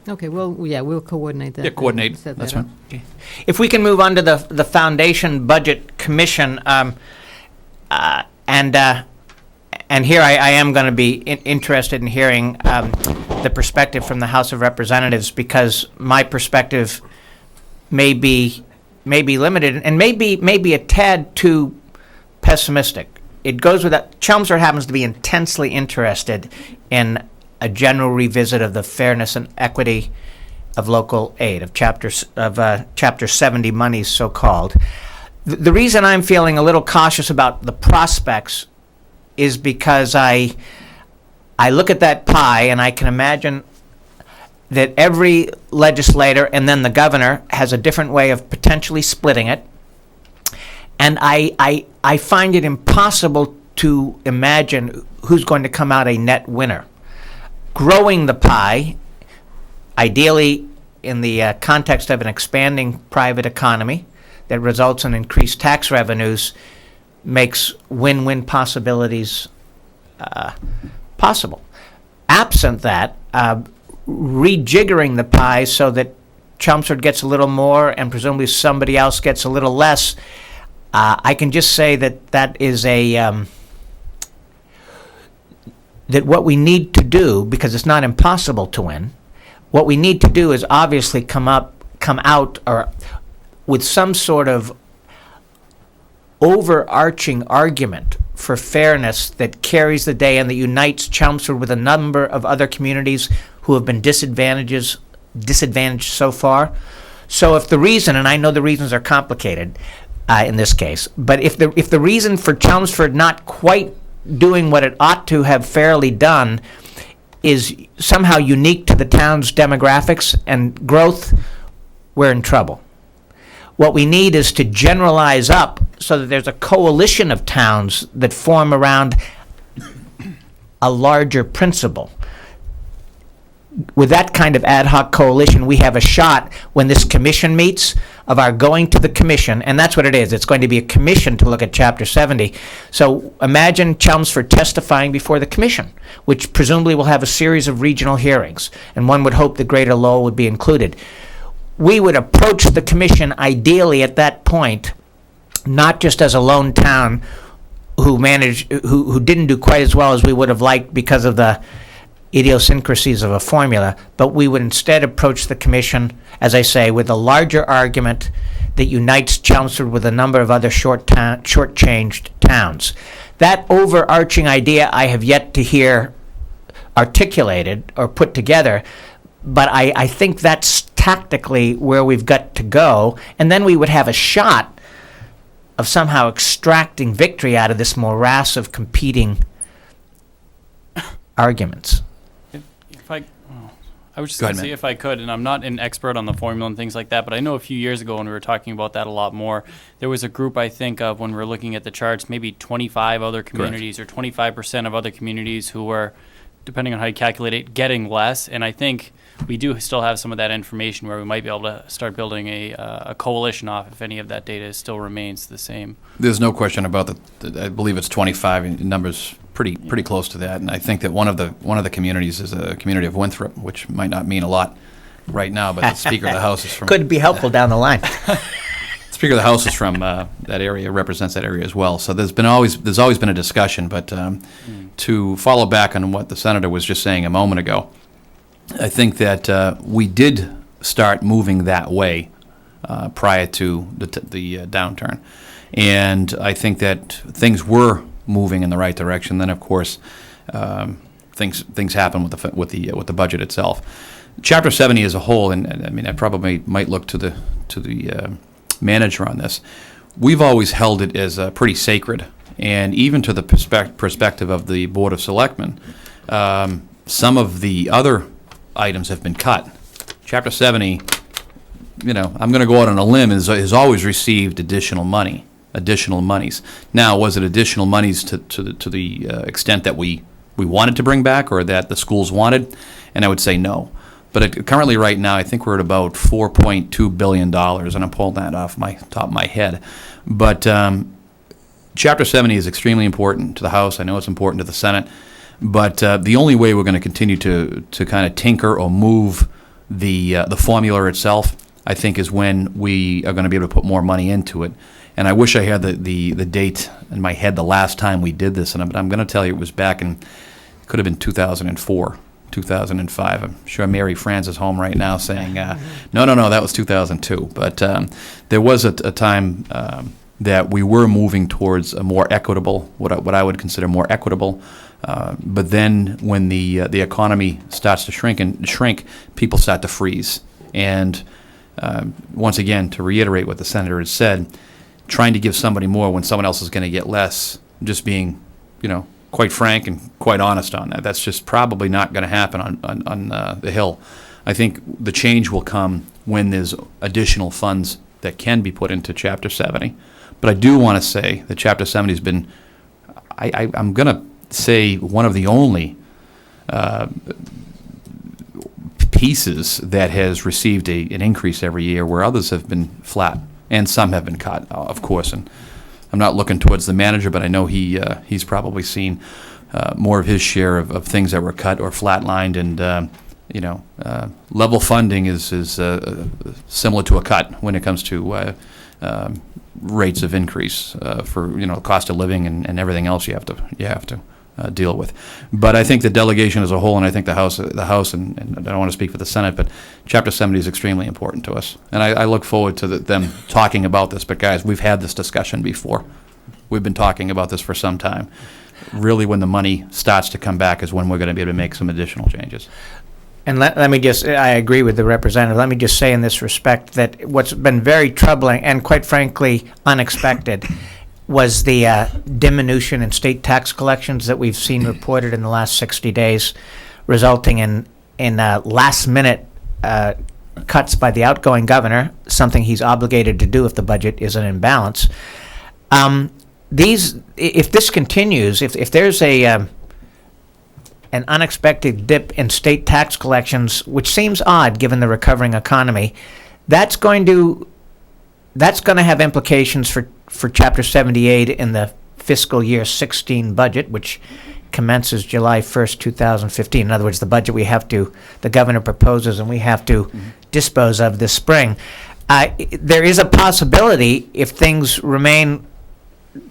Okay, well, yeah, we'll coordinate that. Yeah, coordinate. Set That's that up. fine. If we can move on to the Foundation Budget Commission, and here I am going to be interested in hearing the perspective from the House of Representatives, because my perspective may be limited and maybe a tad too pessimistic. It goes without. Chelmsford happens to be intensely interested in a general revisit of the fairness and equity of local aid, of Chapter 70 monies, so-called. The reason I'm feeling a little cautious about the prospects is because I look at that pie and I can imagine that every legislator and then the governor has a different way of potentially splitting it. And I find it impossible to imagine who's going to come out a net winner. Growing the pie, ideally in the context of an expanding private economy that results in increased tax revenues, makes win-win possibilities possible. Absent that, rejiggering the pie so that Chelmsford gets a little more and presumably somebody else gets a little less, I can just say that is that what we need to do, because it's not impossible to win, what we need to do is obviously come out or with some sort of overarching argument for fairness that carries the day and that unites Chelmsford with a number of other communities who have been disadvantaged so far. So if the reason, and I know the reasons are complicated in this case, but if the reason for Chelmsford not quite doing what it ought to have fairly done is somehow unique to the town's demographics and growth, we're in trouble. What we need is to generalize up so that there's a coalition of towns that form around a larger principle. With that kind of ad hoc coalition, we have a shot when this commission meets of our going to the commission, and that's what it is. It's going to be a commission to look at Chapter 70. So imagine Chelmsford testifying before the commission, which presumably will have a series of regional hearings, and one would hope that Greater Lowell would be included. We would approach the commission ideally at that point, not just as a lone town who didn't do quite as well as we would have liked because of the idiosyncrasies of a formula, but we would instead approach the commission, as I say, with a larger argument that unites Chelmsford with a number of other short-changed towns. That overarching idea I have yet to hear articulated or put together, but I think that's tactically where we've got to go, and then we would have a shot of somehow extracting victory out of this morass of competing arguments. I was just Go going ahead, to say, Matt. if I could, and I'm not an expert on the formula and things like that, but I know a few years ago when we were talking about that a lot more, there was a group I think of when we were looking at the charts, maybe 25 other communities or 25% of other communities who were, depending on how you calculate it, getting less. And I think we do still have some of that information where we might be able to start building a coalition off if any of that data still remains the same. There's no question about I believe it's 25, and the number's pretty close to that. And I think that one of the communities is a community of Winthrop, which might not mean a lot right now, but the Speaker of the House is from... Could be helpful down the line. Speaker of the House is from that area, represents that area as well. So there's always been a discussion, but to follow back on what the Senator was just saying a moment ago, I think that we did start moving that way prior to the downturn, and I think that things were moving in the right direction. Then, of course, things happen with the budget itself. Chapter 70 as a whole, and I mean, I probably might look to the manager on this. We've always held it as pretty sacred, and even to the perspective of the Board of Selectmen, some of the other items have been cut. Chapter 70, I'm going to go out on a limb, has always received additional monies. Now, was it additional monies to the extent that we wanted to bring back or that the schools wanted? And I would say no. But currently right now, I think we're at about $4.2 billion, and I'm pulling that off my top of my head. But Chapter 70 is extremely important to the House. I know it's important to the Senate. But the only way we're going to continue to kind of tinker or move the formula itself, I think, is when we are going to be able to put more money into it. And I wish I had the date in my head the last time we did this, and I'm going to tell you it was back in, it could have been 2004, 2005. I'm sure Mary Franz is home right now saying, no, that was 2002. But there was a time that we were moving towards a more equitable, what I would consider more equitable. But then when the economy starts to shrink, people start to freeze. And once again, to reiterate what the senator has said, trying to give somebody more when someone else is going to get less, just being, quite frank and quite honest on that. That's just probably not going to happen on the Hill. I think the change will come when there's additional funds that can be put into Chapter 70. But I do want to say that Chapter 70 has been, I'm going to say, one of the only pieces that has received an increase every year, where others have been flat and some have been cut, of course. And I'm not looking towards the manager, but I know he's probably seen more of his share of things that were cut or flatlined. And level funding is similar to a cut when it comes to rates of increase for cost of living and everything else you have to deal with. But I think the delegation as a whole, and I think the House, and I don't want to speak for the Senate, but Chapter 70 is extremely important to us. And I look forward to them talking about this. But guys, we've had this discussion before. We've been talking about this for some time. Really, when the money starts to come back is when we're going to be able to make some additional changes. And let me just, I agree with the representative. Let me just say in this respect that what's been very troubling and quite frankly unexpected was the diminution in state tax collections that we've seen reported in the last 60 days, resulting in last-minute cuts by the outgoing governor, something he's obligated to do if the budget isn't in balance. If this continues, if there's an unexpected dip in state tax collections, which seems odd given the recovering economy, that's going to have implications for Chapter 78 in the fiscal year 16 budget, which commences July 1st, 2015. In other words, the budget the governor proposes and we have to dispose of this spring. There is a possibility, if things remain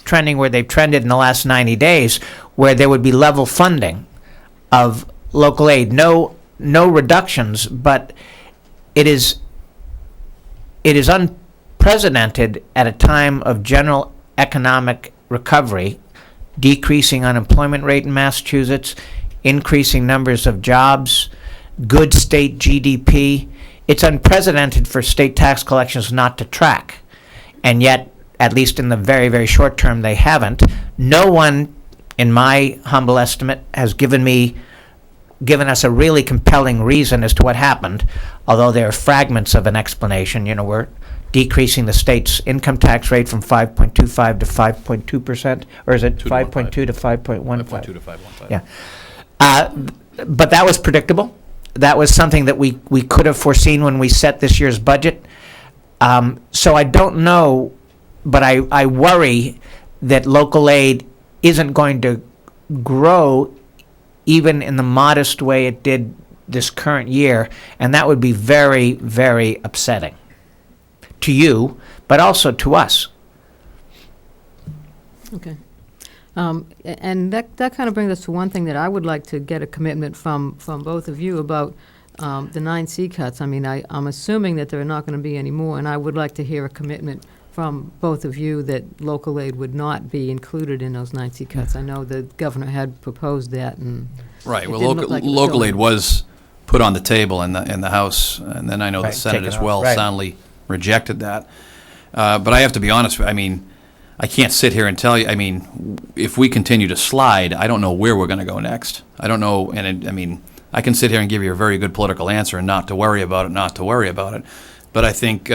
trending where they've trended in the last 90 days, where there would be level funding of local aid. No reductions, but it is unprecedented at a time of general economic recovery, decreasing unemployment rate in Massachusetts, increasing numbers of jobs, good state GDP. It's unprecedented for state tax collections not to track. And yet, at least in the very, very short term, they haven't. No one, in my humble estimate, has given us a really compelling reason as to what happened, although there are fragments of an explanation. We're decreasing the state's income tax rate from 5.25 to 5.2%, or is it 5.2 to 5.15? 5.2 to 5.15. Yeah. But that was predictable. That was something that we could have foreseen when we set this year's budget. So I don't know, but I worry that local aid isn't going to grow even in the modest way it did this current year, and that would be very, very upsetting to you, but also to us. Okay. And that kind of brings us to one thing that I would like to get a commitment from both of you about the 9C cuts. I mean, I'm assuming that there are not going to be any more, and I would like to hear a commitment from both of you that local aid would not be included in those 9C cuts. I know the governor had proposed that, and right. it Well, didn't look like it was local going. aid was put on the table in the House, and then I know the Right, Senate taken as out, well right. soundly rejected that. But I have to be honest. I mean, I can't sit here and tell you. I mean, if we continue to slide, I don't know where we're going to go next. I don't know, and I mean, I can sit here and give you a very good political answer and not to worry about it. But I think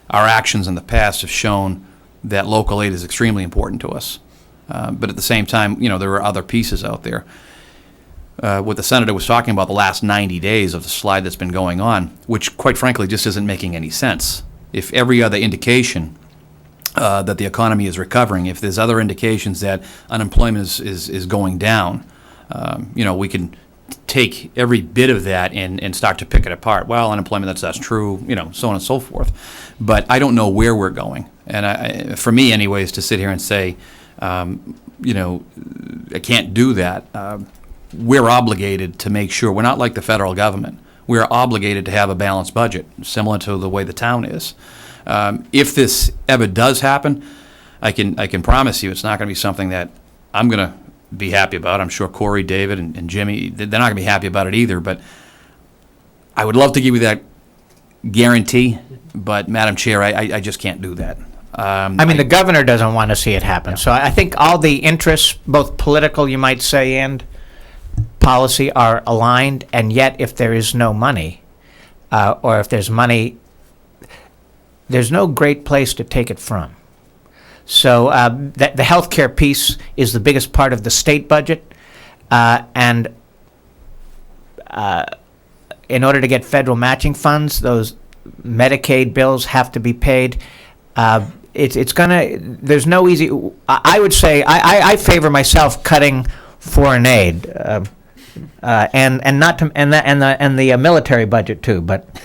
our actions in the past have shown that local aid is extremely important to us. But at the same time, there are other pieces out there. What the senator was talking about, the last 90 days of the slide that's been going on, which quite frankly just isn't making any sense. If every other indication that the economy is recovering, if there's other indications that unemployment is going down, we can take every bit of that and start to pick it apart. Well, unemployment, that's true, so on and so forth. But I don't know where we're going. And for me anyways, to sit here and say, I can't do that. We're obligated to make sure, we're not like the federal government. We're obligated to have a balanced budget, similar to the way the town is. If this ever does happen, I can promise you it's not going to be something that I'm going to be happy about. I'm sure Corey, David, and Jimmy, they're not going to be happy about it either, but I would love to give you that guarantee, but Madam Chair, I just can't do that. The governor doesn't want to see it happen. So I think all the interests, both political, you might say, and policy are aligned, and yet if there is no money, or if there's money, there's no great place to take it from. So the healthcare piece is the biggest part of the state budget, and in order to get federal matching funds, those Medicaid bills have to be paid. There's no easy. I would say I favor myself cutting foreign aid, and not to, and the military budget too, but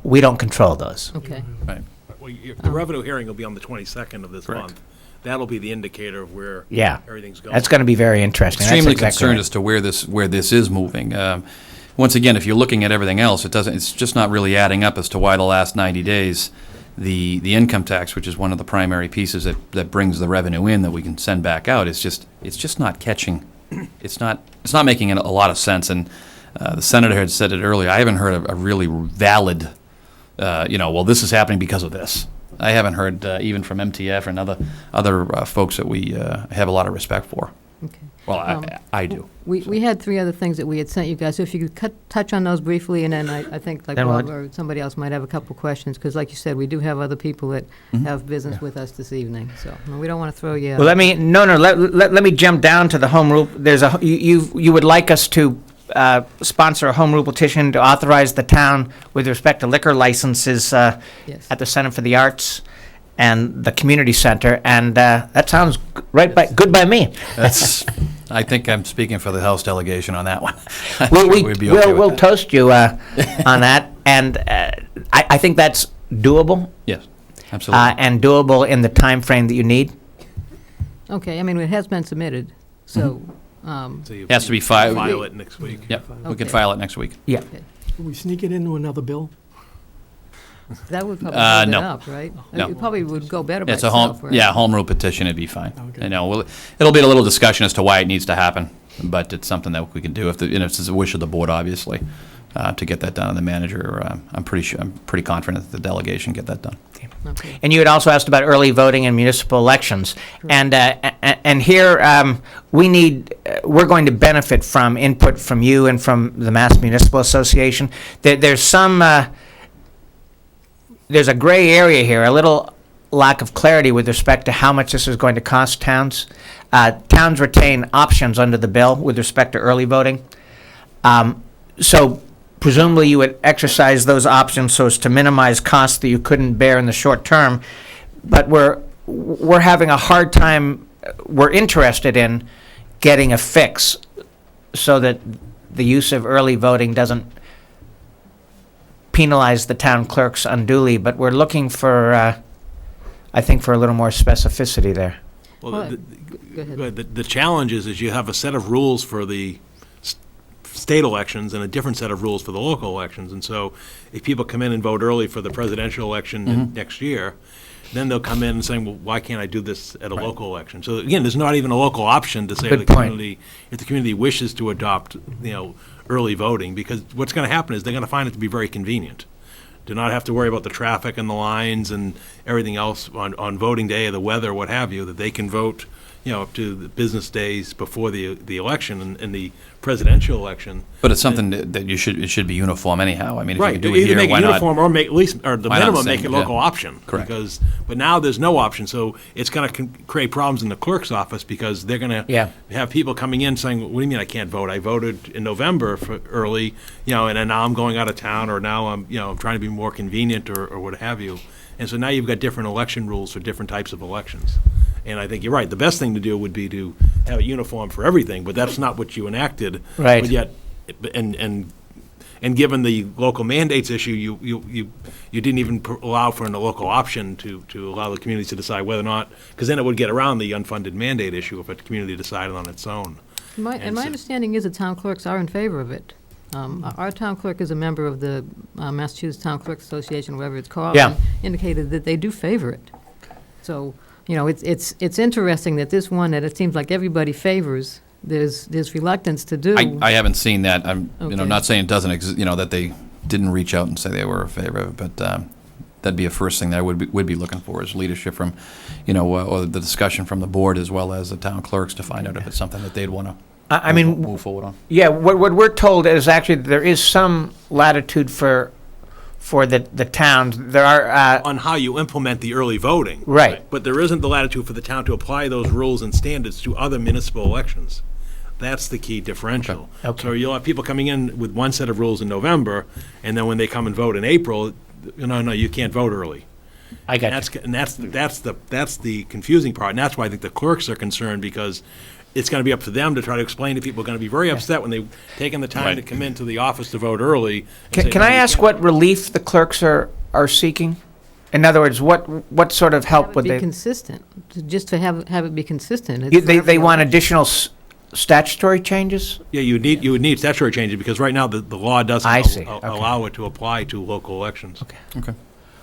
we don't control those. Okay. Right. Well, the revenue hearing will be on the 22nd of this Correct. month. That'll be the indicator of where Yeah, everything's going. that's going to be very interesting. That's Extremely exactly concerned right. as to where this is moving. Once again, if you're looking at everything else, it's just not really adding up as to why the last 90 days, the income tax, which is one of the primary pieces that brings the revenue in that we can send back out, it's just not catching. It's not making a lot of sense. And the senator had said it earlier. I haven't heard a really valid, well, this is happening because of this. I haven't heard even from MTF and other folks that we have a lot of respect for. Okay. Well, I do. We had 3 other things that we had sent you guys, so if you could touch on those briefly, and then I think like Then Bob what? or somebody else might have a couple questions, because like you said, we do have other people that have business with us this evening, so we don't want to throw you out. Well, let me jump down to the home rule. There's you would like us to sponsor a home rule petition to authorize the town with respect to liquor licenses Yes. at the Center for the Arts and the community center, and that sounds good by me. I think I'm speaking for the House delegation on that one. We'll We'd be okay with we'll that. toast you on that, and I think that's doable Yes, absolutely. and doable in the time frame that you need. Okay, it has been submitted, so, So you- Has to be you filed. File it next week. Yep, we Okay. can file it next week. Yeah. Can we sneak it into another bill? that would probably hold it no. up, right? No. It probably would go better by It's a itself, home, right? home rule petition, it'd be fine. Okay. It'll be a little discussion as to why it needs to happen, but it's something that we can do if it's a wish of the board, obviously, to get that done. And the manager, I'm pretty confident that the delegation get that done. Okay. And you had also asked about early voting in municipal elections, and here we're going to benefit from input from you and from the Mass Municipal Association. There's a gray area here, a little lack of clarity with respect to how much this is going to cost towns. Towns retain options under the bill with respect to early voting. So presumably you would exercise those options so as to minimize costs that you couldn't bear in the short term. But we're having a hard time, we're interested in getting a fix so that the use of early voting doesn't penalize the town clerks unduly, but we're looking for, I think, for a little more specificity there. Well, Well, the- go ahead. go ahead. The challenge is you have a set of rules for the state elections and a different set of rules for the local elections. And so if people come in and vote early for the presidential election next year, then they'll come in and saying, well, why can't I do this at a local election? So again, there's not even a local option to say Good the point. community, if the community wishes to adopt, early voting, because what's going to happen is they're going to find it to be very convenient to not have to worry about the traffic and the lines and everything else on voting day or the weather, what have you, that they can vote, up to the business days before the election and the presidential election. But it's something that it should be uniform anyhow. If you Right, can do it either here, make why it not? uniform or make, at least, or the Why not minimum, same, make it yeah. local option. Correct. But now there's no option, so it's going to create problems in the clerk's office because they're going to Yeah. have people coming in saying, what do you mean I can't vote? I voted in November for early, and then now I'm going out of town, or now I'm trying to be more convenient or what have you. And so now you've got different election rules for different types of elections. And I think you're right. The best thing to do would be to have it uniform for everything, but that's not what you enacted. Right. But yet, and given the local mandates issue, you didn't even allow for a local option to allow the communities to decide whether or not, because then it would get around the unfunded mandate issue if a community decided on its own. And my so- understanding is the town clerks are in favor of it. Our town clerk is a member of the Massachusetts Town Clerks Association, whatever it's called. Yeah. And indicated that they do favor it. So, it's interesting that this one that it seems like everybody favors, there's reluctance to do. I haven't seen that. I'm, Okay. not saying it doesn't exist, that they didn't reach out and say they were in favor of it, but that'd be a first thing that I would be looking for is leadership from, or the discussion from the board as well as the town clerks to find out if it's something that they'd want to I mean, move forward on. yeah, what we're told is actually there is some latitude for the towns. There are, On how you implement the early voting. Right. But there isn't the latitude for the town to apply those rules and standards to other municipal elections. That's the key differential. Okay. So you'll have people coming in with one set of rules in November, and then when they come and vote in April, no, you can't vote early. I got you. And that's the confusing part, and that's why I think the clerks are concerned, because it's gonna be up to them to try to explain to people, are gonna be very upset when they've taken the time to Right. come into the office to vote early. and say, Can "No, I you ask can't." what relief the clerks are seeking? In other words, what sort of help would Be they? consistent, just to have it be consistent. It's They for everyone. want additional statutory changes? Yeah, you would need statutory changes, because right now, the law doesn't I see. allow it to apply to local elections. Okay.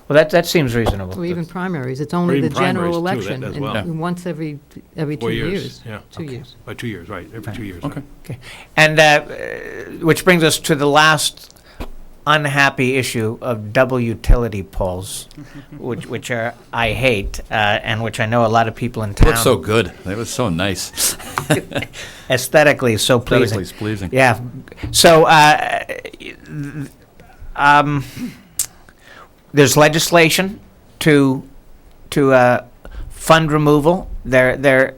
Well, that seems reasonable. Or even primaries, it's only even the general primaries, too, that election, as and well. and once every 2 4 years. Yeah. 2 years. By 2 years, right, every 2 years. Okay. Okay. And which brings us to the last unhappy issue of double utility poles, which are I hate, and which I know a lot of people in It town looks so good. It was so nice. aesthetically so pleasing. Aesthetically, it's pleasing. Yeah. So there's legislation to fund removal. There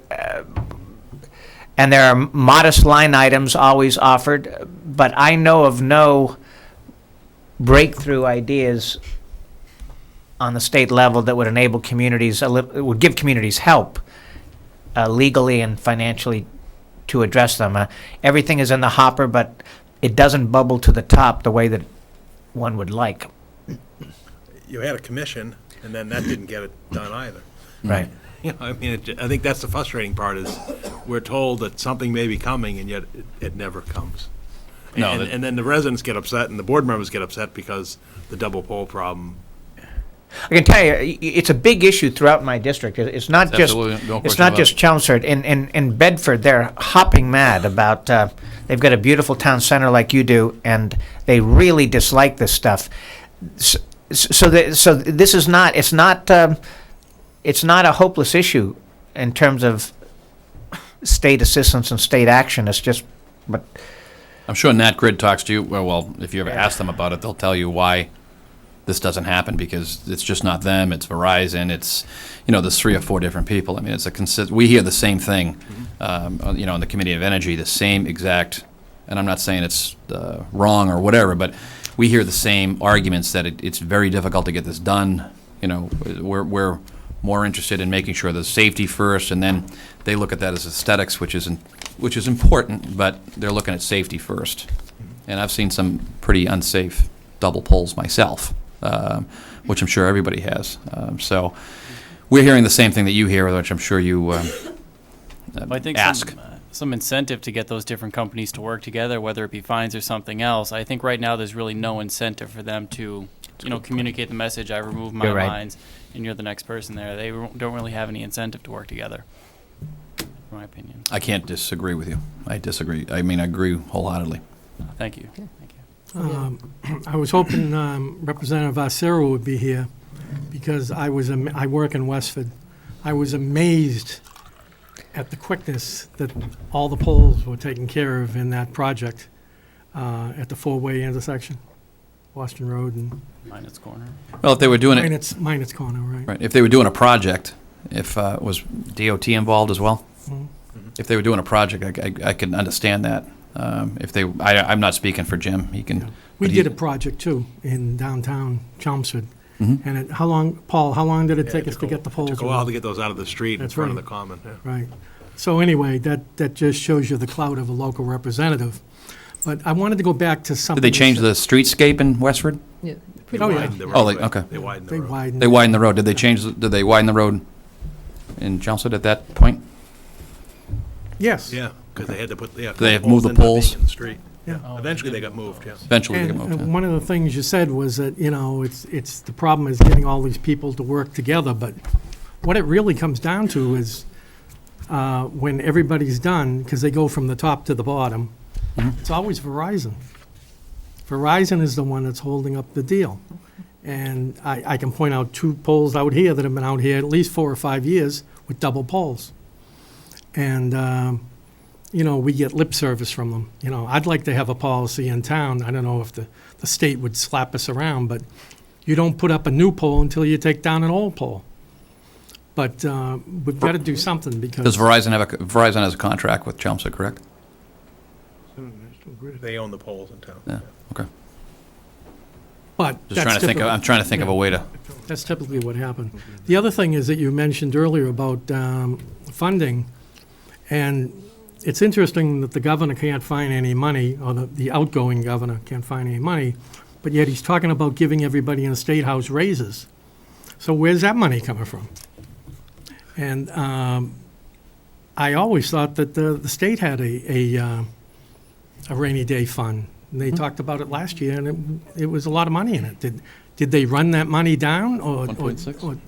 are modest line items always offered, but I know of no breakthrough ideas on the state level that would enable communities, would give communities help legally and financially to address them. Everything is in the hopper, but it doesn't bubble to the top the way that one would like. You had a commission, and then that didn't get it done either. Right. I mean, I think that's the frustrating part, is we're told that something may be coming, and yet it never comes. No, And that- and then the residents get upset, and the board members get upset because the double pole problem. I can tell you, it's a big issue throughout my district. It's not just, Absolutely, no it's question not about just it. Chelmsford. In Bedford, they're hopping mad about, they've got a beautiful town center like you do, and they really dislike this stuff. So this is not, it's not a hopeless issue in terms of state assistance and state action. It's just, but I'm sure Nat Grid talks to you. Well, if you ever ask them about it, they'll tell you why this doesn't happen, because it's just not them. It's Verizon. It's, there's 3 or 4 different people. I mean, it's we hear the same thing, on the Committee of Energy, the same exact, and I'm not saying it's wrong or whatever, but we hear the same arguments that it's very difficult to get this done. We're more interested in making sure there's safety first, and then they look at that as aesthetics, which is important, but they're looking at safety first. And I've seen some pretty unsafe double poles myself, which I'm sure everybody has. So we're hearing the same thing that you hear, which I'm sure you I think ask. some incentive to get those different companies to work together, whether it be fines or something else. I think right now there's really no incentive for them to, communicate the message, I remove my You're right. lines, and you're the next person there. They don't really have any incentive to work together, in my opinion. I can't disagree with you. I disagree. I mean, I agree wholeheartedly. Thank you. Thank you. I was hoping Representative Acero would be here, because I work in Westford. I was amazed at the quickness that all the poles were taken care of in that project at the 4-way intersection, Washington Road and Minus corner. Well, if they were doing it, Minus Corner, right? right, if they were doing a project, if was DOT involved as well? Mhm. If they were doing a project, I can understand that. I'm not speaking for Jim. He can. We but did a project too in downtown Chelmsford, And Paul, how long did it take us to get the poles? Took a while to get those out of the street in That's front of right. the common. Yeah. Right. So anyway, that just shows you the clout of a local representative. But I wanted to go back to something. Did they change the streetscape in Westford? Yeah, They Oh, yeah. widened the Oh, roadway. okay. They widened the They road. widened. They widened the road. Did they widen the road in Chelmsford at that point? Yes. Yeah, because they had to put, yeah. They have moved the in by being poles? In the street. Yeah. Eventually, they got moved, yeah. Eventually, they And got moved. and one of the things you said was that, it's the problem is getting all these people to work together, but what it really comes down to is when everybody's done, because they go from the top to the bottom, it's always Verizon. Verizon is the one that's holding up the deal. And I can point out 2 poles out here that have been out here at least 4 or 5 years with double poles. And, we get lip service from them. I'd like to have a policy in town. I don't know if the state would slap us around, but you don't put up a new pole until you take down an old pole. But we've got to do something because. Does Verizon has a contract with Chelmsford, correct? They own the poles in town. Yeah, okay. But Just trying to think of, I'm trying to think of a way to, That's typically what happened. The other thing is that you mentioned earlier about funding, and it's interesting that the governor can't find any money, or the outgoing governor can't find any money, but yet he's talking about giving everybody in the State House raises. So where's that money coming from? And I always thought that the state had a rainy day fund. And they talked about it last year, and it was a lot of money in it. Did they run that money down, or? 1.6? or-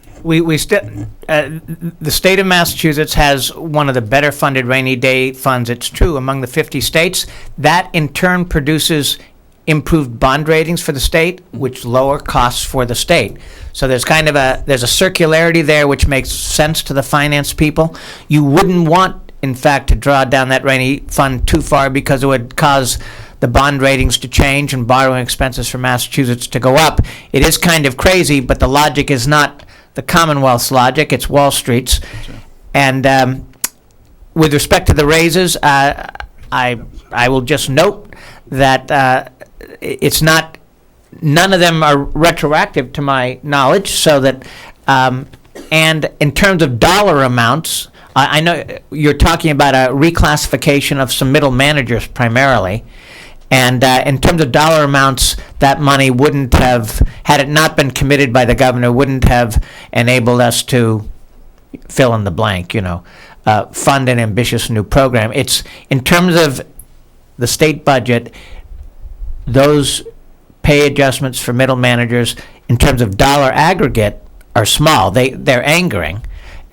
The state of Massachusetts has one of the better funded rainy day funds, it's true, among the 50 states. That in turn produces improved bond ratings for the state, which lower costs for the state. So there's there's a circularity there which makes sense to the finance people. You wouldn't want, in fact, to draw down that rainy fund too far because it would cause the bond ratings to change and borrowing expenses for Massachusetts to go up. It is kind of crazy, but the logic is not the Commonwealth's logic, it's Wall Street's. And with respect to the raises, I will just note that it's not, none of them are retroactive to my knowledge, so that, and in terms of dollar amounts, I know you're talking about a reclassification of some middle managers primarily. And in terms of dollar amounts, that money wouldn't have, had it not been committed by the governor, wouldn't have enabled us to fill in the blank, fund an ambitious new program. It's, in terms of the state budget, those pay adjustments for middle managers, in terms of dollar aggregate, are small. They're angering.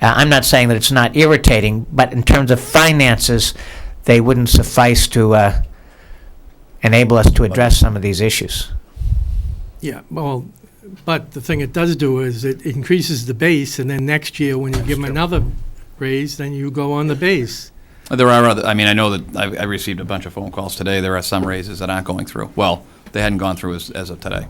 I'm not saying that it's not irritating, but in terms of finances, they wouldn't suffice to enable us to address some of these issues. Yeah, well, but the thing it does do is it increases the base, and then next year, when you give them another raise, then you go on the base. there are other, I know that I received a bunch of phone calls today. There are some raises that aren't going through. Well, they hadn't gone through as of today.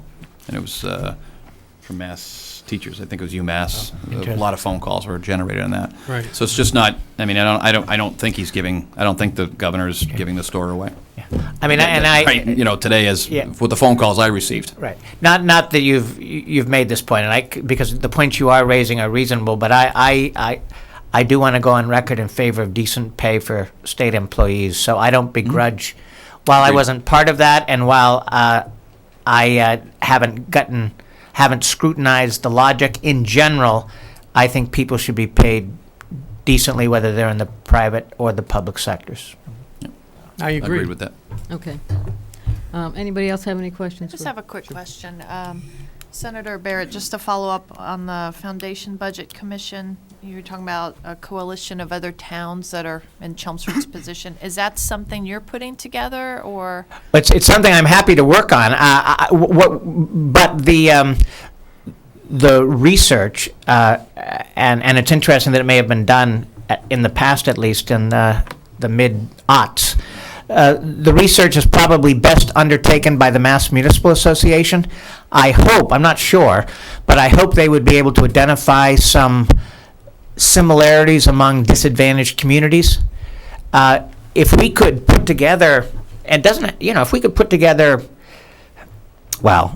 And it was from Mass teachers. I think it was UMass. A lot of phone calls were generated on that. Right. So it's just not, I don't think I don't think the governor's giving the store away. Right, today as, Yeah. with the phone calls I received. Right. Not that you've made this point, and because the points you are raising are reasonable, but I do want to go on record in favor of decent pay for state employees. So I don't begrudge. While I Agreed. wasn't part of that, and while I haven't scrutinized the logic in general, I think people should be paid decently, whether they're in the private or the public sectors. I I agree. agreed with that. Okay. Anybody else have any questions? I just for- have a quick question. Senator Barrett, just to follow up on the Foundation Budget Commission, you were talking about a coalition of other towns that are in Chelmsford's position. Is that something you're putting together, or? It's something I'm happy to work on. But the research, and it's interesting that it may have been done in the past, at least in the mid-aughts. The research is probably best undertaken by the Mass Municipal Association. I hope, I'm not sure, but I hope they would be able to identify some similarities among disadvantaged communities. If we could put together, and if we could put together, 10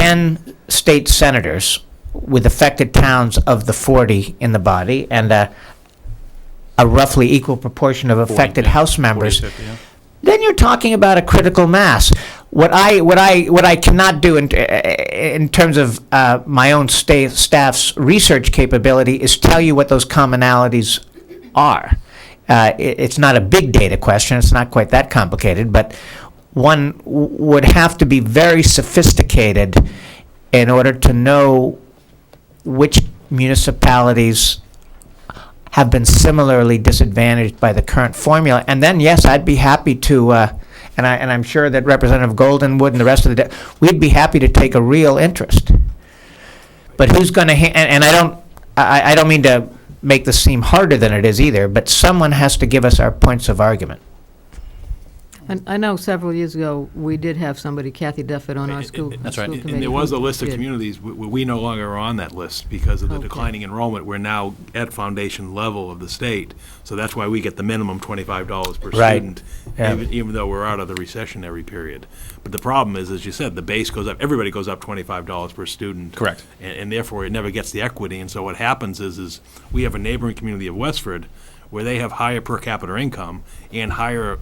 10 state senators with affected towns of the 40 in the body, and a roughly equal proportion of affected House members, 40, 50, yeah. then you're talking about a critical mass. What I cannot do in terms of my own staff's research capability is tell you what those commonalities are. It's not a big data question. It's not quite that complicated, but one would have to be very sophisticated in order to know which municipalities have been similarly disadvantaged by the current formula. And then, yes, I'd be happy to, and I'm sure that Representative Golden would, and the rest of we'd be happy to take a real interest. But who's going to, and I don't mean to make this seem harder than it is either, but someone has to give us our points of argument. And I know several years ago, we did have somebody, Kathy Duffett, on our school That's right. school And committee. And there was a who list of did. communities, we no longer are on that list because of the Okay. declining enrollment. We're now at foundation level of the state, so that's why we get the minimum $25 per Right. student, Yeah. even though we're out of the recessionary period. But the problem is, as you said, the base goes up, everybody goes up $25 per student. Correct. And therefore, it never gets the equity, and so what happens is we have a neighboring community of Westford where they have higher per capita income and higher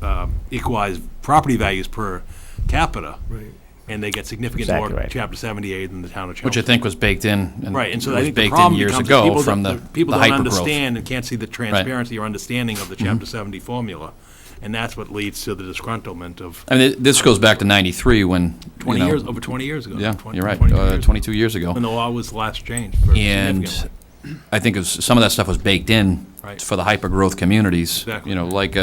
equalized property values per capita. Right. And they get significant Exactly more right. Chapter 78 than the town of Chelmsford. Which I think was baked in. Right, and so it I was think the baked in problem years becomes ago people from people the don't hypergrowth. understand and can't see the transparency or understanding of the Chapter 70 formula. And that's what leads to the disgruntlement of I mean, this goes back to '93 when, 20 you know, years, over 20 years ago. Yeah, 20 you're right, 22 years ago, 22 years ago. when the law was last changed for And significantly. I think some of that stuff was baked in Right. for the hyper-growth communities, Exactly. you know, like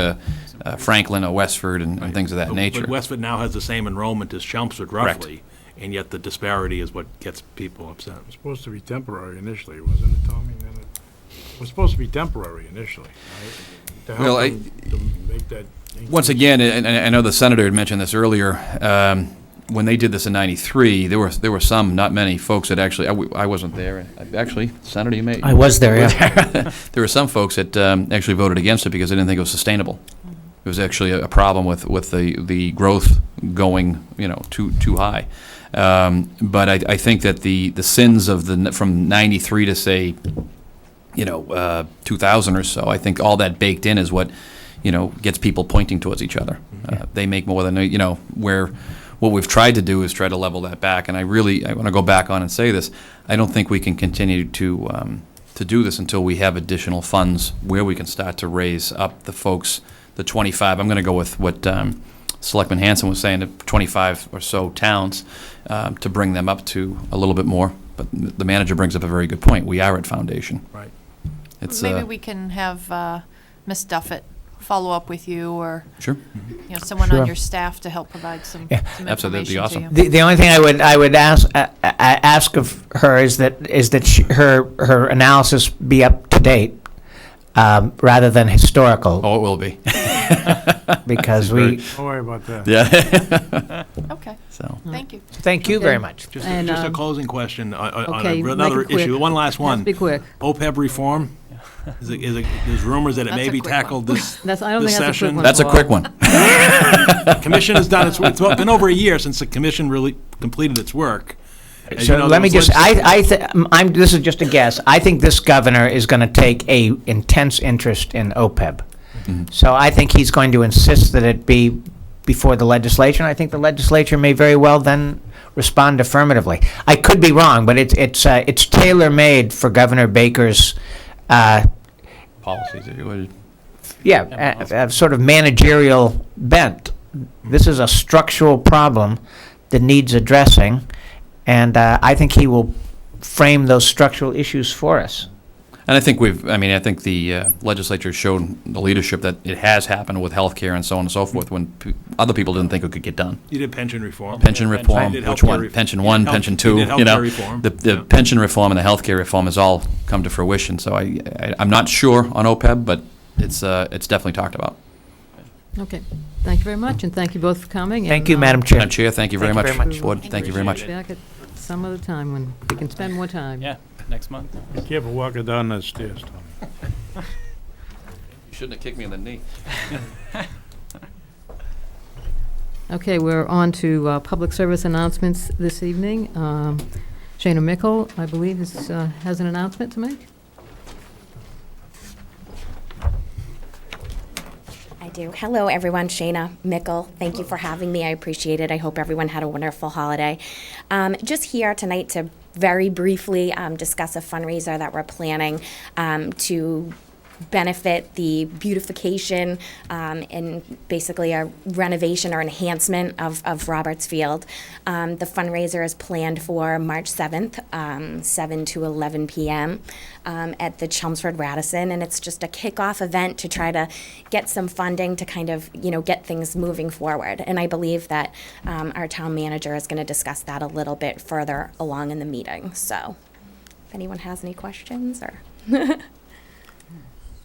Franklin or Westford and things of that nature. But Westford now has the same enrollment as Chelmsford Correct. roughly, and yet the disparity is what gets people upset. It was supposed to be temporary initially, wasn't it, Tommy? Then it was supposed to be temporary initially, right? To Well, help them to make that. Once again, and I know the senator had mentioned this earlier, when they did this in '93, there were some, not many, folks that actually, I wasn't there. Actually, Senator, you may. I was there, yeah. There were some folks that actually voted against it because they didn't think it was sustainable. It was actually a problem with the growth going, you know, too high. But I think that the sins of from '93 to say, you know, 2000 or so, I think all that baked in is what, you know, gets people pointing towards each other. They make more than, you know, what we've tried to do is try to level that back. And I want to go back on and say this. I don't think we can continue to do this until we have additional funds where we can start to raise up the folks, the 25. I'm going to go with what Selectman Hanson was saying, the 25 or so towns, to bring them up to a little bit more. But the manager brings up a very good point. We are at foundation. Right. It's Maybe we can have Ms. Duffett follow up with you, or sure. you know, someone Sure. on your staff to help provide some Yeah. Absolutely, that'd be information to awesome. you. The only thing I would ask of her is that her analysis be up to date, rather than historical, Oh, it will be. because we. Don't worry about that. Yeah. Okay, So. thank you. Thank you very much. Just And, a closing question on Okay, make another it quick. issue, one last Has to one. be quick. OPEB reform, there's rumors that it That's may a be quick one. tackled this I don't this think that's a quick session. one. That's a Paul. quick one. Commission has done it's been over a year since the commission really completed its work. As you So know, let me there was just, this is just a guess. I think this governor is going to take a intense interest in OPEB. So I think he's going to insist that it be before the legislature, and I think the legislature may very well then respond affirmatively. I could be wrong, but it's tailor-made for Governor Baker's, Policies, if you would. sort of managerial bent. This is a structural problem that needs addressing, and I think he will frame those structural issues for us. And I think the legislature showed the leadership that it has happened with healthcare and so on and so forth when other people didn't think it could get done. You did pension reform. Pension reform, Did which healthcare one? reform. Pension one, Health- pension you two, did you know. healthcare reform. The Yeah. pension reform and the healthcare reform has all come to fruition. So I'm not sure on OPEB, but it's definitely talked about. Okay. Thank you very much, and thank you both for coming. Thank and, you, Madam Chair. Madam Chair, thank you very Thank much. you very much. Board, thank you very much. Back at some other time when we can spend more time. Yeah, next month. Be careful walking down those stairs, Tommy. You shouldn't have kicked me in the knee. Okay, we're on to public service announcements this evening. Shana Mickle, I believe, has an announcement to make. I do. Hello, everyone. Shana Mickle. Thank you for having me. I appreciate it. I hope everyone had a wonderful holiday. Just here tonight to very briefly discuss a fundraiser that we're planning to benefit the beautification and basically a renovation or enhancement of Roberts Field. The fundraiser is planned for March 7th, 7 to 11 p.m. At the Chelmsford Radisson, and it's just a kickoff event to try to get some funding to kind of, get things moving forward. And I believe that our town manager is going to discuss that a little bit further along in the meeting. So if anyone has any questions or...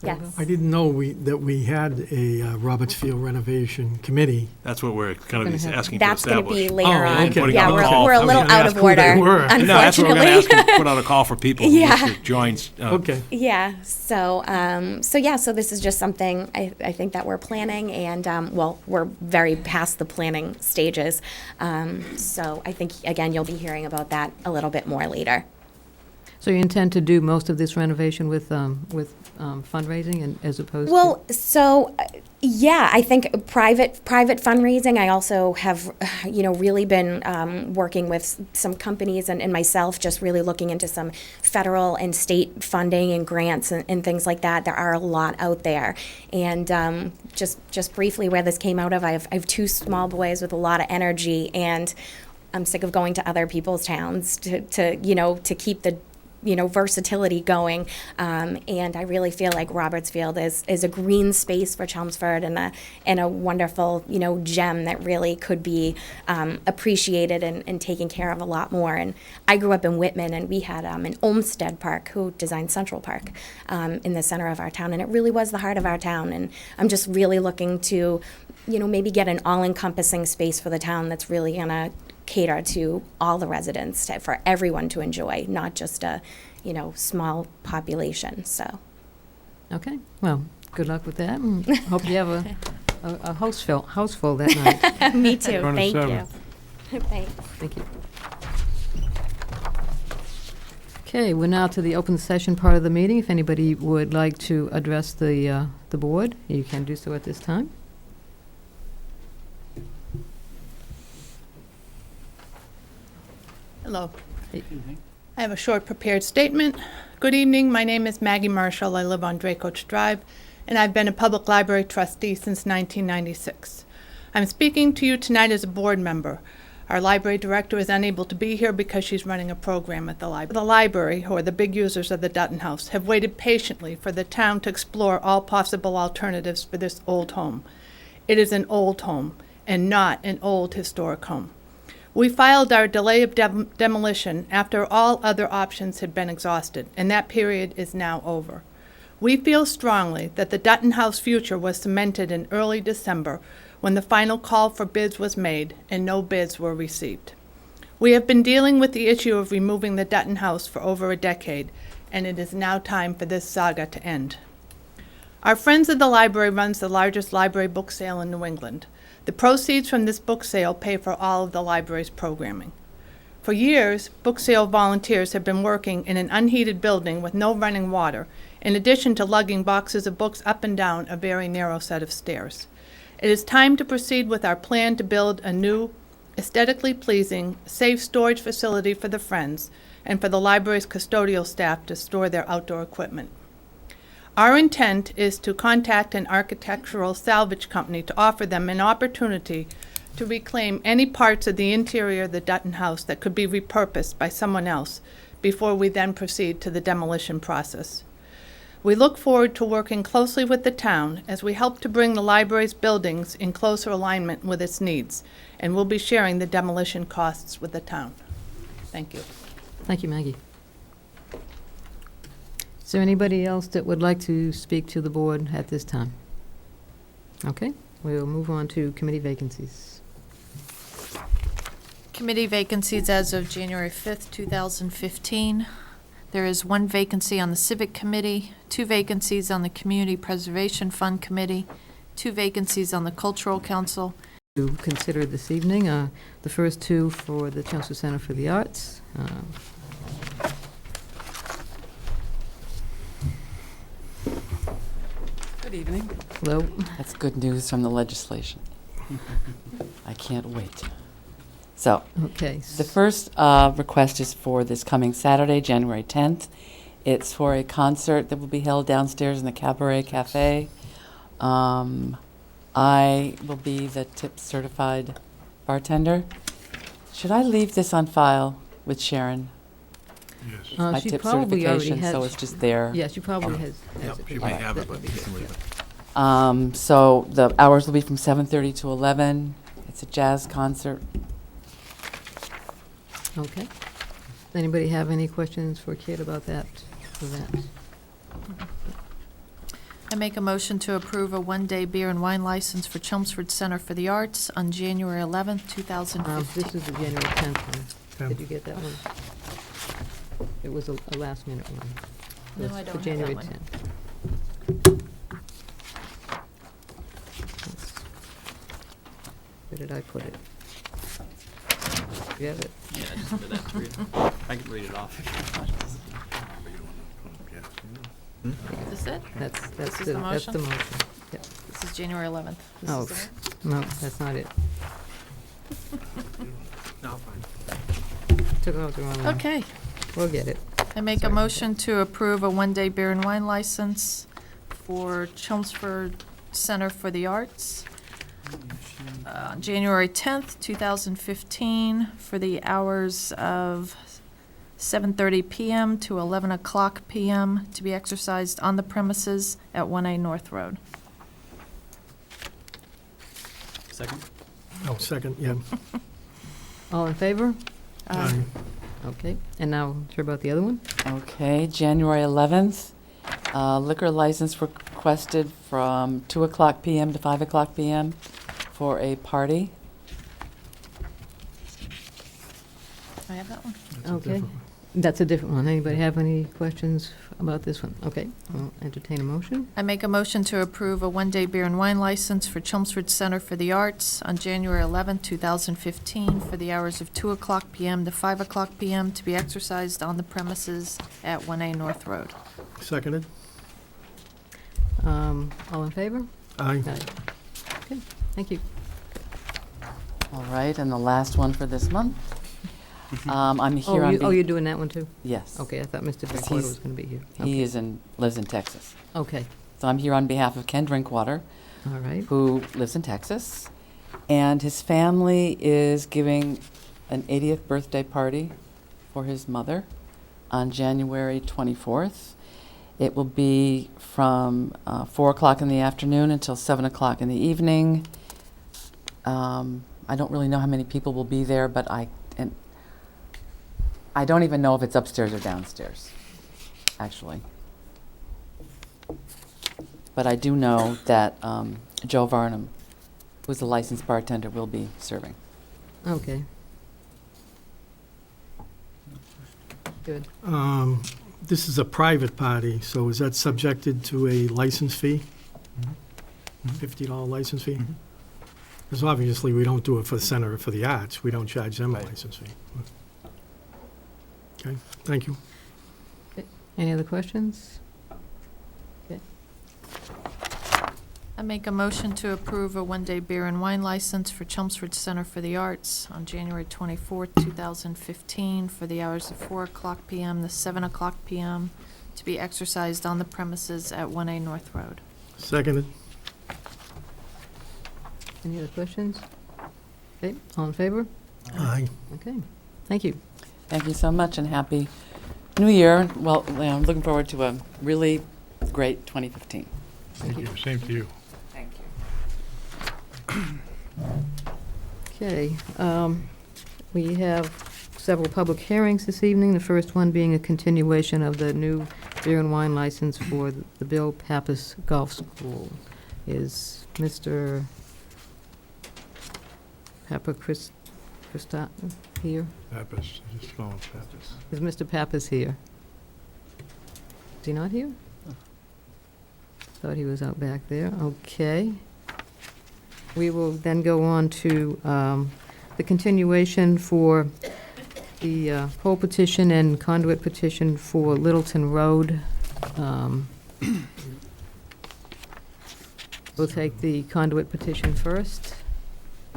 Yes. I didn't know that we had a Roberts Field renovation committee. That's what we're kind of asking to That's going to establish. be later Oh, on. okay. Yeah, Putting out a call. we're a I was little gonna out ask of who they order, were. unfortunately. No, that's what we're going to ask, put out a call for people who Yeah. wish to join. Okay. Yeah, so this is just something I think that we're planning, and, we're very past the planning stages. So I think, again, you'll be hearing about that a little bit more later. So you intend to do most of this renovation with fundraising and as opposed to? Well, yeah, I think private fundraising. I also have, really been working with some companies and myself, just really looking into some federal and state funding and grants and things like that. There are a lot out there. And just briefly where this came out of, I have two small boys with a lot of energy, and I'm sick of going to other people's towns to keep the versatility going, and I really feel like Roberts Field is a green space for Chelmsford and a wonderful gem that really could be appreciated and taken care of a lot more. And I grew up in Whitman, and we had an Olmsted Park who designed Central Park in the center of our town, and it really was the heart of our town. And I'm just really looking to maybe get an all-encompassing space for the town that's really gonna cater to all the residents, for everyone to enjoy, not just a, small population, so. Okay, well, good luck with that, and hope you have a house full that night. Me too, On the thank you. 7th. Thanks. Thank you. Okay, we're now to the open session part of the meeting. If anybody would like to address the board, you can do so at this time. Hello. Hey. I have a short prepared statement. Good evening. My name is Maggie Marshall. I live on Dracoach Drive, and I've been a public library trustee since 1996. I'm speaking to you tonight as a board member. Our library director is unable to be here because she's running a program at the library. The library, who are the big users of the Dutton House, have waited patiently for the town to explore all possible alternatives for this old home. It is an old home and not an old historic home. We filed our delay of demolition after all other options had been exhausted, and that period is now over. We feel strongly that the Dutton House future was cemented in early December when the final call for bids was made and no bids were received. We have been dealing with the issue of removing the Dutton House for over a decade, and it is now time for this saga to end. Our Friends of the Library runs the largest library book sale in New England. The proceeds from this book sale pay for all of the library's programming. For years, book sale volunteers have been working in an unheated building with no running water, in addition to lugging boxes of books up and down a very narrow set of stairs. It is time to proceed with our plan to build a new, aesthetically pleasing, safe storage facility for the Friends and for the library's custodial staff to store their outdoor equipment. Our intent is to contact an architectural salvage company to offer them an opportunity to reclaim any parts of the interior of the Dutton House that could be repurposed by someone else before we then proceed to the demolition process. We look forward to working closely with the town as we help to bring the library's buildings in closer alignment with its needs, and we'll be sharing the demolition costs with the town. Thank you. Thank you, Maggie. Is there anybody else that would like to speak to the board at this time? Okay, we'll move on to committee vacancies. Committee vacancies as of January 5th, 2015. There is one vacancy on the Civic Committee, 2 vacancies on the Community Preservation Fund Committee, 2 vacancies on the Cultural Council, to consider this evening. The first two for the Chelmsford Center for the Arts. Good evening. Hello. That's good news from the legislation. I can't wait. So, Okay. the first request is for this coming Saturday, January 10th. It's for a concert that will be held downstairs in the Cabaret Cafe. I will be the tip certified bartender. Should I leave this on file with Sharon? Yes. My She tip probably already certification, so has. it's just there. Yeah, she probably has. Yep, it. she may have it, That but would be you good, can leave yeah. it. So the hours will be from 7:30 to 11. It's a jazz concert. Okay. Does anybody have any questions for Kit about that event? I make a motion to approve a one-day beer and wine license for Chelmsford Center for the Arts on January 11th, 2015. This is the January 10th one. Tenth. Did you get that one? It was a last-minute one. No, It's I don't for have January that one. 10th. Where did I put it? You have it? Yeah, just for that to read. I can read it off if you want. Is this it? That's This is the the that's the motion? motion. Yep. This is January 11th. This Oh, is the one? no, that's not it. No, fine. Took out the wrong one. Okay. We'll get it. I make a Sorry. motion to approve a one-day beer and wine license for Chelmsford Center for the Arts on January 10th, 2015, for the hours of 7:30 PM to 11 o'clock PM, to be exercised on the premises at 1A North Road. Second? Oh, second, yeah. All in favor? Aye. Okay. And now, sure about the other one? Okay, January 11th, liquor license requested from 2 o'clock PM to 5 o'clock PM for a party. I have that one. That's a Okay. different one. That's a different one. Anybody have any questions about this one? Okay, I'll entertain a motion. I make a motion to approve a one-day beer and wine license for Chelmsford Center for the Arts on January 11th, 2015, for the hours of 2 o'clock PM to 5 o'clock PM, to be exercised on the premises at 1A North Road. Seconded? All in favor? Aye. Okay, thank you. All right, and the last one for this month. I'm here Oh, on. you're doing that one too? Yes. Okay, I thought Mr. Because Drinkwater he's- was going to be here. He lives in Texas. Okay, So I'm here on behalf of Ken Drinkwater, all right. who lives in Texas, and his family is giving an 80th birthday party for his mother on January 24th. It will be from 4 o'clock in the afternoon until 7 o'clock in the evening. I don't really know how many people will be there, but I don't even know if it's upstairs or downstairs, actually. But I do know that Joe Varnum, who's a licensed bartender, will be serving. Okay. Good. This is a private party, so is that subjected to a license fee? $50 license fee? Because obviously, we don't do it for the Center for the Arts. We don't charge them a license fee. Okay, thank you. Any other questions? I make a motion to approve a one-day beer and wine license for Chelmsford Center for the Arts on January 24th, 2015, for the hours of 4 o'clock PM to 7 o'clock PM, to be exercised on the premises at 1A North Road. Seconded? Any other questions? Okay, all in favor? Aye. Okay, thank you. Thank you so much and Happy New Year. Well, I'm looking forward to a really great 2015. Thank you. Same to you. Thank you. Okay, we have several public hearings this evening. The first one being a continuation of the new beer and wine license for the Bill Pappas Golf School. Is Mr. Pappas here? Pappas, just call him Pappas. Is Mr. Pappas here? Is he not here? Thought he was out back there. Okay. We will then go on to the continuation for the poll petition and conduit petition for Littleton Road. We'll take the conduit petition first.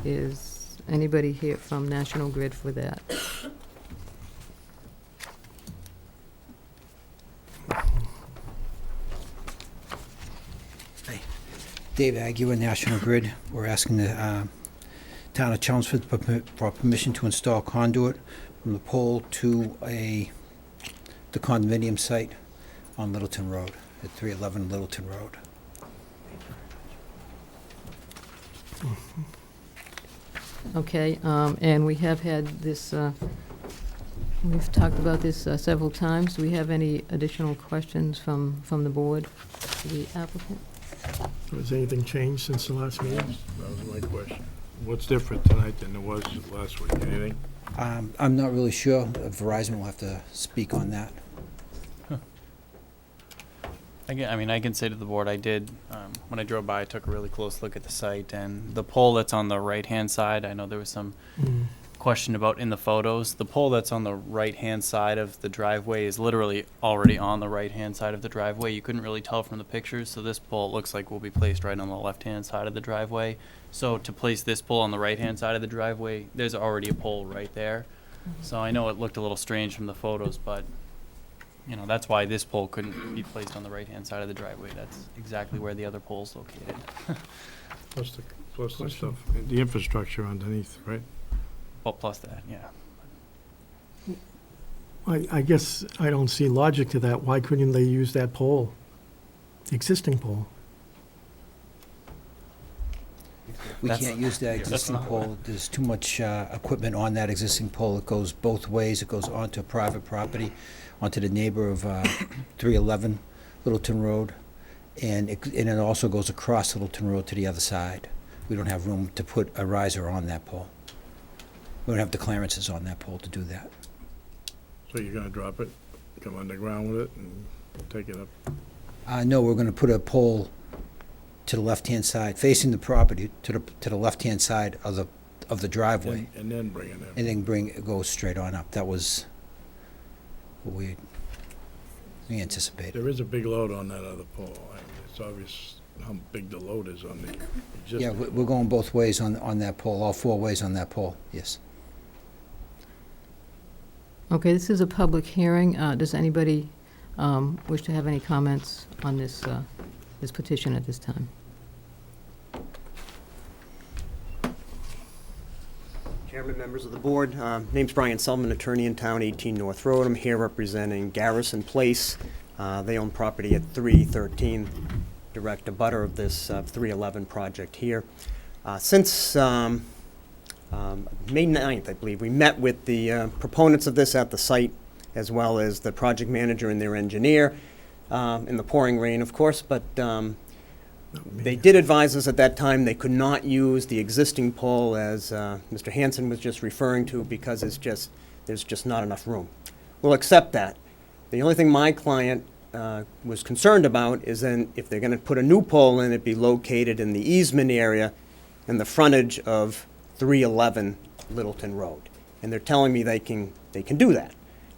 Is anybody here from National Grid for that? Dave Aguirre, National Grid. We're asking the town of Chelmsford for permission to install conduit from the pole to the condominium site on Littleton Road, at 311 Littleton Road. Okay, and we have had this, we've talked about this several times. Do we have any additional questions from the board, the applicant? Has anything changed since the last meeting? That was my question. What's different tonight than there was last week? Anything? I'm not really sure. Verizon will have to speak on that. I can say to the board, I did, when I drove by, I took a really close look at the site, and the pole that's on the right-hand side, I know there was some question about in the photos. The pole that's on the right-hand side of the driveway is literally already on the right-hand side of the driveway. You couldn't really tell from the pictures, so this pole looks like will be placed right on the left-hand side of the driveway. So to place this pole on the right-hand side of the driveway, there's already a pole right there. So I know it looked a little strange from the photos, but that's why this pole couldn't be placed on the right-hand side of the driveway. That's exactly where the other pole's located. Plus the stuff, the infrastructure underneath, right? Well, plus that, yeah. I guess I don't see logic to that. Why couldn't they use that pole, the existing pole? We can't use that existing pole. There's too much equipment on that existing pole. It goes both ways. It goes onto private property, onto the neighbor of 311 Littleton Road, and it also goes across Littleton Road to the other side. We don't have room to put a riser on that pole. We don't have the clearances on that pole to do that. So you're gonna drop it, come underground with it, and take it up? No, we're going to put a pole to the left-hand side, facing the property, to the left-hand side of the driveway, And then bring it in? and then it goes straight on up. That was what we anticipated. There is a big load on that other pole. It's obvious how big the load is on the existing. Yeah, we're going both ways on that pole, all four ways on that pole, yes. Okay, this is a public hearing. Does anybody wish to have any comments on this petition at this time? Chairman, members of the board, name's Brian Sullivan, attorney in town, 18 North Road. I'm here representing Garrison Place. They own property at 313, direct abutter of this 311 project here. Since May 9th, I believe, we met with the proponents of this at the site, as well as the project manager and their engineer, in the pouring rain, of course, but they did advise us at that time they could not use the existing pole, as Mr. Hansen was just referring to, because there's just not enough room. We'll accept that. The only thing my client was concerned about is then if they're going to put a new pole in, it be located in the easement area in the frontage of 311 Littleton Road. And they're telling me they can do that.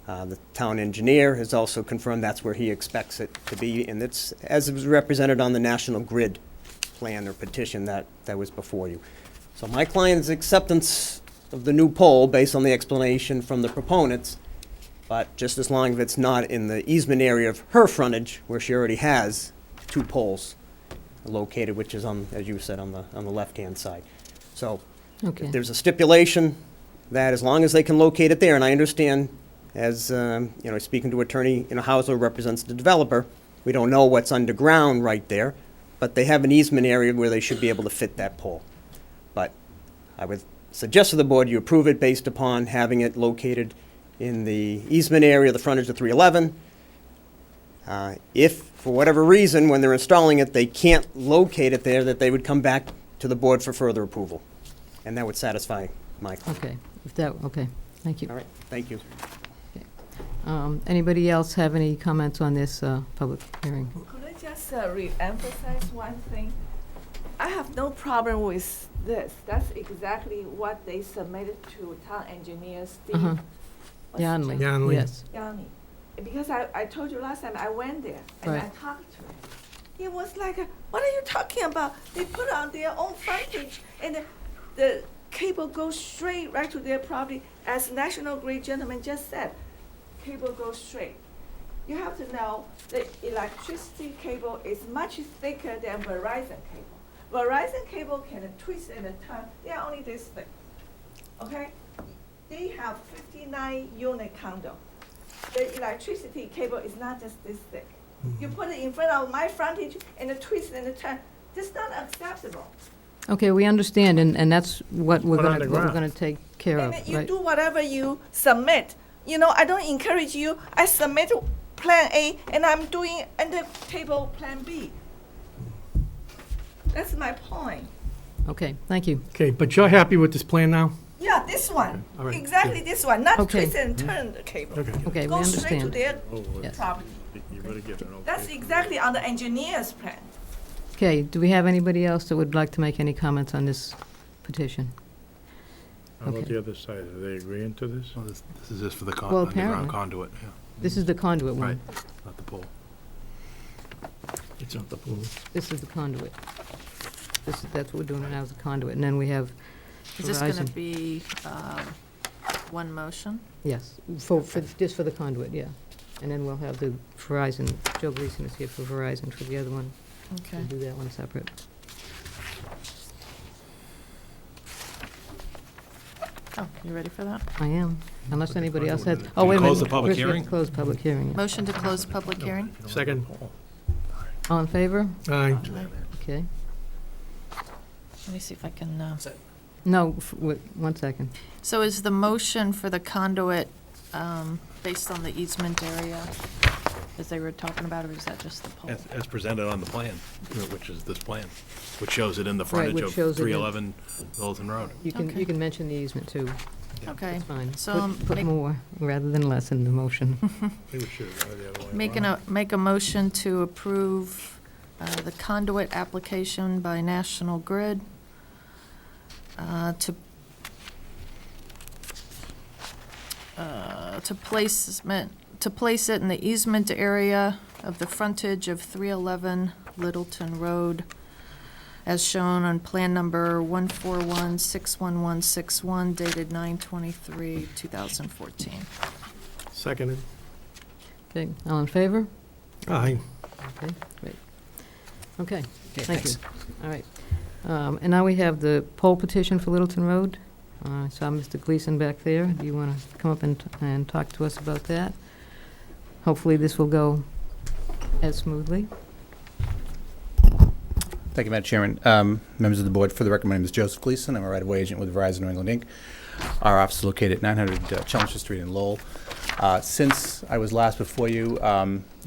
The town engineer has also confirmed that's where he expects it to be, and it's as it was represented on the National Grid plan or petition that was before you. So my client's acceptance of the new pole, based on the explanation from the proponents, but just as long as it's not in the easement area of her frontage, where she already has two poles located, which is on, as you said, on the left-hand side. So Okay. if there's a stipulation that as long as they can locate it there, and I understand, as speaking to attorney Hausler represents the developer, we don't know what's underground right there, but they have an easement area where they should be able to fit that pole. But I would suggest to the board you approve it based upon having it located in the easement area, the frontage of 311. If, for whatever reason, when they're installing it, they can't locate it there, that they would come back to the board for further approval. And that would satisfy my client. Okay, okay, thank you. All right, thank you. Anybody else have any comments on this public hearing? Could I just re-emphasize one thing? I have no problem with this. That's exactly what they submitted to town engineer Steve. Uh-huh. what's his Yanley, name? Yanley. yes. Yanni. Because I told you last time I went there and I Right. talked to him. He was like, what are you talking about? They put on their own frontage and the cable goes straight right to their property. As National Grid gentleman just said, cable goes straight. You have to know the electricity cable is much thicker than Verizon cable. Verizon cable can twist and turn. They are only this thick. Okay? They have 59 unit condo. The electricity cable is not just this thick. You put it in front of my frontage and twist and turn. That's not acceptable. Okay, we understand, and that's what we're Put on gonna, the what we're ground. gonna take care of, And you right? do whatever you submit. You know, I don't encourage you. I submit Plan A and I'm doing under table Plan B. That's my point. Okay, thank you. Okay, but you're happy with this plan now? Yeah, this one. All right, Exactly this one. Not Okay. twist and turn the cable. Okay. Okay, we Go straight to understand. their Oh, well, Yes. property. you better get an okay. That's exactly on the engineer's plan. Okay, do we have anybody else that would like to make any comments on this petition? How about Okay. the other side? Are they agreeing to this? Well, this is just for the Well, underground apparently. conduit, yeah, This is the conduit right, one. not the pole. It's not the pool. This is the conduit. That's what we're doing now, is the conduit, and then we have Is this going to Verizon. be one motion? Yes, just for the conduit, yeah. And then we'll have the Verizon, Joe Gleason is here for Verizon for the other one. Okay. We'll do that one separate. Oh, you ready for that? I am, unless anybody else has, Can oh, we wait a minute. close the public First we have to hearing? Close public hearing. yeah. Motion to close public hearing? Second. All in favor? Aye. Okay. Let me see if I can, No, wait, 1 second. so is the motion for the conduit based on the easement area, as they were talking about, or is that just the pole? As presented on the plan, which is this plan, which shows it in the Right, frontage which of shows it in- 311 Littleton Road. You can, Okay. you can mention the easement too, Okay, it's fine. so Put make- more rather than less in the motion. I think we should have gone the other way around. make a motion to approve the conduit application by National Grid to place it in the easement area of the frontage of 311 Littleton Road, as shown on plan number 141-61161 dated 9/23/2014. Seconded. Okay, all in favor? Aye. Okay, great. Okay, thank you. All right. And now we have the poll petition for Littleton Road. I saw Mr. Gleason back there. Do you want to come up and talk to us about that? Hopefully this will go as smoothly. Thank you, Madam Chairman. Members of the board, for the record, my name is Joseph Gleason. I'm a right-of-way agent with Verizon New England, Inc. Our office is located at 900 Chelmsford Street in Lowell. Since I was last before you,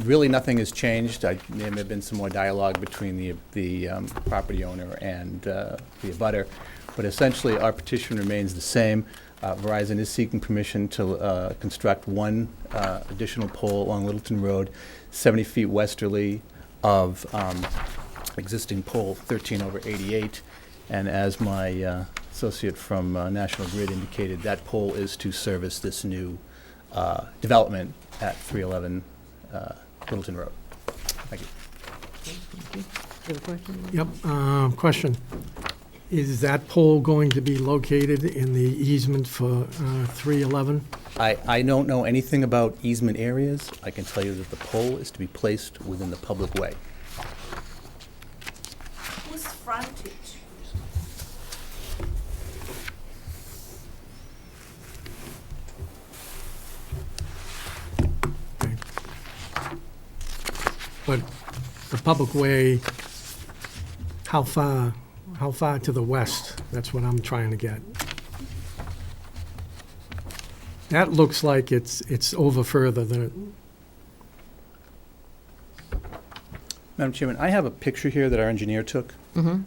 really nothing has changed. There may have been some more dialogue between the property owner and the abutter, but essentially our petition remains the same. Verizon is seeking permission to construct one additional pole along Littleton Road, 70 feet westerly of existing pole 13/88. And as my associate from National Grid indicated, that pole is to service this new development at 311 Littleton Road. Thank you. Do you have a question? Yep, question. Is that pole going to be located in the easement for 311? I don't know anything about easement areas. I can tell you that the pole is to be placed within the public way. Whose frontage? Okay. But the public way, how far to the west? That's what I'm trying to get. That looks like it's over further than it. Madam Chairman, I have a picture here that our engineer took. Mm-hmm.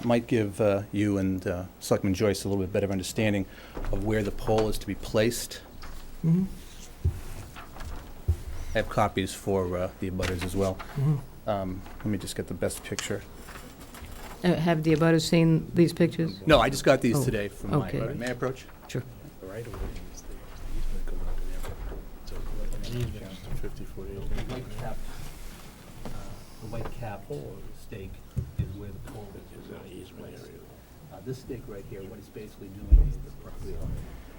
Might give you and Selectman Joyce a little bit better understanding of where the pole is to be placed. Mhm. I have copies for the abutters as well. Mhm. Let me just get the best picture. Have the abutters seen these pictures? No, I just got these Oh, today from okay. May I approach? Sure. The right of way is the easement goes onto their property. So the easement is the 50-foot easement. The white cap stake is where the pole Is that easement area? This stake right here, what it's basically doing is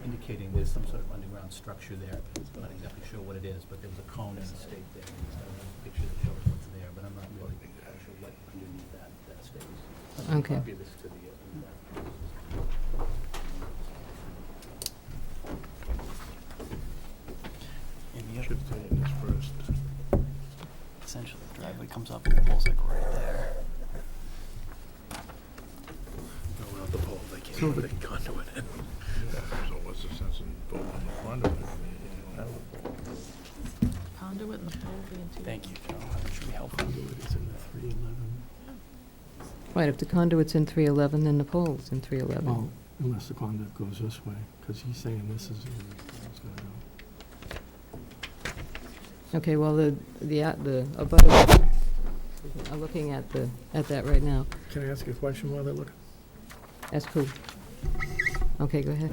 indicating there's some sort of underground structure there. I'm not exactly sure what it is, but there was a cone and a stake there. And it's got a picture that shows what's there, but I'm not really sure what underneath that stake is. Okay. Copy of this to the, Should stay in this first. Essentially, the driveway comes up and the pole's like right there. No, without the pole, they can't put a conduit in. Yeah, so what's the sense in voting in front of it? You don't have a pole. Conduit and the pole being two. Thank you, Joe. That should be helpful. It's in the 311. Right, if the conduit's in 311, then the pole's in 311. Well, unless the conduit goes this way, because he's saying this is where it's gonna go. Okay, well, the abutters are looking at that right now. Can I ask you a question while they're looking? Ask who? Okay, go ahead.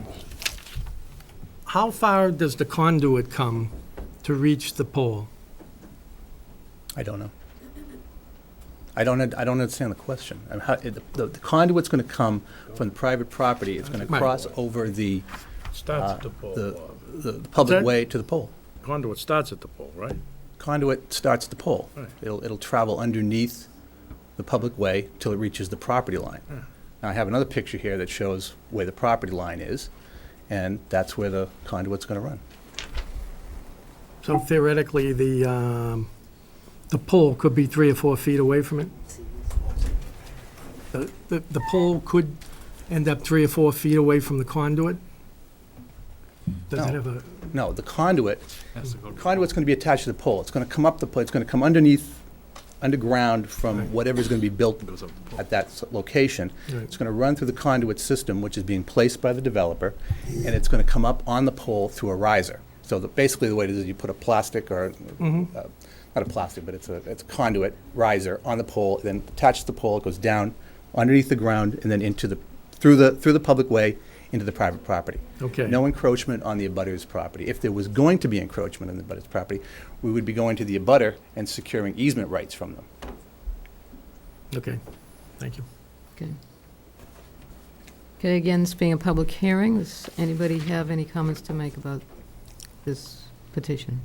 How far does the conduit come to reach the pole? I don't know. I don't understand the question. I mean, the conduit's going to come from the private property. It's going to Right. cross over the Starts at the pole, the Bob. public that? way to the pole. Conduit starts at the pole, right? Conduit starts at the pole. Right. It'll travel underneath the public way till it reaches the property line. Yeah. Now, I have another picture here that shows where the property line is, and that's where the conduit's going to run. So theoretically, the pole could be 3 or 4 feet away from it? The pole could end up 3 or 4 feet away from the conduit? Does it No. have a, No, the conduit's going to be attached to the pole. It's going to come up the pole, it's going to come underground from whatever's going to be built at that location. Right. It's going to run through the conduit system, which is being placed by the developer, and it's going to come up on the pole through a riser. So basically the way it is you put a plastic or, not a plastic, but it's a conduit riser on the pole, then attached to the pole, it goes down underneath the ground and then through the public way into the private property. okay. No encroachment on the abutter's property. If there was going to be encroachment on the abutter's property, we would be going to the abutter and securing easement rights from them. Okay, thank you. Okay. Okay, again, this being a public hearing, does anybody have any comments to make about this petition?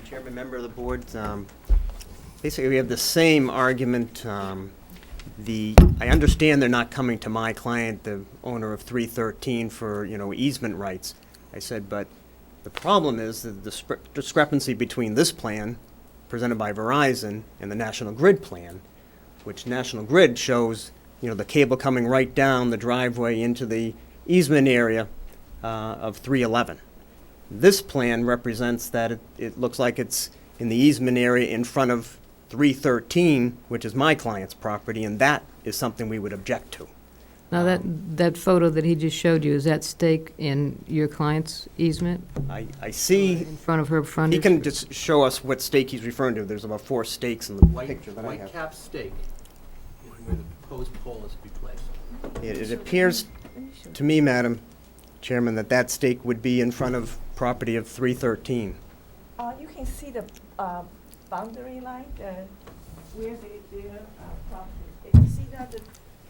Chairman, member of the board, basically, we have the same argument. I understand they're not coming to my client, the owner of 313, for, easement rights. I said, but the problem is the discrepancy between this plan presented by Verizon and the National Grid plan, which National Grid shows, the cable coming right down the driveway into the easement area of 311. This plan represents that it looks like it's in the easement area in front of 313, which is my client's property, and that is something we would object to. Now, that photo that he just showed you, is that stake in your client's easement I see, in front of her frontage? he can just show us what stake he's referring to. There's about 4 stakes in the picture that I have. cap stake where the proposed pole is to be placed. It appears to me, Madam Chairman, that stake would be in front of property of 313. You can see the boundary line, where their property. And you see that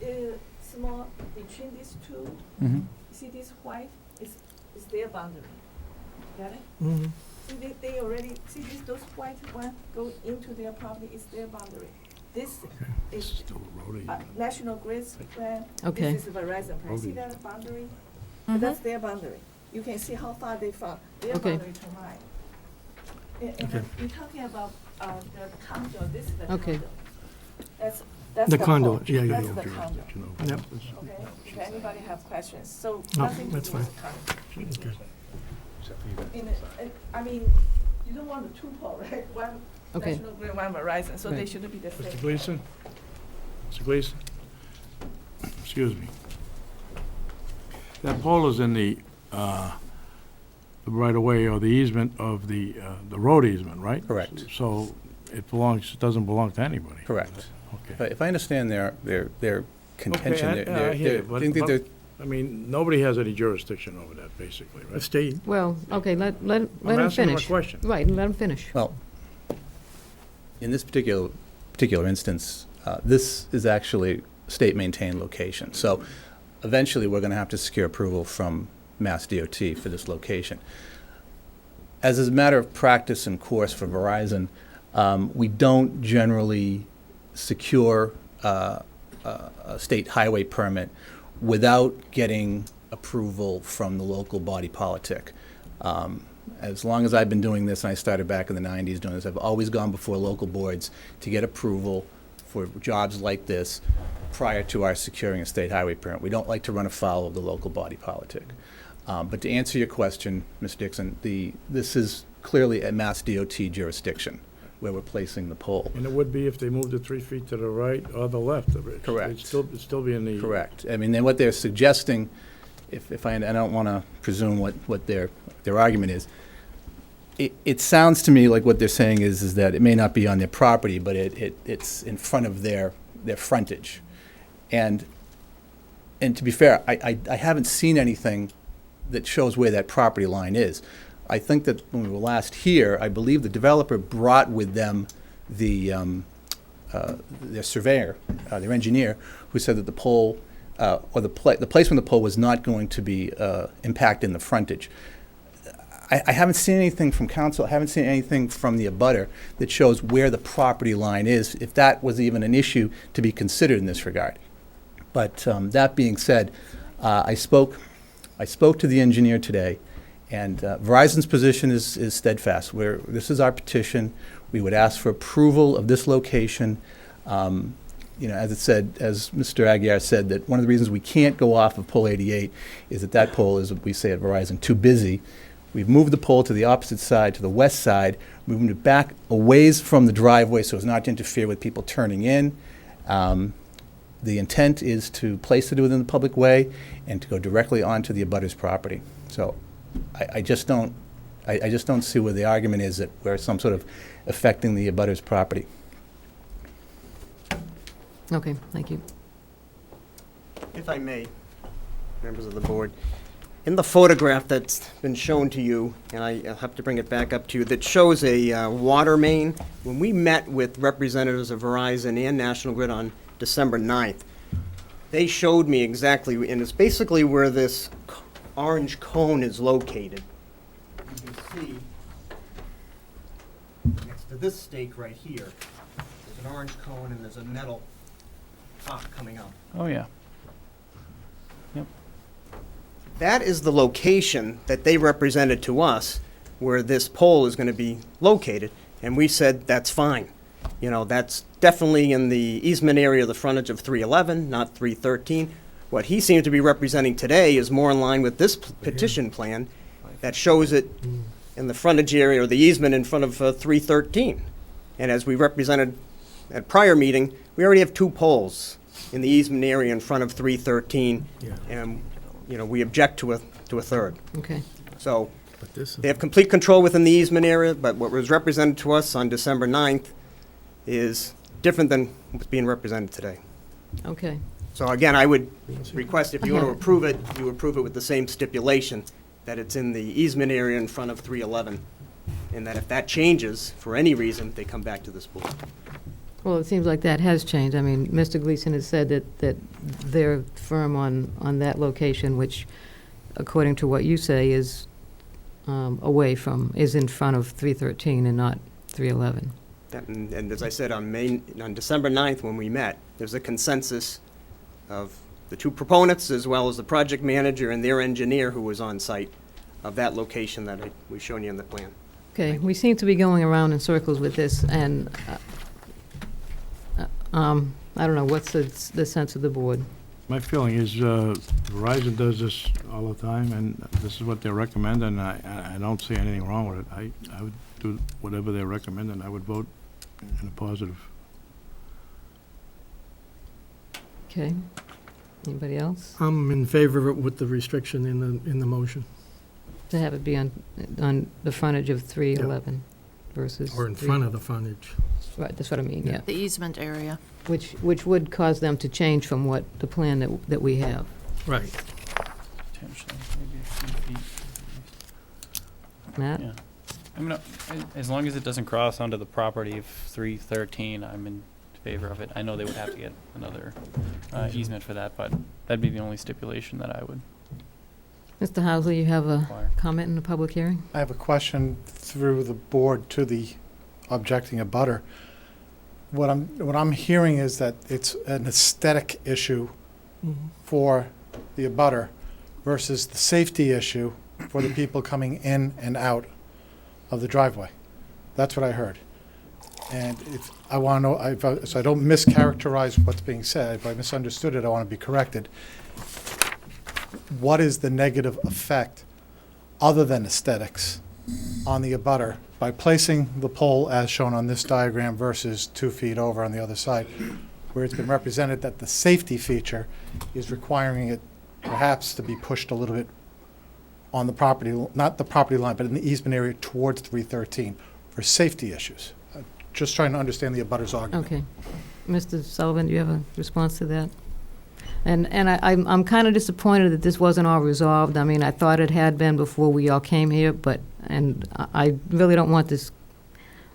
the small between these two. Mm-hmm. You see this white is their boundary. Got it? Mhm. See they already see those white one go into their property is their boundary. This is Still a road easement. National Grid's plan. Okay. This is Verizon plan. See that boundary? That's their boundary. You can see how far they from their Okay. boundary to mine. And Okay. you're talking about the condo. This is the Okay. condo. That's The the conduit, pole. yeah, yeah, That's yeah. the condo. Yep. Okay. If anybody have questions, so No, nothing to that's do with the condo. Okay. I mean, you don't want the two pole, right? One Okay. National Grid, one Verizon, so they Right. shouldn't be the same. Mr. Gleason? Mr. Gleason? Excuse me. That pole is in the right-of-way or the easement of the road easement, right? Correct. So it doesn't belong to anybody. Correct. Okay. If I understand their contention, Okay, I hear you, but- I mean, nobody has any jurisdiction over that, basically, The right? state, Well, okay, let him I'm asking him a finish. question. Right, let him finish. well, in this particular instance, this is actually a state-maintained location. So eventually, we're going to have to secure approval from Mass DOT for this location. As is a matter of practice and course for Verizon, we don't generally secure a state highway permit without getting approval from the local body politic. As long as I've been doing this, and I started back in the 90s doing this, I've always gone before local boards to get approval for jobs like this prior to our securing a state highway permit. We don't like to run afoul of the local body politic. But to answer your question, Mr. Dixon, this is clearly a Mass DOT jurisdiction where we're placing the pole. And it would be if they moved it 3 feet to the right or the left of it. Correct. It'd still be in the. Correct. I mean, then what they're suggesting, if I don't want to presume what their argument is, it sounds to me like what they're saying is that it may not be on their property, but it's in front of their frontage. And to be fair, I haven't seen anything that shows where that property line is. I think that when we were last here, I believe the developer brought with them their surveyor, their engineer, who said that the pole, or the placement of the pole was not going to be impacting the frontage. I haven't seen anything from council, I haven't seen anything from the abutter that shows where the property line is, if that was even an issue to be considered in this regard. But that being said, I spoke to the engineer today, and Verizon's position is steadfast. This is our petition. We would ask for approval of this location. As it said, as Mr. Aguirre said, that one of the reasons we can't go off of pole 88 is that pole is, we say at Verizon, too busy. We've moved the pole to the opposite side, to the west side, moving it back a ways from the driveway so as not to interfere with people turning in. The intent is to place it within the public way and to go directly onto the abutter's property. So I just don't see where the argument is that we're some sort of affecting the abutter's property. Okay, thank you. If I may, members of the board, in the photograph that's been shown to you, and I'll have to bring it back up to you, that shows a water main. When we met with representatives of Verizon and National Grid on December 9th, they showed me exactly, and it's basically where this orange cone is located. You can see next to this stake right here, there's an orange cone and there's a metal top coming up. Oh, yeah. That is the location that they represented to us where this pole is going to be located, and we said that's fine. You know, that's definitely in the easement area of the frontage of 311, not 313. What he seems to be representing today is more in line with this petition plan that shows it in the frontage area or the easement in front of 313. And as we represented at prior meeting, we already have 2 poles in the easement area in front of 313, and we object to a third. Okay. So but this is, they have complete control within the easement area, but what was represented to us on December 9th is different than what's being represented today. Okay. So again, I would request if you want to approve it, you approve it with the same stipulation that it's in the easement area in front of 311, and that if that changes for any reason, they come back to this board. Well, it seems like that has changed. I mean, Mr. Gleason has said that they're firm on that location, which, according to what you say, is is in front of 313 and not 311. And as I said, on December 9th when we met, there's a consensus of the 2 proponents as well as the project manager and their engineer who was on site of that location that we've shown you in the plan. Okay, we seem to be going around in circles with this, and I don't know, what's the sense of the board? My feeling is Verizon does this all the time, and this is what they recommend, and I don't see anything wrong with it. I would do whatever they recommend, and I would vote in a positive. Okay. Anybody else? I'm in favor of it with the restriction in the motion, To have it be on the frontage of 311 versus... or in front of the frontage. Right, that's what I mean, yeah. The easement area. Which would cause them to change from what the plan that we have. Right. Potentially, maybe a few feet. Matt? Yeah. I mean, as long as it doesn't cross onto the property of 313, I'm in favor of it. I know they would have to get another easement for that, but that'd be the only stipulation that I would Mr. Housley, you have a require. comment in the public hearing? I have a question through the board to the objecting abutter. What I'm hearing is that it's an aesthetic issue for the abutter versus the safety issue for the people coming in and out of the driveway. That's what I heard. And if I want to know, so I don't mischaracterize what's being said, if I misunderstood it, I want to be corrected. What is the negative effect, other than aesthetics, on the abutter by placing the pole as shown on this diagram versus 2 feet over on the other side, where it's been represented that the safety feature is requiring it perhaps to be pushed a little bit on the property, not the property line, but in the easement area towards 313 for safety issues? Just trying to understand the abutter's argument. Okay. Mr. Sullivan, do you have a response to that? And I'm kind of disappointed that this wasn't all resolved. I mean, I thought it had been before we all came here, and I really don't want this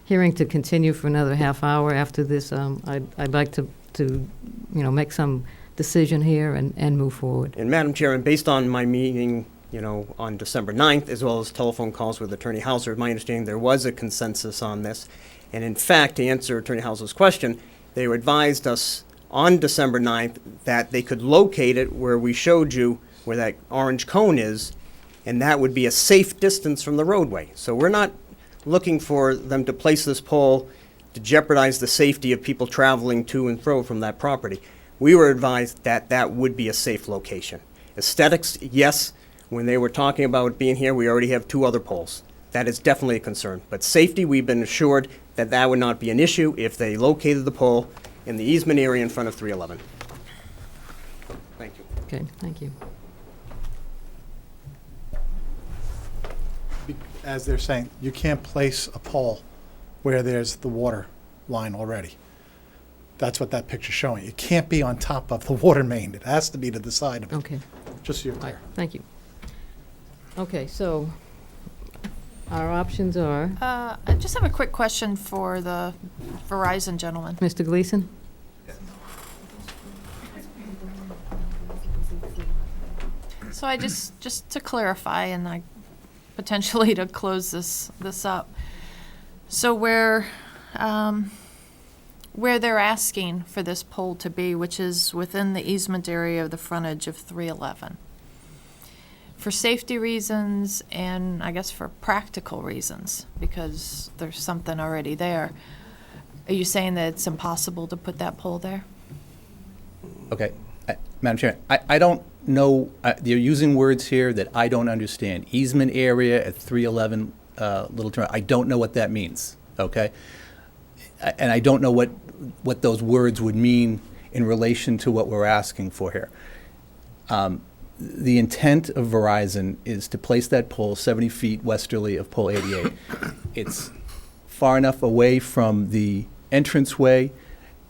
hearing to continue for another half hour after this. I'd like to make some decision here and move forward. And Madam Chair, and based on my meeting, on December 9th, as well as telephone calls with Attorney Hauser, my understanding there was a consensus on this. And in fact, to answer Attorney Hauser's question, they advised us on December 9th that they could locate it where we showed you where that orange cone is, and that would be a safe distance from the roadway. So we're not looking for them to place this pole to jeopardize the safety of people traveling to and fro from that property. We were advised that that would be a safe location. Aesthetics, yes, when they were talking about being here, we already have 2 other poles. That is definitely a concern. But safety, we've been assured that that would not be an issue if they located the pole in the easement area in front of 311. Thank you. Okay, thank you. As they're saying, you can't place a pole where there's the water line already. That's what that picture's showing. It can't be on top of the water main. It has to be to the side of it. Okay. Just so you're All right, clear. thank you. Okay, so our options are, I just have a quick question for the Verizon gentleman. Mr. Gleason? So I just to clarify, and I potentially to close this up. So where they're asking for this pole to be, which is within the easement area of the frontage of 311, for safety reasons and I guess for practical reasons, because there's something already there, are you saying that it's impossible to put that pole there? Okay, Madam Chair, I don't know, they're using words here that I don't understand. Easement area at 311 Little Turn, I don't know what that means, okay? And I don't know what those words would mean in relation to what we're asking for here. The intent of Verizon is to place that pole 70 feet westerly of pole 88. It's far enough away from the entranceway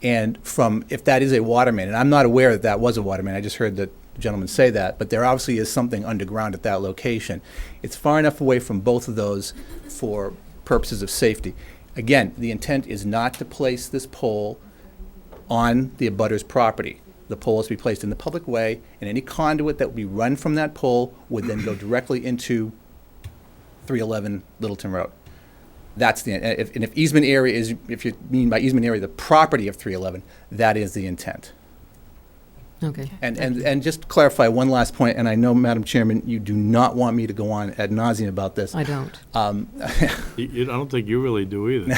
and from, if that is a water main, and I'm not aware that that was a water main, I just heard the gentleman say that, but there obviously is something underground at that location. It's far enough away from both of those for purposes of safety. Again, the intent is not to place this pole on the abutter's property. The pole is to be placed in the public way, and any conduit that would be run from that pole would then go directly into 311 Littleton Road. That's the, and if easement area is, if you mean by easement area the property of 311, that is the intent. Okay. And just to clarify one last point, and I know, Madam Chairman, you do not want me to go on ad nauseum about this. I don't. I don't think you really do either.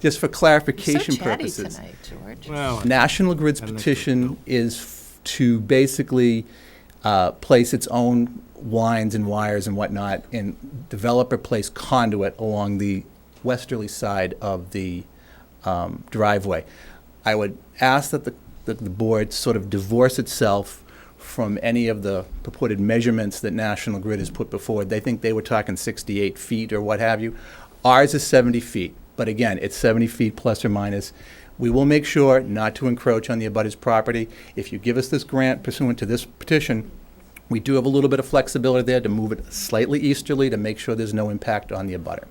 Just for clarification So chatty purposes. tonight, George. Well, National Grid's I don't think petition is to basically place its own lines and wires and whatnot and develop or place conduit along the westerly side of the driveway. I would ask that the board sort of divorce itself from any of the purported measurements that National Grid has put before. They think they were talking 68 feet or what have you. Ours is 70 feet. But again, it's 70 feet plus or minus. We will make sure not to encroach on the abutter's property. If you give us this grant pursuant to this petition, we do have a little bit of flexibility there to move it slightly easterly to make sure there's no impact on the abutter.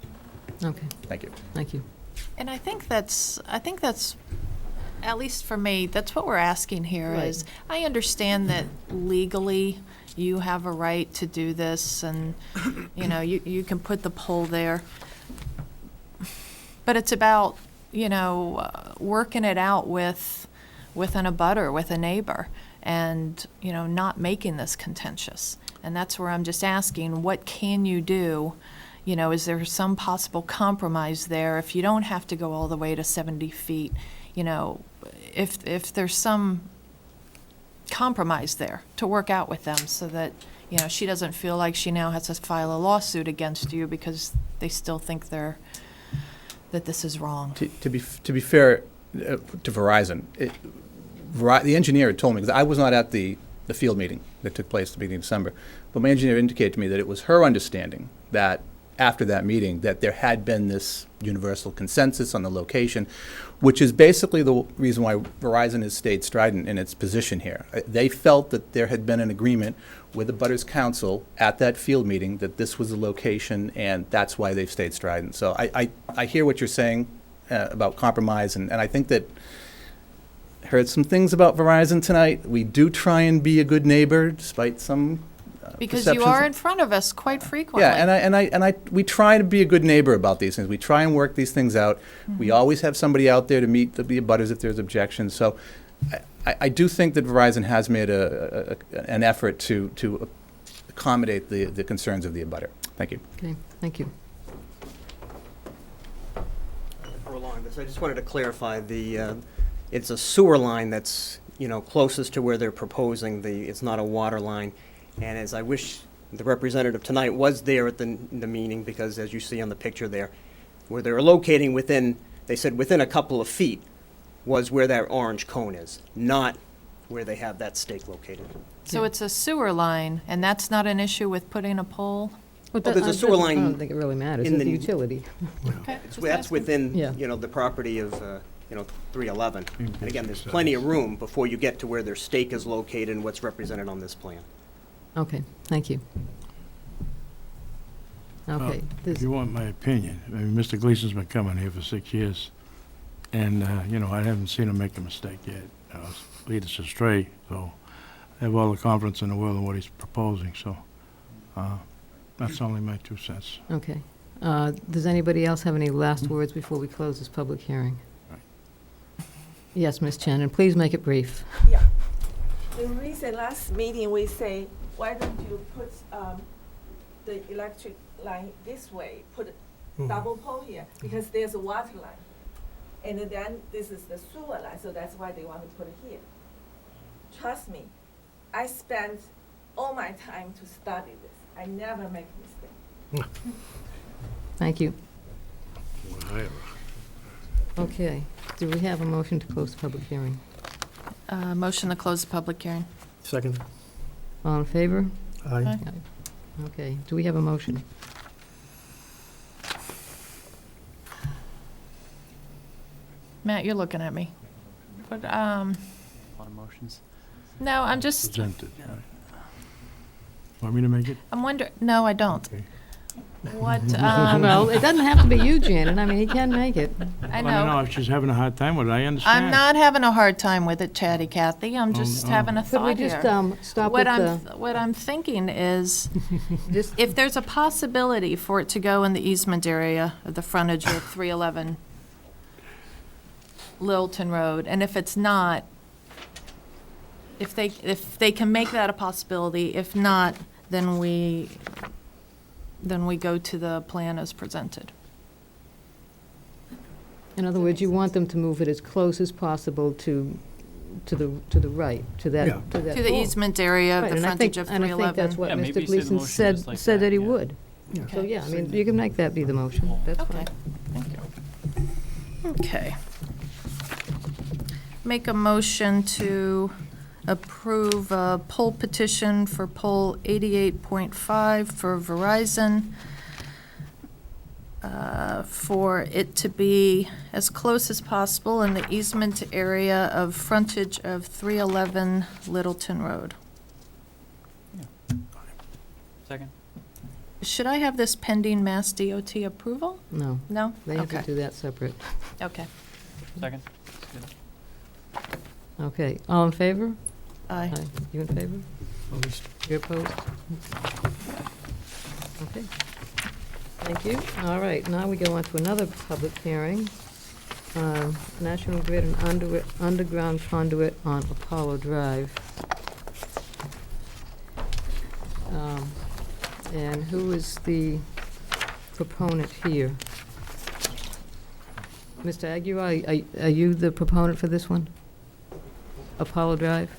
Okay, Thank you. thank you. And I think that's, at least for me, that's what we're asking here Right. is, I understand that legally you have a right to do this and, you know, you can put the pole there. But it's about, you know, working it out with an abutter, with a neighbor, and, you know, not making this contentious. And that's where I'm just asking, what can you do? You know, is there some possible compromise there if you don't have to go all the way to 70 feet? You know, if there's some compromise there to work out with them so that, you know, she doesn't feel like she now has to file a lawsuit against you because they still think that this is wrong. To be fair to Verizon, the engineer had told me, because I was not at the field meeting that took place at the beginning of December, but my engineer indicated to me that it was her understanding that after that meeting, that there had been this universal consensus on the location, which is basically the reason why Verizon has stayed strident in its position here. They felt that there had been an agreement with the Butters Council at that field meeting that this was the location, and that's why they've stayed strident. So I hear what you're saying about compromise, and I think that heard some things about Verizon tonight. We do try and be a good neighbor, despite some Because you are in front of us quite frequently. Yeah, we try to be a good neighbor about these things. We try and work these things out. We always have somebody out there to meet the abutters if there's objections. So I do think that Verizon has made an effort to accommodate the concerns of the abutter. Thank you. Okay, thank you. Prolong this, I just wanted to clarify it's a sewer line that's, you know, closest to where they're proposing it's not a water line. And as I wish the representative tonight was there at the meeting, because as you see on the picture there, where they're locating they said within a couple of feet was where that orange cone is, not where they have that stake located. So it's a sewer line, and that's not an issue with putting a pole? Well, there's a sewer line I don't think it really matters. in It's the- the utility. Okay, That's within, Yeah. you know, the property of, 311. And again, there's plenty of room before you get to where their stake is located and what's represented on this plan. Okay, thank you. Okay. If you want my opinion, I mean, Mr. Gleason's been coming here for 6 years, and, I haven't seen him make a mistake yet. Lead us astray, so I have all the confidence in the world in what he's proposing, so that's only my 2 cents. Okay. Does anybody else have any last words before we close this public hearing? Yes, Ms. Chen, and please make it brief. Yeah. The reason last meeting we say, why don't you put the electric line this way, put a double pole here, because there's a water line. And then this is the sewer line, so that's why they want to put it here. Trust me, I spent all my time to study this. I never make a mistake. Thank you. Okay. Do we have a motion to close the public hearing? Motion to close the public hearing. Second. All in favor? Aye. Okay. Do we have a motion? Matt, you're looking at me. But, A lot of motions. no, I'm just, Presented, right. Want me to make it? I'm wondering, no, I don't. Okay. What, Well, it doesn't have to be you, Janet. I mean, he can make it. I Well, I don't know know. if she's having a hard time with it, I understand. I'm not having a hard time with it, Chatty Cathy. I'm just having a Could we thought just here. stop What with the... what I'm thinking is, Just, if there's a possibility for it to go in the easement area of the frontage of 311 Littleton Road, and if it's not, if they can make that a possibility, if not, then we go to the plan as presented. in other words, you want them to move it as close as possible to the right, to that, Yeah. to that To the pole. easement area of Right, the and I frontage think- of And I think that's 311. what Yeah, maybe Mr. say the Gleason motion said, just like said that, that he yeah. would. So, yeah, I mean, you can make that be the motion. That's Okay, fine. thank you. Okay. Make a motion to approve a poll petition for poll 88.5 for Verizon for it to be as close as possible in the easement area of frontage of 311 Littleton Road. Second. Should I have this pending Mass DOT approval? No, No? they have to Okay. do that separate. Okay. Second. Okay, all in favor? Aye. You in favor? Opposed? You're opposed? Okay. Thank you. All right, now we go on to another public hearing. National Grid and underground conduit on Apollo Drive. And who is the proponent here? Mr. Aguirre, are you the proponent for this one? Apollo Drive?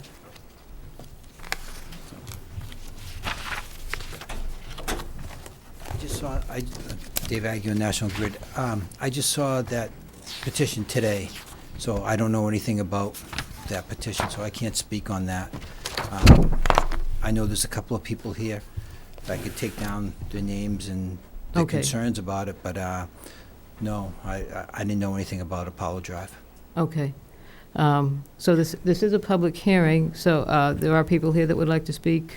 I just saw, Dave Aguirre, National Grid. I just saw that petition today, so I don't know anything about that petition, so I can't speak on that. I know there's a couple of people here. If I could take down their names and their Okay. concerns about it, but no, I didn't know anything about Apollo Drive. Okay. So this is a public hearing, so there are people here that would like to speak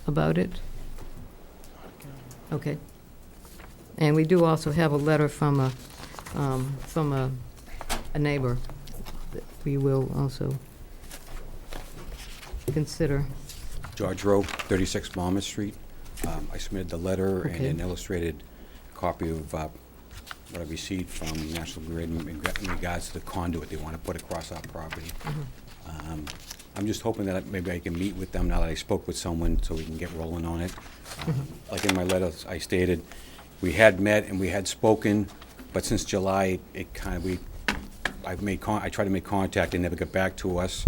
about it? Okay. And we do also have a letter from a neighbor that we will also consider. George Rowe, 36 Monmouth Street. I submitted the letter and Okay. an illustrated copy of what I received from National Grid in regards to the conduit they want to put across our property. I'm just hoping that maybe I can meet with them now that I spoke with someone so we can get rolling on it. Like in my letter, I stated, we had met and we had spoken, but since July, it kind of, I tried to make contact, they never got back to us.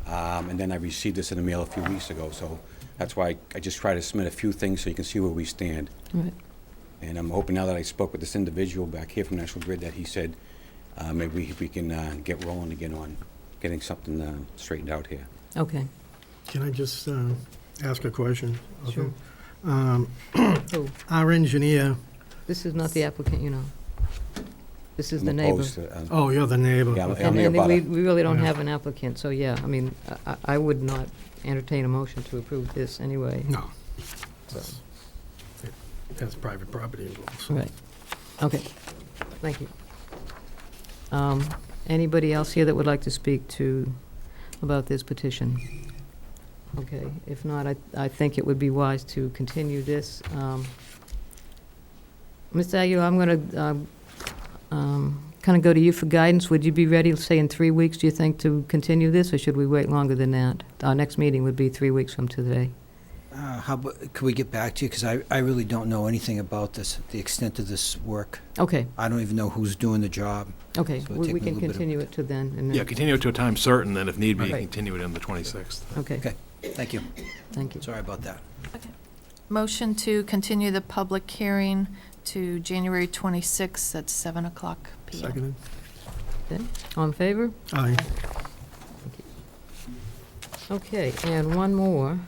And then I received this in the mail a few weeks ago, so that's why I just try to submit a few things so you can see where we stand. Right. And I'm hoping now that I spoke with this individual back here from National Grid that he said maybe we can get rolling again on getting something straightened out here. Okay. Can I just ask a question? of Sure. him? Oh, Our engineer, this is not the applicant, you know. This is I'm the neighbor. opposed to, oh, you're the neighbor. Yeah, I'm- Okay. I'm And the and abutter. we really don't Yeah. have an applicant, so yeah, I mean, I would not entertain a motion to approve this anyway. No. It has private property involved. so- Right. Okay. Thank you. Anybody else here that would like to speak about this petition? Okay, if not, I think it would be wise to continue this. Mr. Aguirre, I'm going to kind of go to you for guidance. Would you be ready, say, in 3 weeks, do you think, to continue this, or should we wait longer than that? Our next meeting would be 3 weeks from today. How about, could we get back to you? Because I really don't know anything about this, the extent of this work. Okay, I don't even know who's doing the job. okay, So it'll we take we me a can little bit of- continue it to then. And Yeah, then. continue it to a time certain, then if need be, Right. continue it on the 26th. Okay, Okay, thank you. thank you. Sorry about that. Motion to continue the public hearing to January 26th at 7 o'clock PM. Seconded? Okay, all in favor? Aye. Okay, and one more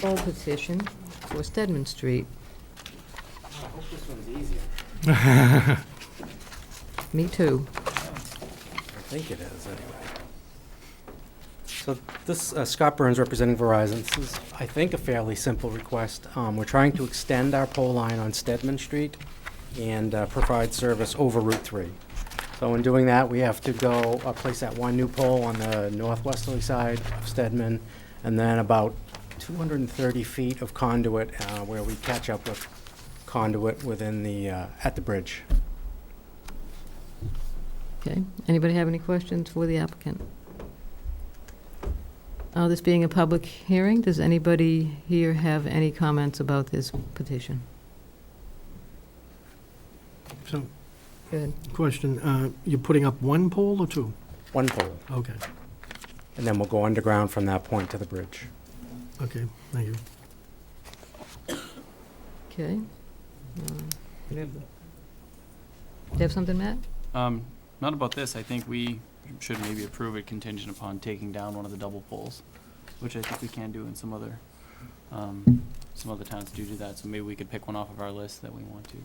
poll petition for Stedman Street. I hope this one's easier. Me too. I think it is, anyway. So this, Scott Burns representing Verizon, this is, I think, a fairly simple request. We're trying to extend our pole line on Stedman Street and provide service over Route 3. So in doing that, we have to go place that one new pole on the northwesterly side of Stedman, and then about 230 feet of conduit where we catch up with conduit within the, at the bridge. Okay, anybody have any questions for the applicant? This being a public hearing, does anybody here have any comments about this petition? So, Good. question, you're putting up one pole or two? One pole, Okay, and then we'll go underground from that point to the bridge. okay, thank you. Okay. You have something, Matt? Not about this. I think we should maybe approve it contingent upon taking down one of the double poles, which I think we can do in some other towns do that. So maybe we could pick one off of our list that we want to.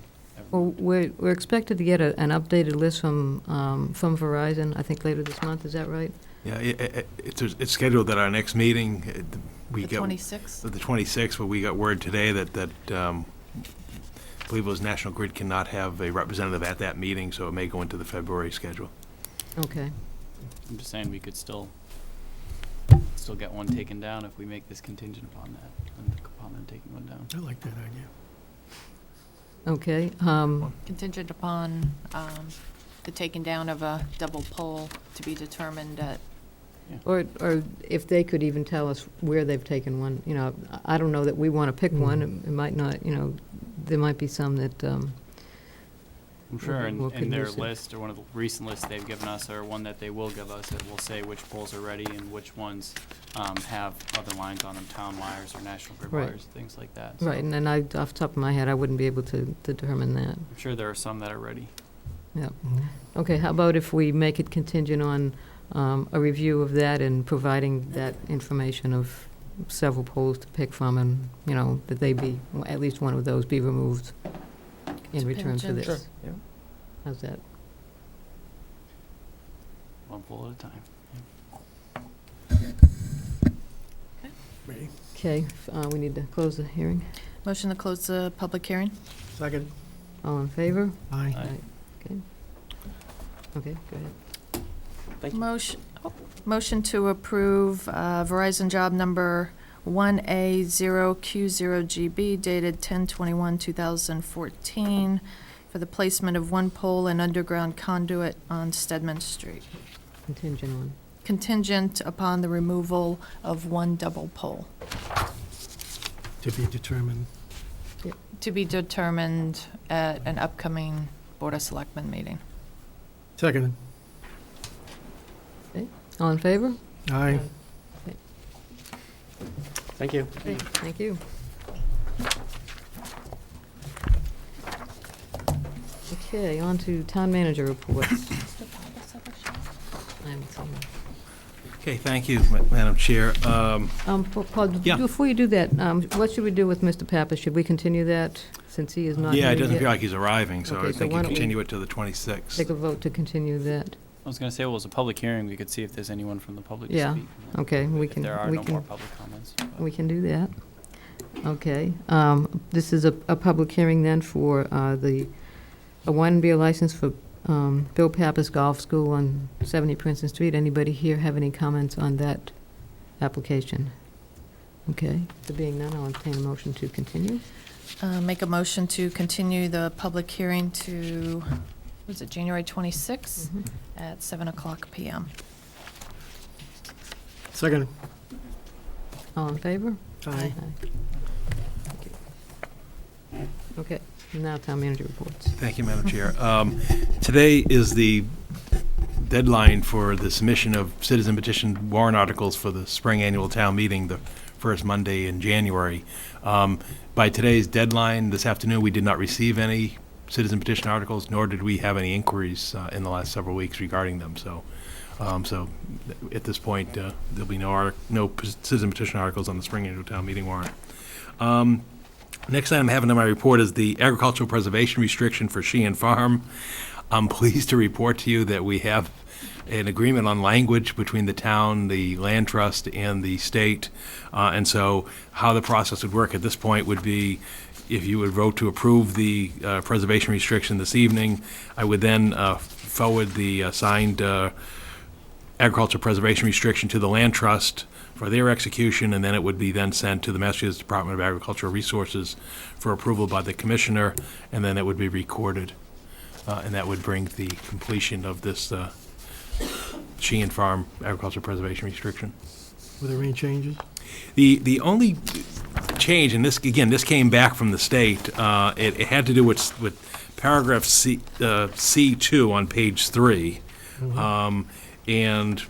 Well, we're expected to get an updated list from Verizon, I think later this month, is that right? Yeah, it's scheduled at our next meeting. We The got 26th? The 26th, but we got word today that I believe it was National Grid cannot have a representative at that meeting, so it may go into the February schedule. Okay. I'm just saying we could still get one taken down if we make this contingent upon that, upon them taking one down. I like that idea. Okay. Contingent upon the taking down of a double pole to be determined at, Or if they could even tell us where they've taken one, you know, I don't know that we want to pick one. It might not, you know, there might be some that, I'm sure Well, in could their use it. list, or one of the recent lists they've given us, or one that they will give us, it will say which poles are ready and which ones have other lines on them, town wires or National Grid Right. wires, things like that. So right, and then off the top of my head, I wouldn't be able to determine that. I'm sure there are some that are ready. Yep. Okay, how about if we make it contingent on a review of that and providing that information of several poles to pick from, and, you know, that they be, at least one of those be removed in return for Contingent. this. Sure, yeah. How's that? One pole at a time. Ready? Okay, we need to close the hearing. motion to close the public hearing? Second. All in favor? Aye. Aye. Okay. Okay, go ahead. Thank you. Motion to approve Verizon job number 1A0Q0GB dated 10/21/2014 for the placement of one pole and underground conduit on Stedman Street, Contingent on. contingent upon the removal of one double pole, To be determined. to be determined at an upcoming Board of Selectmen meeting. Second. All in favor? Aye. Thank you. Okay, thank you. Okay, on to town manager reports. I haven't seen that. Okay, thank you, Madam Chair. Paul, Yeah. before you do that, what should we do with Mr. Pappas? Should we continue that, since he is not here Yeah, it doesn't yet? feel like he's arriving, so Okay, I so think why you don't we continue it to the 26th. Take a vote to continue that. I was gonna say, well, it was a public hearing, we could see if there's anyone from the public to Yeah, speak. okay, we If can, there are we no more can, public comments. but- we can do that. Okay, this is a public hearing then for a wine and beer license for Bill Pappas Golf School on 70 Princeton Street. Anybody here have any comments on that application? Okay, there being none, I'll entertain a motion to continue. Make a motion to continue the public hearing to, was it January 26th at 7:00 PM? Second. All in favor? Aye. Thank you. Okay, now town manager reports. Thank you, Madam Chair. Today is the deadline for the submission of citizen petition warrant articles for the spring annual town meeting, the first Monday in January. By today's deadline, this afternoon, we did not receive any citizen petition articles, nor did we have any inquiries in the last several weeks regarding them. So at this point, there'll be no citizen petition articles on the spring annual town meeting warrant. Next item I have in my report is the agricultural preservation restriction for Sheehan Farm. I'm pleased to report to you that we have an agreement on language between the town, the land trust, and the state. And so how the process would work at this point would be, if you would vote to approve the preservation restriction this evening, I would then forward the signed agricultural preservation restriction to the land trust for their execution, and then it would be then sent to the Massachusetts Department of Agricultural Resources for approval by the commissioner, and then it would be recorded. And that would bring the completion of this Sheehan Farm agricultural preservation restriction. Were there any changes? The only change, and this came back from the state, it had to do with paragraph C2 on page 3. And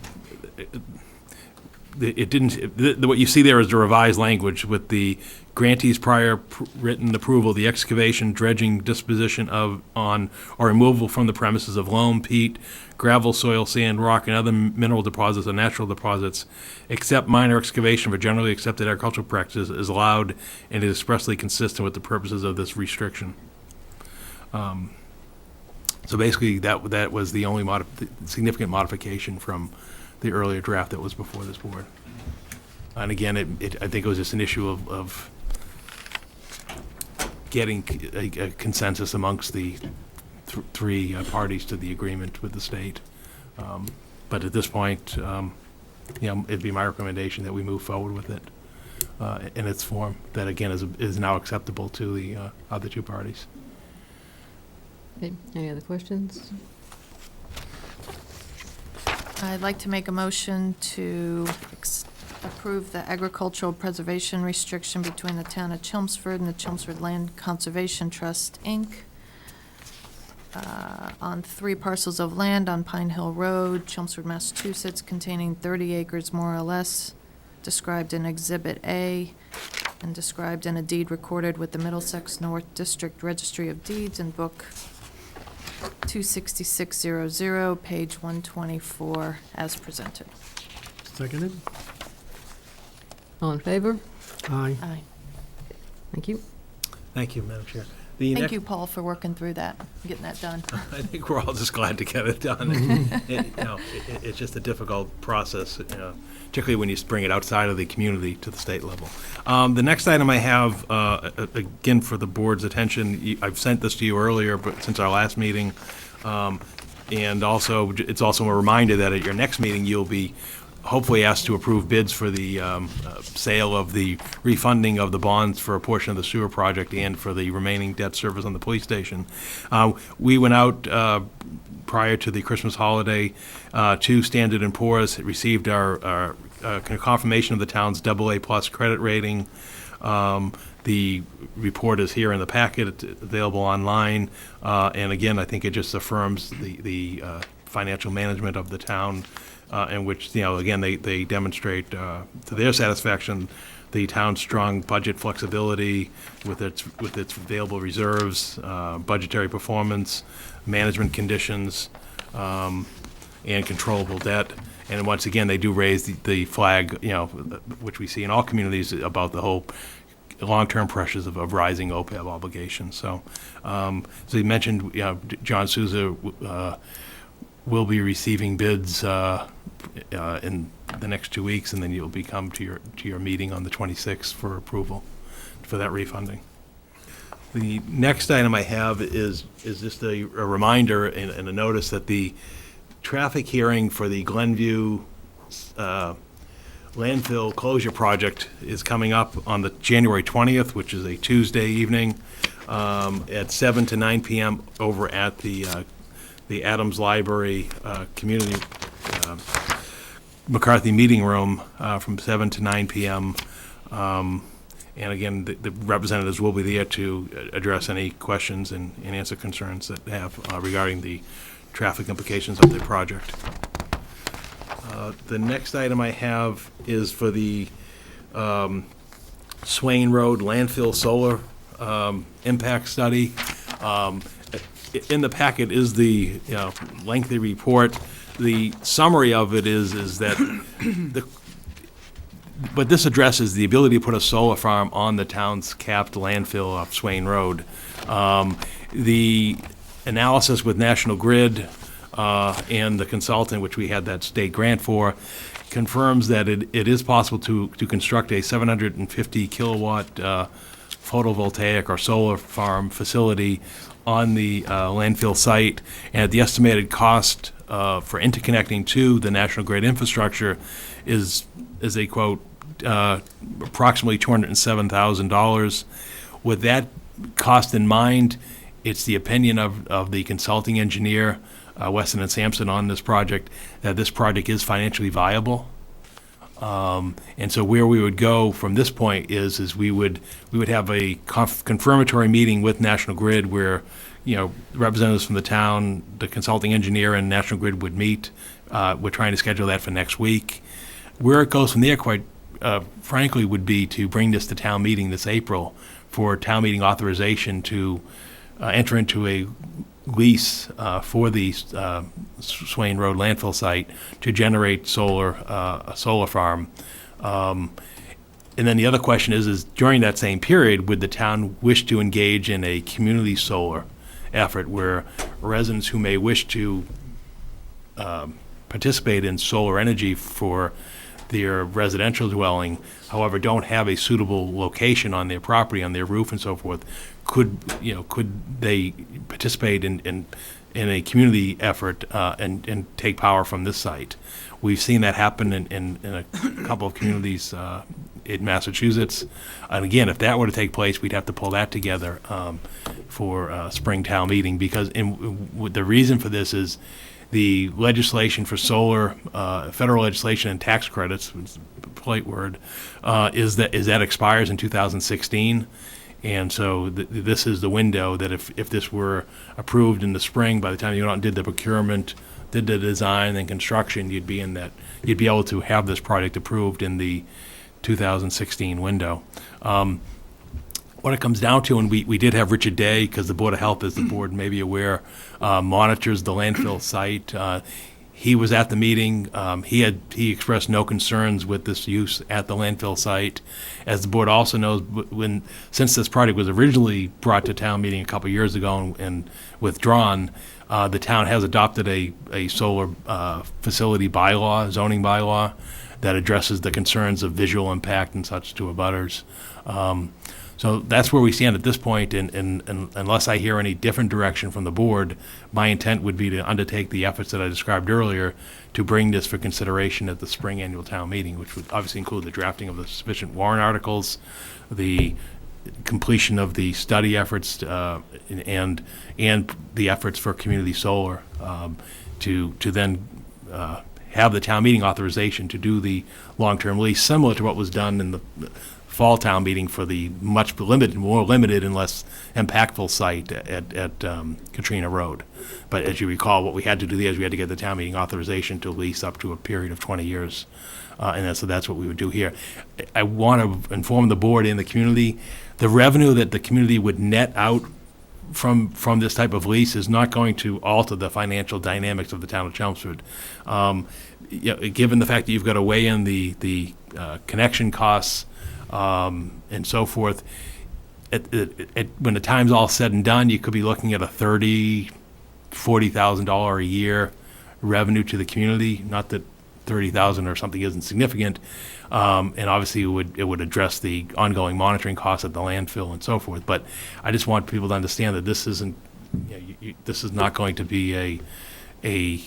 it didn't, what you see there is the revised language with the grantee's prior written approval, the excavation, dredging, disposition of, on, or removal from the premises of loam, peat, gravel, soil, sand, rock, and other mineral deposits or natural deposits, except minor excavation for generally accepted agricultural practices, is allowed and is expressly consistent with the purposes of this restriction. So basically, that was the only significant modification from the earlier draft that was before this board. And again, I think it was just an issue of getting a consensus amongst the three parties to the agreement with the state. But at this point, it'd be my recommendation that we move forward with it in its form, that again is now acceptable to the other two parties. Okay, any other questions? I'd like to make a motion to approve the agricultural preservation restriction between the town of Chelmsford and the Chelmsford Land Conservation Trust, Inc. On 3 parcels of land on Pine Hill Road, Chelmsford, Massachusetts, containing 30 acres more or less, described in Exhibit A, and described in a deed recorded with the Middlesex North District Registry of Deeds in Book 26600, page 124, as presented. Seconded? All in favor? Aye. Aye. Thank you. Thank you, Madam Chair. Thank you, Paul, for working through that, getting that done. I think we're all just glad to get it done. It's just a difficult process, particularly when you bring it outside of the community to the state level. The next item I have, again, for the board's attention, I've sent this to you earlier, but since our last meeting, and also, it's also a reminder that at your next meeting, you'll be hopefully asked to approve bids for the sale of the refunding of the bonds for a portion of the sewer project and for the remaining debt service on the police station. We went out prior to the Christmas holiday to Standard & Poor's, received our confirmation of the town's AA+ credit rating. The report is here in the packet. It's available online. And again, I think it just affirms the financial management of the town, in which, again, they demonstrate to their satisfaction the town's strong budget flexibility with its available reserves, budgetary performance, management conditions, and controllable debt. And once again, they do raise the flag, which we see in all communities, about the whole long-term pressures of rising OPEB obligations. So you mentioned, John Souza will be receiving bids in the next 2 weeks, and then you'll come to your meeting on the 26th for approval for that refunding. The next item I have is just a reminder and a notice that the traffic hearing for the Glenview landfill closure project is coming up on the January 20th, which is a Tuesday evening, at 7 to 9 p.m. over at the Adams Library Community McCarthy Meeting Room from 7 to 9 p.m. And again, the representatives will be there to address any questions and answer concerns that they have regarding the traffic implications of the project. The next item I have is for the Swain Road landfill solar impact study. In the packet is the lengthy report. The summary of it is that what this addresses the ability to put a solar farm on the town's capped landfill off Swain Road. The analysis with National Grid and the consultant, which we had that state grant for, confirms that it is possible to construct a 750 kilowatt photovoltaic or solar farm facility on the landfill site, and at the estimated cost for interconnecting to the National Grid infrastructure is a quote approximately $207,000. With that cost in mind, it's the opinion of the consulting engineer, Weston and Sampson, on this project, that this project is financially viable. And so where we would go from this point is we would have a confirmatory meeting with National Grid where, representatives from the town, the consulting engineer, and National Grid would meet. We're trying to schedule that for next week. Where it goes from there, quite frankly, would be to bring this to town meeting this April for town meeting authorization to enter into a lease for the Swain Road landfill site to generate a solar farm. And then the other question is during that same period, would the town wish to engage in a community solar effort where residents who may wish to participate in solar energy for their residential dwelling, however, don't have a suitable location on their property, on their roof and so forth, could they participate in a community effort and take power from this site? We've seen that happen in a couple of communities in Massachusetts. And again, if that were to take place, we'd have to pull that together for spring town meeting, because the reason for this is the legislation for solar, federal legislation and tax credits, it's a polite word, is that expires in 2016. And so this is the window that if this were approved in the spring, by the time you went out and did the procurement, did the design and construction, you'd be able to have this project approved in the 2016 window. What it comes down to, and we did have Richard Day, because the Board of Health, as the board may be aware, monitors the landfill site. He was at the meeting. He expressed no concerns with this use at the landfill site. As the board also knows, since this project was originally brought to town meeting a couple years ago and withdrawn, the town has adopted a solar facility bylaw, zoning bylaw, that addresses the concerns of visual impact and such to abutters. So that's where we stand at this point, and unless I hear any different direction from the board, my intent would be to undertake the efforts that I described earlier to bring this for consideration at the spring annual town meeting, which would obviously include the drafting of the sufficient warrant articles, the completion of the study efforts, and the efforts for community solar, to then have the town meeting authorization to do the long-term lease, similar to what was done in the fall town meeting for the more limited and less impactful site at Katrina Road. But as you recall, what we had to do there is we had to get the town meeting authorization to lease up to a period of 20 years. So that's what we would do here. I want to inform the board and the community, the revenue that the community would net out from this type of lease is not going to alter the financial dynamics of the town of Chelmsford. Given the fact that you've got to weigh in the connection costs, and so forth, when the time's all said and done, you could be looking at a $40,000 a year revenue to the community. Not that $30,000 or something isn't significant, and obviously it would address the ongoing monitoring costs at the landfill and so forth. But I just want people to understand that this isn't, this is not going to be a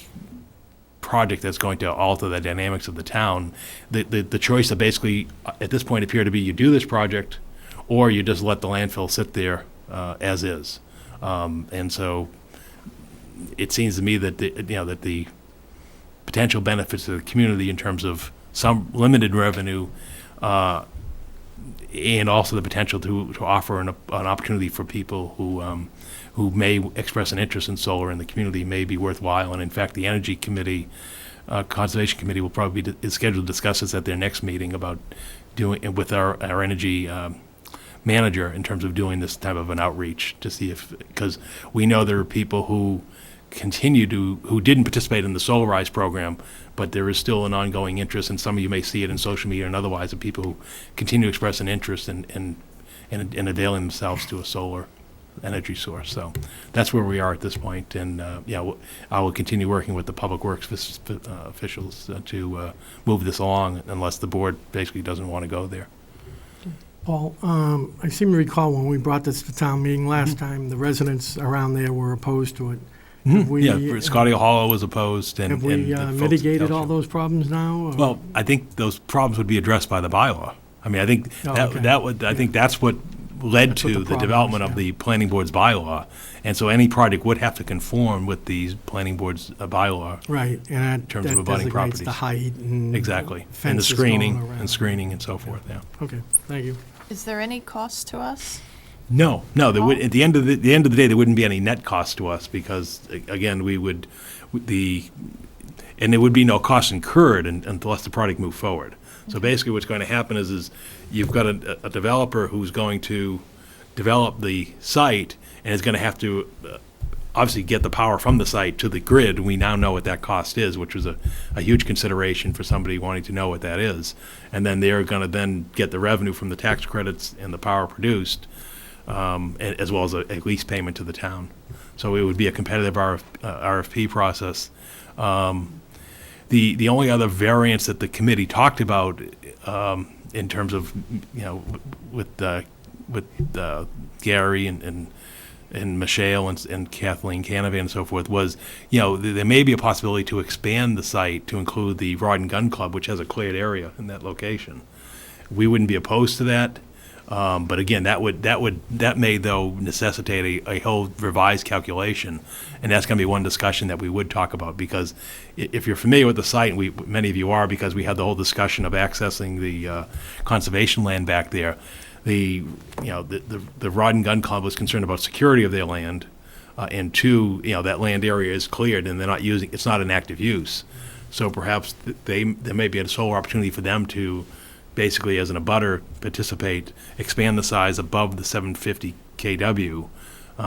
project that's going to alter the dynamics of the town. The choice that basically at this point appear to be you do this project, or you just let the landfill sit there as is. And so it seems to me that the potential benefits to the community in terms of some limited revenue, and also the potential to offer an opportunity for people who may express an interest in solar in the community may be worthwhile. And in fact, the Energy Committee, Conservation Committee will probably is scheduled to discuss this at their next meeting about doing with our energy manager in terms of doing this type of an outreach to see because we know there are people who who didn't participate in the Solarize program, but there is still an ongoing interest, and some of you may see it in social media and otherwise, of people who continue to express an interest in availing themselves to a solar energy source. So that's where we are at this point, and I will continue working with the Public Works officials to move this along, unless the board basically doesn't want to go there. Paul, I seem to recall when we brought this to town meeting last time, the residents around there were opposed to it. Scotty Hollow was opposed, and have we mitigated all those problems now? Or? Well, I think those problems would be addressed by the bylaw. I mean, I think I think that's what led to the development of the planning board's bylaw, and so any project would have to conform with the planning board's bylaw, right? And in terms of abutting properties, the height and exactly, and the screening and so forth. Yeah. Okay. Thank you. Is there any cost to us? No. There would, at the end of the day, there wouldn't be any net cost to us because, again, and there would be no cost incurred unless the project moved forward. So basically, what's going to happen is you've got a developer who's going to develop the site and is going to have to obviously get the power from the site to the grid. We now know what that cost is, which was a huge consideration for somebody wanting to know what that is. And then they're going to then get the revenue from the tax credits and the power produced. as well as a lease payment to the town. So it would be a competitive RFP process. The only other variance that the committee talked about in terms of, with Gary and Michelle and Kathleen Canavan and so forth was, there may be a possibility to expand the site to include the Rod and Gun Club, which has a cleared area in that location. We wouldn't be opposed to that. But again, that may though necessitate a whole revised calculation, and that's going to be one discussion that we would talk about, because if you're familiar with the site, and many of you are, because we had the whole discussion of accessing the conservation land back there. The Rod and Gun Club was concerned about security of their land, and two, that land area is cleared and they're not using, it's not an active use. So perhaps there may be a sole opportunity for them to basically, as an abutter, participate, expand the size above the 750 kW.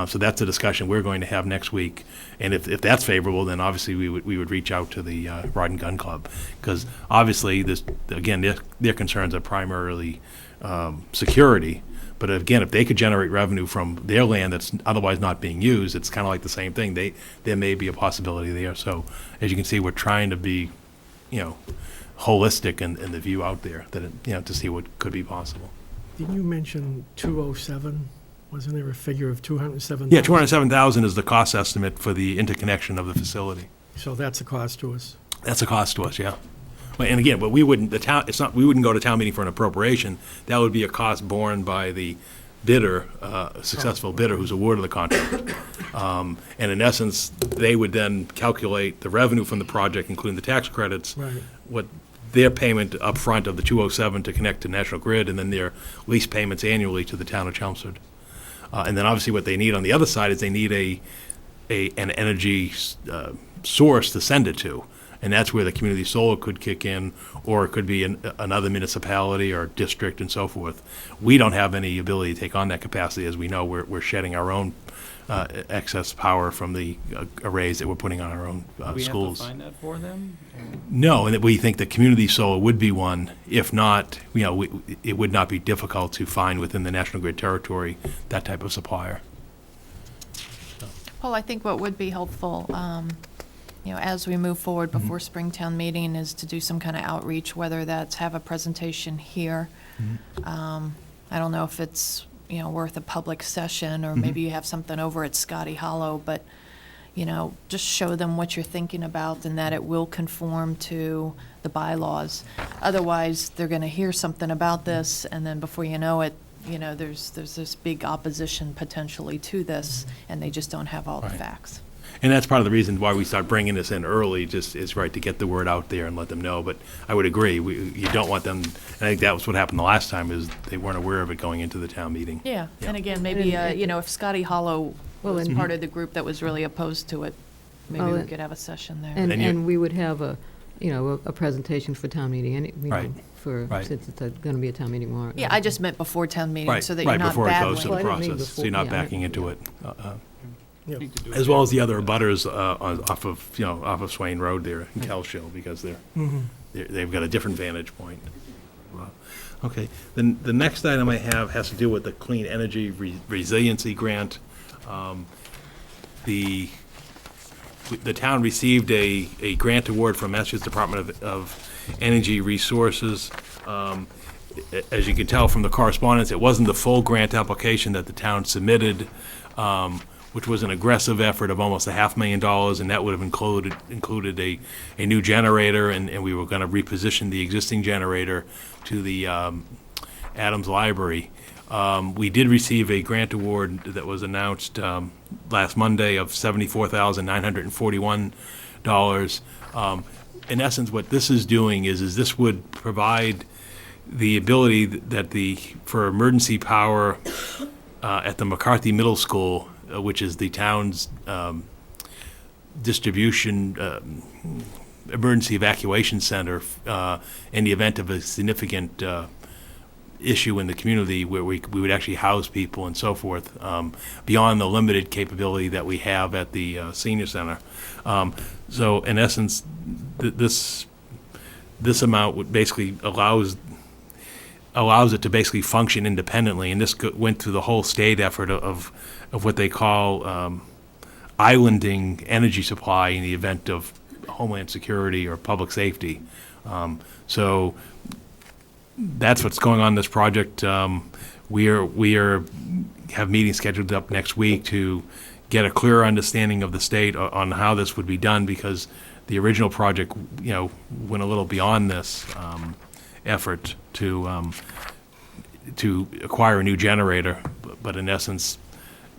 So that's a discussion we're going to have next week. And if that's favorable, then obviously we would reach out to the Rod and Gun Club, because obviously their concerns are primarily security. But again, if they could generate revenue from their land that's otherwise not being used, it's kind of like the same thing. There may be a possibility there. So as you can see, we're trying to be, holistic in the view out there, that to see what could be possible. Didn't you mention 207? Wasn't there a figure of 207,000? Yeah, 207,000 is the cost estimate for the interconnection of the facility. So that's a cost to us. That's a cost to us, yeah. And again, but we wouldn't go to town meeting for an appropriation. That would be a cost borne by the bidder, successful bidder who's awarded the contract. And in essence, they would then calculate the revenue from the project, including the tax credits, Right. what their payment up front of the 207 to connect to National Grid, and then their lease payments annually to the town of Chelmsford. And then obviously what they need on the other side is they need an energy source to send it to. And that's where the community solar could kick in, or it could be another municipality or district and so forth. We don't have any ability to take on that capacity. As we know, we're shedding our own excess power from the arrays that we're putting on our own schools. We have to find that for them? No, and that we think the community solar would be one. If not, it would not be difficult to find within the National Grid territory that type of supplier. Paul, I think what would be helpful, as we move forward before Springtown meeting, is to do some kind of outreach, whether that's have a presentation here. I don't know if it's, worth a public session, or maybe you have something over at Scotty Hollow, but, just show them what you're thinking about and that it will conform to the bylaws. Otherwise, they're going to hear something about this, and then before you know it, there's this big opposition potentially to this, and they just don't have all the facts. And that's part of the reason why we start bringing this in early, just is right to get the word out there and let them know. But I would agree, you don't want them, and I think that was what happened the last time, is they weren't aware of it going into the town meeting. Yeah, and again, maybe, if Scotty Hollow was and- part of the group that was really opposed to it, maybe we could have a session there. And we would have a presentation for town meeting, Right. Since it's going to be a town meeting warrant. Yeah, I just meant before town meeting, Right, so that you're not before it goes to battling. the Well, I didn't mean process, so before, you're not yeah, backing into it. Yep. As well as the other abutters off of Swain Road there in Kelshill, because they've got a different vantage point. Okay, then the next item I have has to do with the Clean Energy Resiliency Grant. The town received a grant award from Massachusetts Department of Energy Resources. As you can tell from the correspondence, it wasn't the full grant application that the town submitted, which was an aggressive effort of almost $500,000, and that would have included a new generator, and we were going to reposition the existing generator to the Adams Library. We did receive a grant award that was announced last Monday of $74,941. In essence, what this is doing is this would provide the ability that for emergency power at the McCarthy Middle School, which is the town's distribution emergency evacuation center, in the event of a significant issue in the community, where we would actually house people and so forth, beyond the limited capability that we have at the senior center. So in essence, this amount would basically allows allows it to basically function independently, and this went through the whole state effort of what they call islanding energy supply in the event of homeland security or public safety. So that's what's going on in this project. We have meetings scheduled up next week to get a clearer understanding of the state on how this would be done, because the original project, went a little beyond this effort to acquire a new generator. But in essence,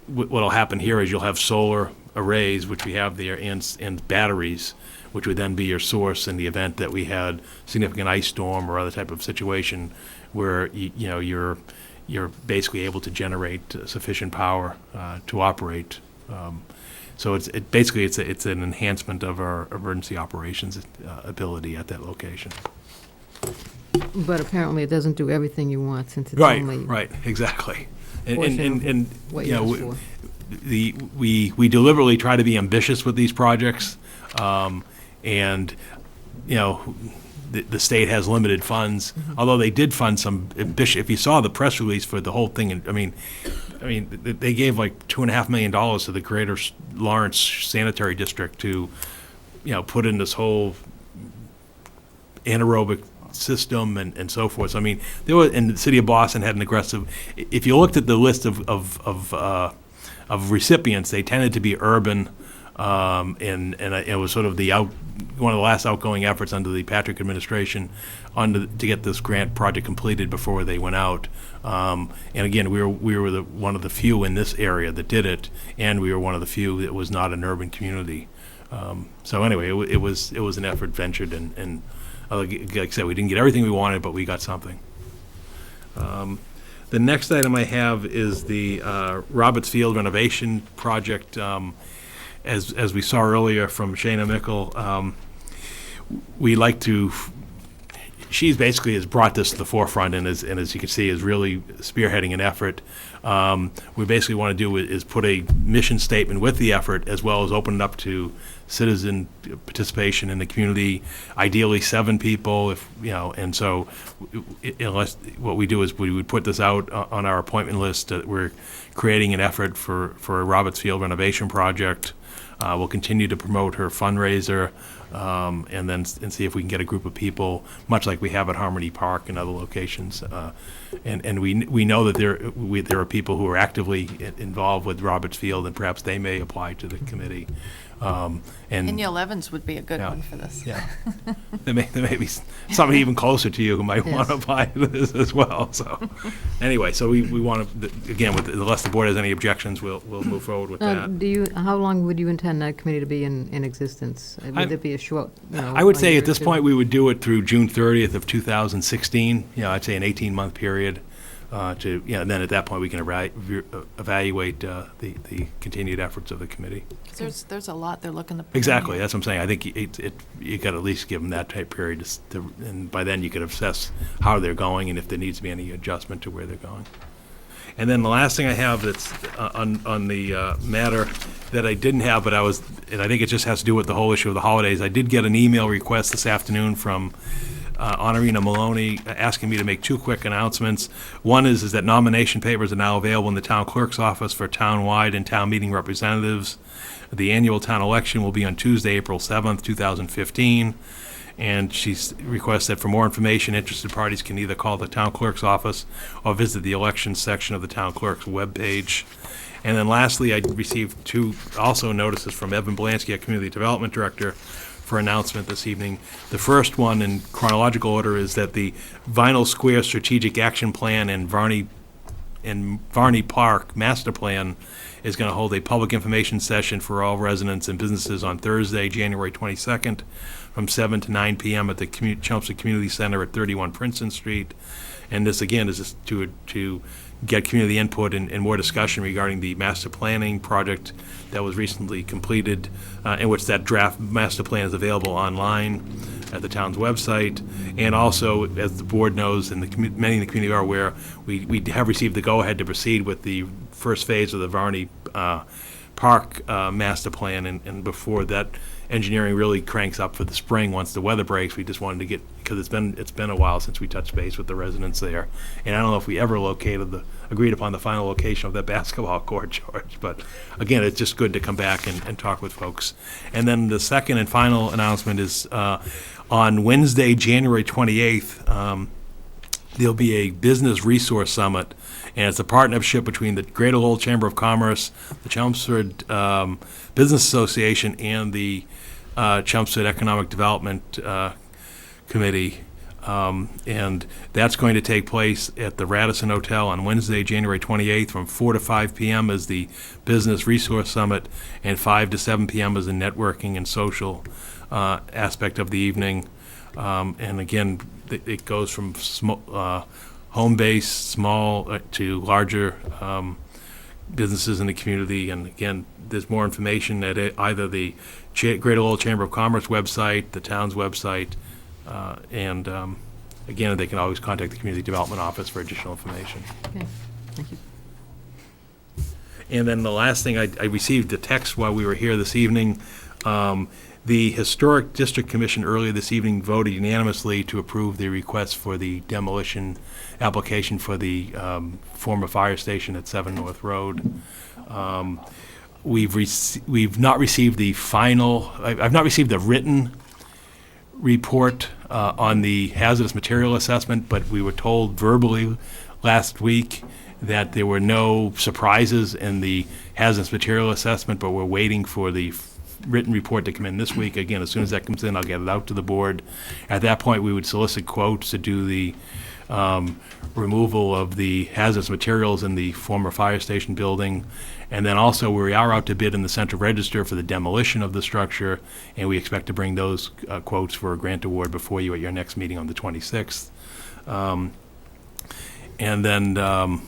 what'll happen here is you'll have solar arrays, which we have there, and batteries, which would then be your source in the event that we had significant ice storm or other type of situation where you're basically able to generate sufficient power to operate. So it's an enhancement of our emergency operations ability at that location. But apparently it doesn't do everything you want, since it's Right, only right, exactly. portion And of what you asked for. we deliberately try to be ambitious with these projects, and the state has limited funds. Although they did fund some ambitious. If you saw the press release for the whole thing, I mean, they gave like $2.5 million to the Greater Lawrence Sanitary District to, put in this whole anaerobic system and so forth. So, I mean, and the city of Boston had an aggressive. If you looked at the list of recipients, they tended to be urban, and it was sort of one of the last outgoing efforts under the Patrick administration to get this grant project completed before they went out. And again, we were one of the few in this area that did it, and we were one of the few that was not an urban community. So anyway, it was an effort ventured, and like I said, we didn't get everything we wanted, but we got something. The next item I have is the Roberts Field renovation project. As we saw earlier from Shana Mickle, we like to. She's basically has brought this to the forefront, and as you can see, is really spearheading an effort. We basically want to do is put a mission statement with the effort, as well as open it up to citizen participation in the community. Ideally, 7 people, and so unless what we do is we would put this out on our appointment list that we're creating an effort for a Roberts Field renovation project. We'll continue to promote her fundraiser, and see if we can get a group of people, much like we have at Harmony Park and other locations. And we know that there are people who are actively involved with Roberts Field, and perhaps they may apply to the committee. And Neil Evans would be a good one for this. Yeah, there may be somebody even closer to you who might want to apply to this as well. So, anyway, so we want to again, unless the board has any objections, we'll move forward with that. How long would you intend that committee to be in existence? Would it be a short? I would say year at or this two? point we would do it through June 30th of 2016. I'd say an 18-month period. And then at that point we can evaluate the continued efforts of the committee. There's a lot they're looking to put in Exactly, here. that's what I'm saying. I think you got to at least give them that type period, and by then you could assess how they're going and if there needs to be any adjustment to where they're going. And then the last thing I have that's on the matter that I didn't have, and I think it just has to do with the whole issue of the holidays. I did get an email request this afternoon from Honorina Maloney asking me to make 2 quick announcements. One is that nomination papers are now available in the town clerk's office for town-wide and town meeting representatives. The annual town election will be on Tuesday, April 7th, 2015. And she's requests that for more information, interested parties can either call the town clerk's office or visit the elections section of the town clerk's webpage. And then lastly, I received 2 also notices from Evan Blansky, our Community Development Director, for announcement this evening. The first one in chronological order is that the Vinyl Square Strategic Action Plan and Varney Park Master Plan is going to hold a public information session for all residents and businesses on Thursday, January 22nd, from 7 to 9 p.m. at the Chelmsford Community Center at 31 Princeton Street. And this, again, is just to get community input and more discussion regarding the master planning project that was recently completed, in which that draft master plan is available online at the town's website. And also, as the board knows, and many in the community are aware, we have received the go-ahead to proceed with the first phase of the Varney park master plan, and before that engineering really cranks up for the spring, once the weather breaks, we just wanted to get, because it's been a while since we touched base with the residents there. And I don't know if we ever agreed upon the final location of that basketball court, George, but again, it's just good to come back and talk with folks. And then the second and final announcement is on Wednesday, January 28th, there'll be a business resource summit, and it's a partnership between the Greater Lowell Chamber of Commerce, the Chelmsford Business Association, and the Chelmsford Economic Development Committee. And that's going to take place at the Radisson Hotel on Wednesday, January 28th, from 4 to 5 p.m. is the Business Resource Summit, and 5 to 7 p.m. is the networking and social aspect of the evening. And again, it goes from home-based, small, to larger businesses in the community. And again, there's more information at either the Greater Lowell Chamber of Commerce website, the town's website, and again, they can always contact the Community Development Office for additional information. Okay, thank you. And then the last thing, I received a text while we were here this evening. The Historic District Commission earlier this evening voted unanimously to approve the request for the demolition application for the former fire station at 7 North Road. We've not received the final, I've not received the written report on the hazardous material assessment, but we were told verbally last week that there were no surprises in the hazardous material assessment, but we're waiting for the written report to come in this week. Again, as soon as that comes in, I'll get it out to the board. At that point, we would solicit quotes to do the removal of the hazardous materials in the former fire station building. And then also, we are out to bid in the Central Register for the demolition of the structure, and we expect to bring those quotes for a grant award before you at your next meeting on the 26th. And then, trying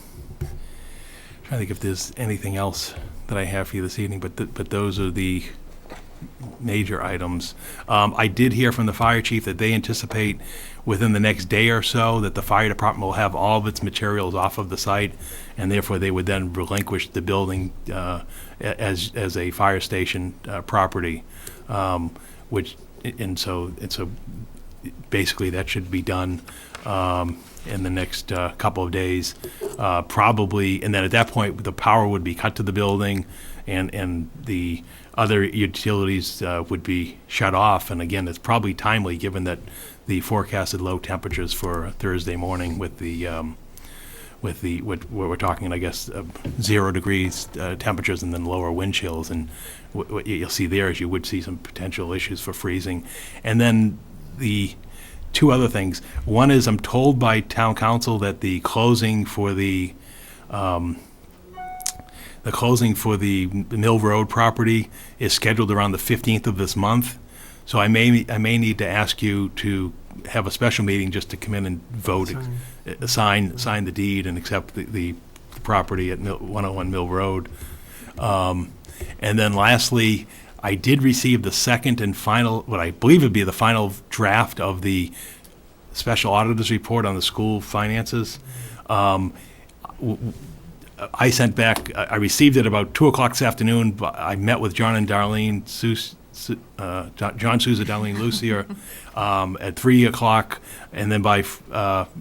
to think if there's anything else that I have for you this evening, but those are the major items. I did hear from the fire chief that they anticipate within the next day or so that the fire department will have all of its materials off of the site, and therefore they would then relinquish the building as a fire station property, so basically that should be done in the next couple of days, probably, and then at that point the power would be cut to the building, and the other utilities would be shut off. And again, it's probably timely given that the forecasted low temperatures for Thursday morning with what we're talking, I guess, 0 degrees temperatures and then lower wind chills. And what you'll see there is you would see some potential issues for freezing. And then the two other things. One is I'm told by town council that the closing for the Mill Road property is scheduled around the 15th of this month. So I may need to ask you to have a special meeting just to come in and vote, sign the deed and accept the property at 101 Mill Road. And then lastly, I did receive the second and final, what I believe would be the final draft of the special auditor's report on the school finances. I sent back, I received it about 2 o'clock this afternoon, but I met with John and Darlene, John Sousa, Darlene Lucier, at 3 o'clock, and then by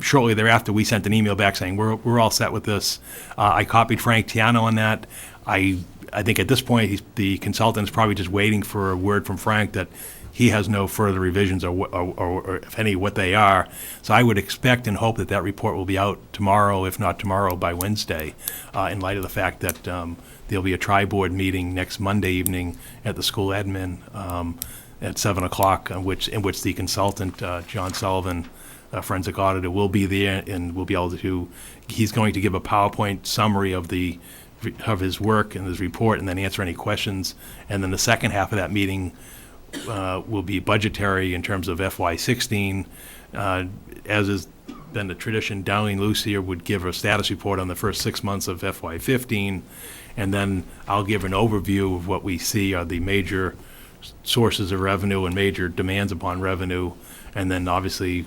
shortly thereafter, we sent an email back saying, we're all set with this. I copied Frank Tiano on that. I think at this point, the consultant is probably just waiting for a word from Frank that he has no further revisions or if any, what they are. So I would expect and hope that report will be out tomorrow, if not tomorrow, by Wednesday, in light of the fact that there'll be a tri-board meeting next Monday evening at the school admin at 7 o'clock, in which the consultant, John Sullivan, forensic auditor, will be there and will be able to, he's going to give a PowerPoint summary of his work and his report, and then answer any questions. And then the second half of that meeting will be budgetary in terms of FY16. As has been the tradition, Darlene Lucier would give a status report on the first 6 months of FY15, and then I'll give an overview of what we see are the major sources of revenue and major demands upon revenue, and then obviously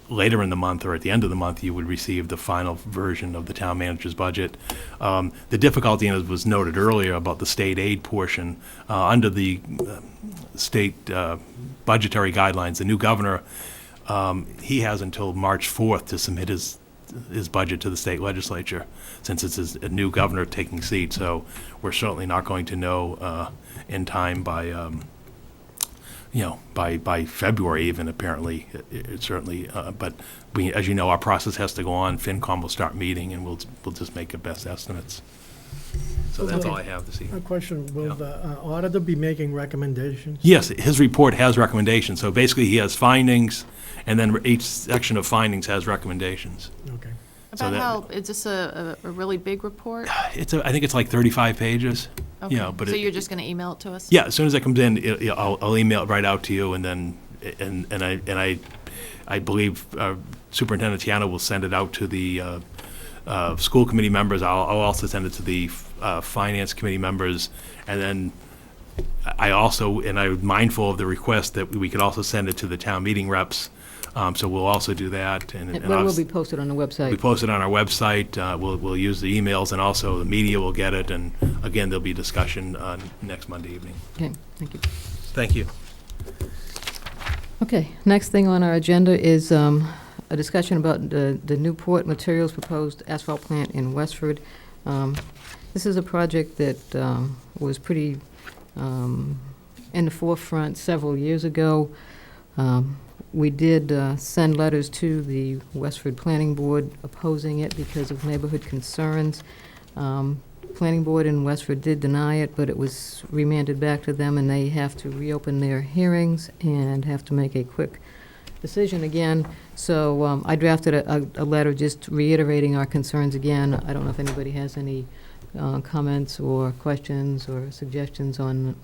later in the month or at the end of the month, you would receive the final version of the town manager's budget. The difficulty, and it was noted earlier about the state aid portion, under the state budgetary guidelines, the new governor, he has until March 4th to submit his budget to the state legislature, since it's a new governor taking seat. So we're certainly not going to know in time by by February even, apparently. It certainly, but we, as you know, our process has to go on. FinCom will start meeting, and we'll just make the best estimates. So that's all I have this A evening. question, will the auditor be making recommendations? Yes, his report has recommendations. So basically, he has findings, and then each section of findings has recommendations. Okay. So About how, is this a really big report? I think it's like 35 pages. Okay. But So you're just going to email it to us? Yeah, as soon as it comes in, I'll email it right out to you, and then I believe Superintendent Tiano will send it out to the school committee members. I'll also send it to the finance committee members, and then I'm mindful of the request that we could also send it to the town meeting reps. So we'll also do that. And It will be posted on the website. we post it on our website. We'll use the emails, and also the media will get it. And again, there'll be discussion next Monday evening. Okay, thank you. Thank you. Okay, next thing on our agenda is a discussion about the Newport Materials proposed asphalt plant in Westford. This is a project that was pretty in the forefront several years ago. We did send letters to the Westford Planning Board opposing it because of neighborhood concerns. Planning Board in Westford did deny it, but it was remanded back to them, and they have to reopen their hearings and have to make a quick decision again. So I drafted a letter just reiterating our concerns again. I don't know if anybody has any comments or questions or suggestions on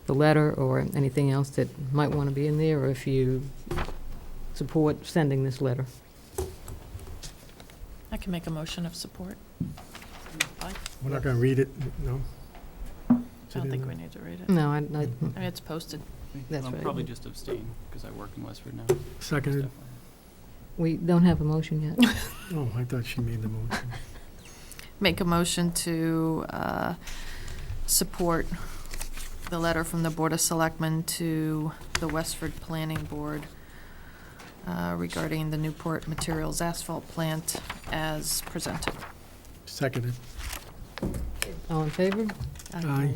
the letter or anything else that might want to be in there, or if you support sending this letter. I can make a motion of support. We're not going to read it, no? I don't think we need to read it. No, I mean, it's posted. That's I'll right. probably just abstain, because I work in Westford now. Seconded. We don't have a motion yet. Oh, I thought she made the motion. Make a motion to support the letter from the Board of Selectmen to the Westford Planning Board regarding the Newport Materials asphalt plant as presented. Seconded. All in favor? Aye.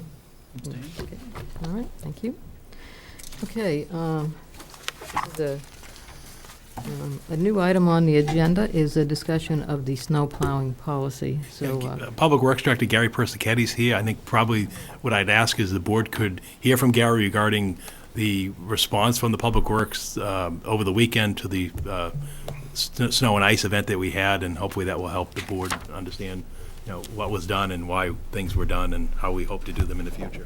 Okay, all right, thank you. Okay, this is a new item on the agenda is a discussion of the snow plowing policy. So, Public Works Director Gary Persichetti's here. I think probably what I'd ask is the board could hear from Gary regarding the response from the Public Works over the weekend to the snow and ice event that we had, and hopefully that will help the board understand, what was done and why things were done and how we hope to do them in the future.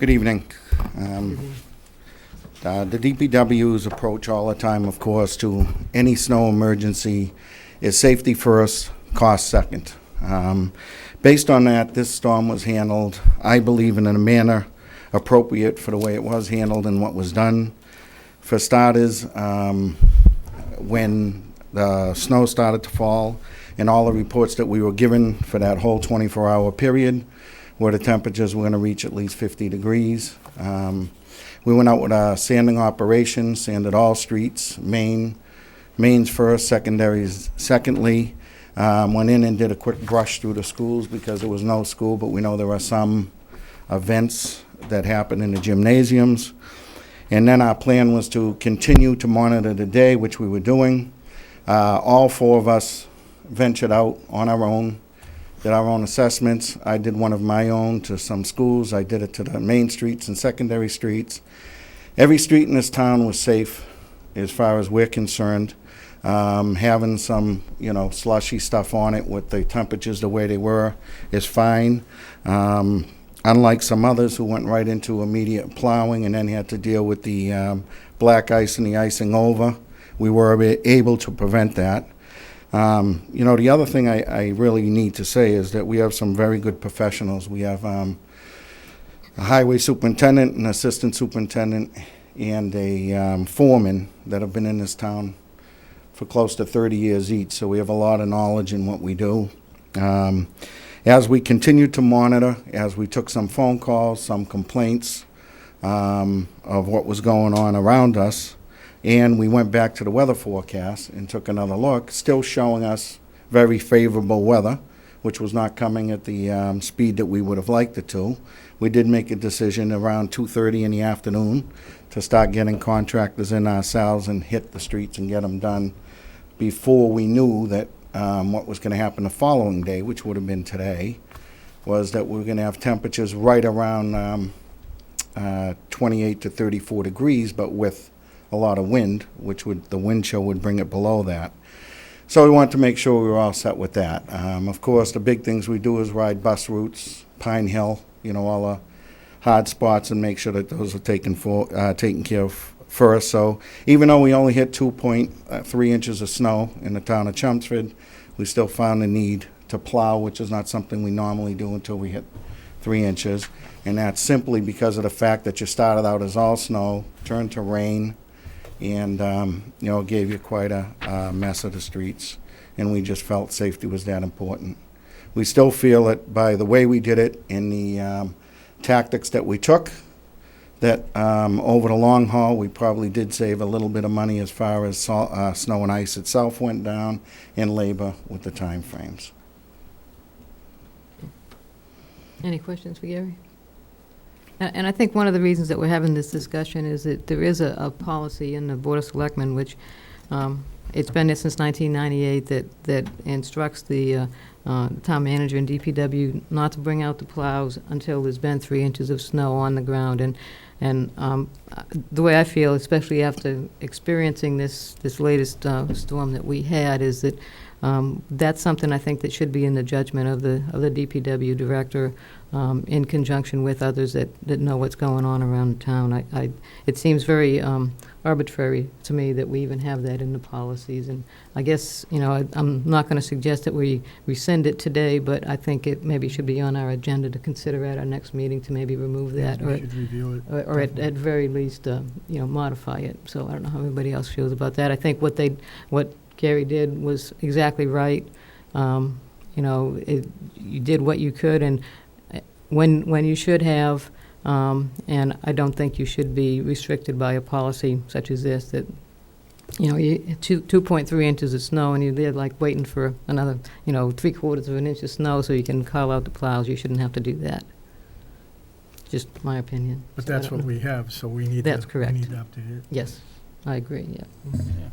Good evening. The DPW's approach all the time, of course, to any snow emergency is safety first, cost second. Based on that, this storm was handled, I believe, in a manner appropriate for the way it was handled and what was done. For starters, when the snow started to fall and all the reports that we were given for that whole 24-hour period, where the temperatures were going to reach at least 50 degrees. We went out with a sanding operation, sanded all streets, mains first, secondaries secondly. Went in and did a quick brush through the schools because there was no school, but we know there are some events that happen in the gymnasiums. And then our plan was to continue to monitor the day, which we were doing. All four of us ventured out on our own, did our own assessments. I did one of my own to some schools. I did it to the main streets and secondary streets. Every street in this town was safe as far as we're concerned. Having some, slushy stuff on it with the temperatures the way they were is fine. Unlike some others who went right into immediate plowing and then had to deal with the black ice and the icing over, we were able to prevent that. You know, the other thing I really need to say is that we have some very good professionals. We have a highway superintendent, an assistant superintendent, and a foreman that have been in this town for close to 30 years each, so we have a lot of knowledge in what we do. As we continued to monitor, as we took some phone calls, some complaints of what was going on around us, and we went back to the weather forecast and took another look, still showing us very favorable weather, which was not coming at the speed that we would have liked it to. We did make a decision around 2:30 in the afternoon to start getting contractors in ourselves and hit the streets and get them done before we knew that what was going to happen the following day, which would have been today, was that we were going to have temperatures right around 28 to 34 degrees, but with a lot of wind, which would, the wind chill would bring it below that. So we wanted to make sure we were all set with that. Of course, the big things we do is ride bus routes, Pine Hill, you know, all the hard spots, and make sure that those are taken care of first. So even though we only hit 2.3 inches of snow in the town of Chelmsford, we still found the need to plow, which is not something we normally do until we hit 3 inches. And that's simply because of the fact that you started out as all snow, turned to rain, and you know, it gave you quite a mess of the streets. And we just felt safety was that important. We still feel that by the way we did it and the tactics that we took, that over the long haul, we probably did save a little bit of money as far as snow and ice itself went down, and labor with the time frames. Any questions for Gary? And I think one of the reasons that we're having this discussion is that there is a policy in the Board of Selectmen, which it's been there since 1998, that instructs the town manager and DPW not to bring out the plows until there's been 3 inches of snow on the ground. And the way I feel, especially after experiencing this latest storm that we had, is that that's something I think that should be in the judgment of the DPW director, in conjunction with others that know what's going on around town. It seems very arbitrary to me that we even have that in the policies. And I guess, you know, I'm not going to suggest that we rescind it today, but I think it maybe should be on our agenda to consider at our next meeting to maybe remove that, We should review it. or at very least, you know, modify it. So I don't know how everybody else feels about that. I think what Gary did was exactly right. You know, you did what you could, and when you should have, and I don't think you should be restricted by a policy such as this, that, you know, 2.3 inches of snow, and you're there like waiting for another, you know, 3/4 of an inch of snow so you can call out the plows. You shouldn't have to do that. Just my opinion. But So I that's don't what know. we have, so we need That's to, correct. we need to update it. Yes, I agree, yeah. Yeah.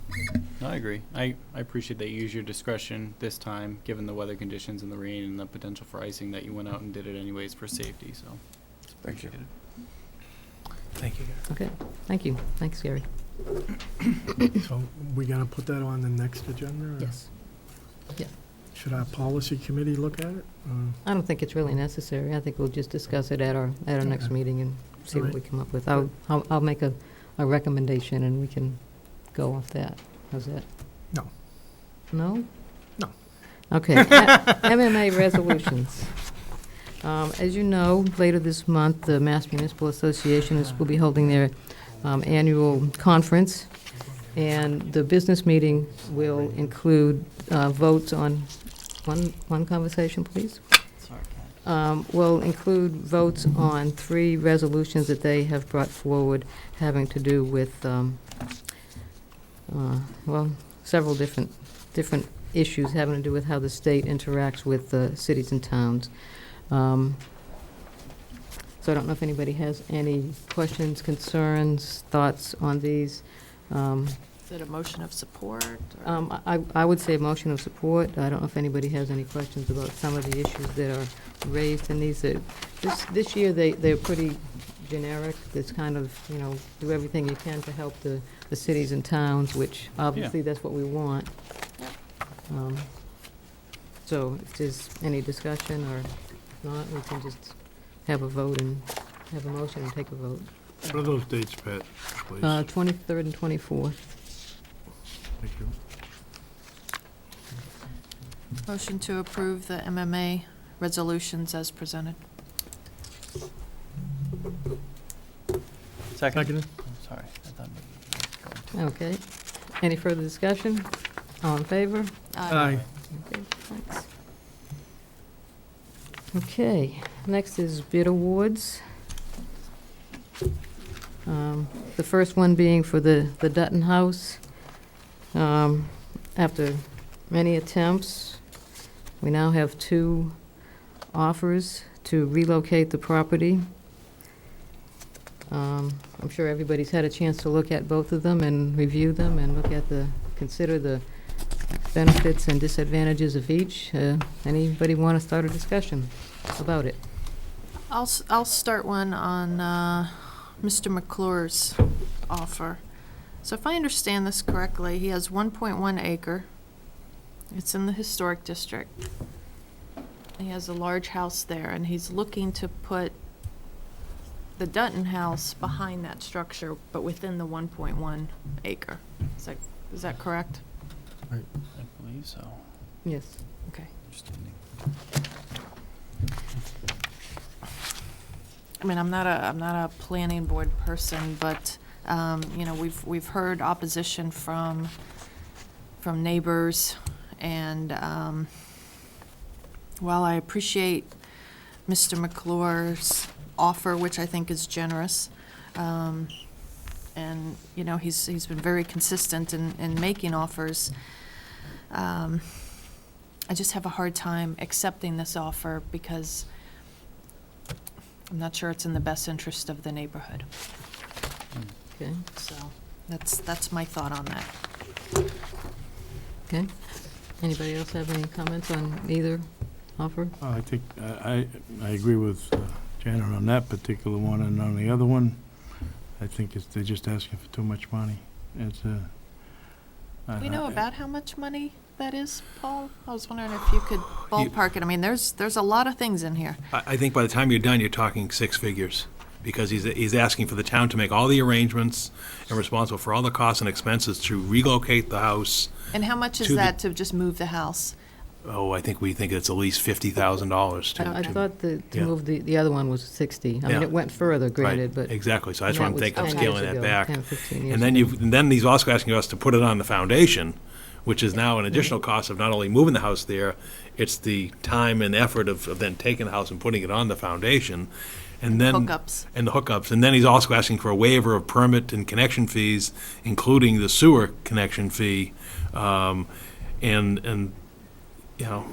No, I agree. I appreciate that you used your discretion this time, given the weather conditions and the rain and the potential for icing, that you went out and did it anyways for safety, so. Thank you. appreciate it. Thank you. Okay, thank you. Thanks, Gary. So we gonna put that on the next agenda? or Yes. Yeah. Should our policy committee look at it? I don't think it's really necessary. I think we'll just discuss it at our next Okay. meeting and see what Alright. we come up with. I'll make a recommendation and we can go off that. How's that? No. No? No. Okay, MMA resolutions. As you know, later this month, the Mass Municipal Association will be holding their annual conference, and the business meeting will include votes on, one conversation, please? Will include votes on 3 resolutions that they have brought forward having to do with, well, several different issues having to do with how the state interacts with cities and towns. So I don't know if anybody has any questions, concerns, thoughts on these. Is it a motion of support? Or? I would say a motion of support. I don't know if anybody has any questions about some of the issues that are raised in these. This year, they're pretty generic. It's kind of, you know, do everything you can to help the cities and towns, which obviously that's what we want. So if there's any discussion or not, we can just have a vote and have a motion and take a vote. What are those dates, Pat, please? 23rd and 24th. Thank you. Motion to approve the MMA resolutions as presented. Second. Oh, sorry. I thought maybe- Okay. Any further discussion? All in favor? Aye. Okay, thanks. Okay, next is bid awards. The first one being for the Dutton House. After many attempts, we now have 2 offers to relocate the property. I'm sure everybody's had a chance to look at both of them and review them and consider the benefits and disadvantages of each. Anybody want to start a discussion about it? I'll start one on Mr. McClure's offer. So if I understand this correctly, he has 1.1 acre. It's in the historic district. He has a large house there, and he's looking to put the Dutton House behind that structure, but within the 1.1 acre. Is that correct? I believe so. Yes. Okay. Understanding. I mean, I'm not a planning board person, but you know, we've heard opposition from neighbors, and while I appreciate Mr. McClure's offer, which I think is generous, and you know, he's been very consistent in making offers, I just have a hard time accepting this offer because I'm not sure it's in the best interest of the neighborhood. Okay. So that's my thought on that. Okay. Anybody else have any comments on either offer? I think, I agree with Janet on that particular one, and on the other one, I think they're just asking for too much money. It's Do we know about how much money that is, Paul? I was wondering if you could ballpark it. I mean, there's a lot of things in here. I think by the time you're done, you're talking 6 figures, because he's asking for the town to make all the arrangements and responsible for all the costs and expenses to relocate the house. And how much is that to just move the house? Oh, I think we think it's at least $50,000 to. I thought to yeah. move the other one was 60. I mean, Yeah. it went further, granted, but. Exactly, so that's and why I'm that was thinking of 10 scaling years that ago, back. 10, 15 years And then ago. and then he's also asking us to put it on the foundation, which is now an additional cost of not only moving the house there, it's the time and effort of then taking the house and putting it on the foundation. And then. Hookups. And the hookups. And then he's also asking for a waiver of permit and connection fees, including the sewer connection fee. And you know,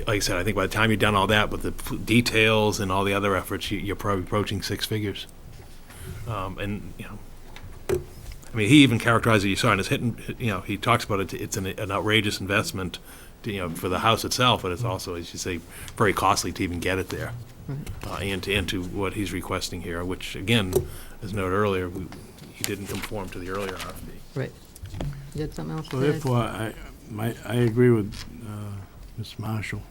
like I said, I think by the time you've done all that with the details and all the other efforts, you're probably approaching 6 figures. And, you know, I mean, he even characterized it, you saw in his he talks about it, it's an outrageous investment, for the house itself, but it's also, as you say, very costly to even get it there. And to what he's requesting here, which, again, as noted earlier, he didn't conform to the earlier RFP. Right. You had something else So to add? therefore, I agree with Ms. Marshall.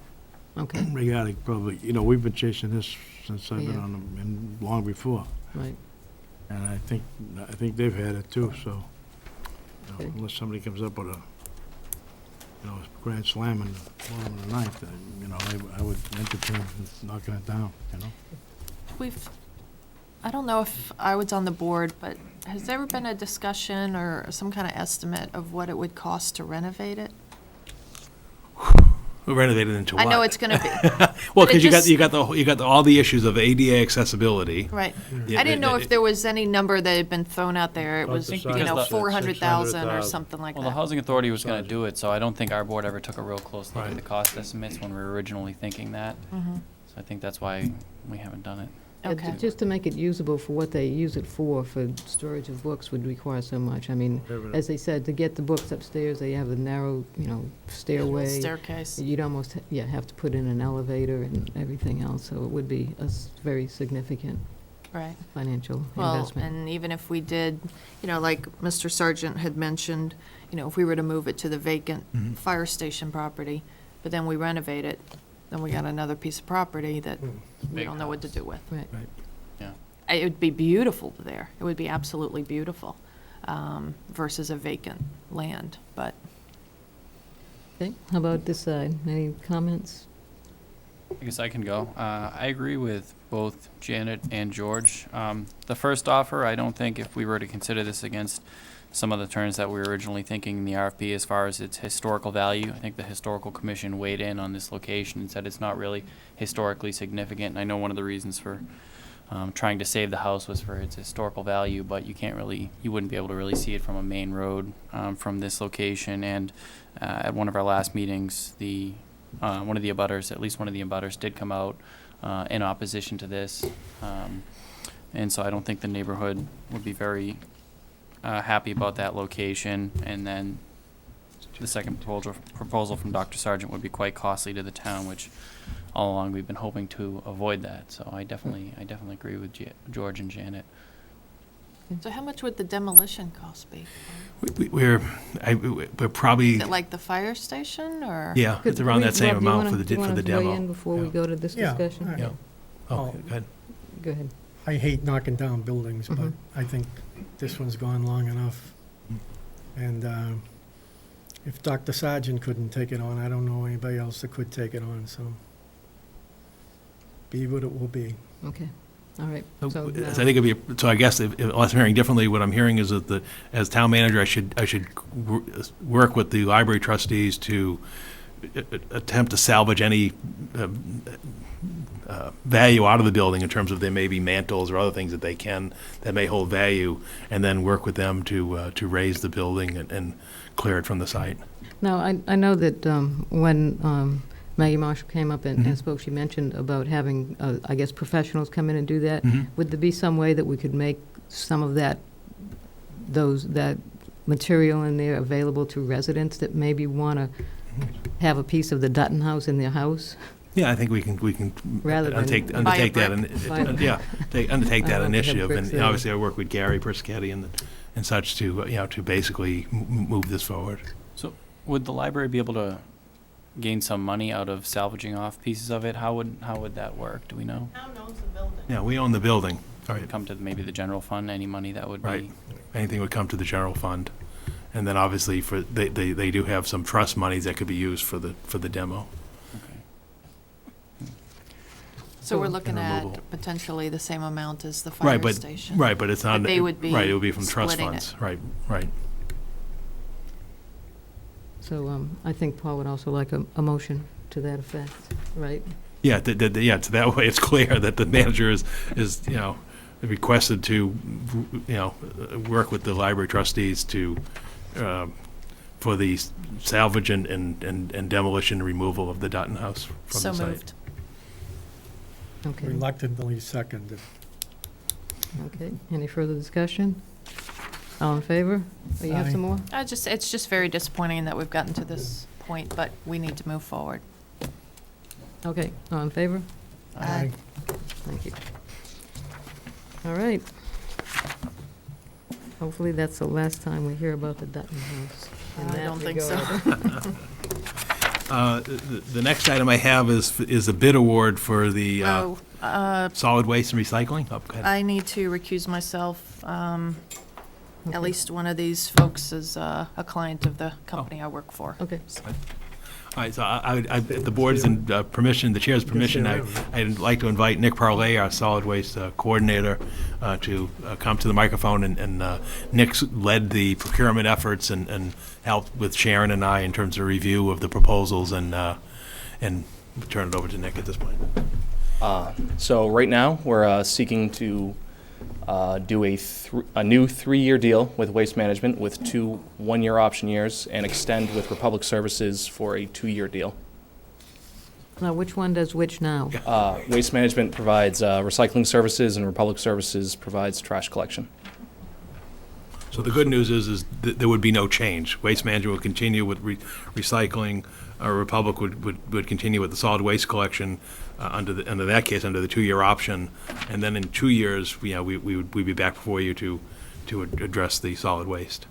Okay. Regarding probably, we've been chasing this since I've been Yeah. on them, and long before. Right. And I think they've had it too, so, Okay. unless somebody comes up with a grand slam in the bottom of the ninth, I would entertain knocking it down, I don't know if I was on the board, but has there ever been a discussion or some kind of estimate of what it would cost to renovate it? Renovated into what? I know it's going to be. Well, but it because you got all the issues of ADA accessibility. Right. Yeah, I didn't know if there was any number that had been thrown out there. It was, the size of it, 400,000 or something like Well, that. the Housing Authority was going to do it, so I don't think our board ever took a real close look at the cost estimates when we were originally thinking that. Mhm. So I think that's why we haven't done it. Okay. Just to make it usable for what they use it for storage of books would require so much. I mean, as they said, to get the books upstairs, they have a narrow, stairway. Staircase. You'd almost, have to put in an elevator and everything else, so it would be a very significant Right. financial Well, investment. and even if we did, like Mr. Sargent had mentioned, if we were to move it to the vacant Mhm. fire station property, but then we renovate it, then we got another piece of property that we Big don't know what to do with. Right. Yeah. It would be beautiful there. It would be absolutely beautiful, versus a vacant land, but Okay, how about this side? Any comments? I guess I can go. I agree with both Janet and George. The first offer, I don't think if we were to consider this against some of the terms that we were originally thinking in the RFP as far as its historical value, I think the Historical Commission weighed in on this location and said it's not really historically significant. And I know one of the reasons for trying to save the house was for its historical value, but you wouldn't be able to really see it from a main road from this location. And at one of our last meetings, one of the abutters, at least one of the abutters, did come out in opposition to this. And so I don't think the neighborhood would be very happy about that location. And then the second proposal from Dr. Sargent would be quite costly to the town, which all along we've been hoping to avoid that. So I definitely agree with George and Janet. So how much would the demolition cost be? We're probably, Is it like the fire station, or? yeah, it's around that same Rob, do you amount wanna- for the do you wanna weigh demo. in before we go to this Yeah. discussion? Yeah. Oh, Oh. go ahead. Go ahead. I hate knocking down buildings, but Mhm. I think this one's gone long enough. And if Dr. Sargent couldn't take it on, I don't know anybody else that could take it on, so be what it will be. Okay, all right. So So I now- think it'd be, so I guess unless I'm hearing differently, what I'm hearing is that as town manager, I should work with the library trustees to attempt to salvage any value out of the building in terms of there may be mantles or other things that may hold value, and then work with them to raise the building and clear it from the site. Now, I know that when Maggie Marshall came up and spoke, she mentioned about having, I guess, professionals come in and do that. Mhm. Would there be some way that we could make some of that material in there available to residents that maybe want to have a piece of the Dutton House in their house? Yeah, I think we can Rather than undertake that, buy a undertake that have initiative, bricks and there. obviously I work with Gary Persichetti and such to basically move this forward. So would the library be able to gain some money out of salvaging off pieces of it? How would that work? Do we know? Town owns the building. Yeah, we own the building. All right. Come to maybe the general fund, any money that would Right. be. Anything would come to the general fund. And then obviously they do have some trust monies that could be used for the demo. So we're looking And at removal. potentially the same amount as the fire station? Right, but it's not. But they would be Right, it would be from trust splitting funds. it. Right. So I think Paul would also like a motion to that effect, right? Yeah, so that way it's clear that the manager is requested to, work with the library trustees to, for the salvage and demolition and removal of the Dutton House from So the site. moved. Okay, Reluctantly seconded. okay. Any further discussion? All in favor? Oh, you have Aye. some more? It's just very disappointing that we've gotten to this point, but we need to move forward. Okay, all in favor? Aye. Thank you. All right. Hopefully that's the last time we hear about the Dutton House. in I that don't think regard. The next item I have is a bid award for the solid waste and recycling. Oh, go ahead. I need to recuse myself. At least one of these folks is a client of the company I work for. Okay. All right, so the board's permission, the chair's permission, I'd like to invite Nick Parley, our solid waste coordinator, to come to the microphone, and Nick's led the procurement efforts and helped with Sharon and I in terms of review of the proposals, and turn it over to Nick at this point. So right now, we're seeking to do a new 3-year deal with Waste Management with 2 one-year option years, and extend with Republic Services for a 2-year deal. Now, which one does which now? Waste Management provides recycling services, and Republic Services provides trash collection. So the good news is that there would be no change. Waste Management would continue with recycling. Republic would continue with the solid waste collection under that case, under the 2-year option. And then in 2 years, we'd be back before you to address the solid waste.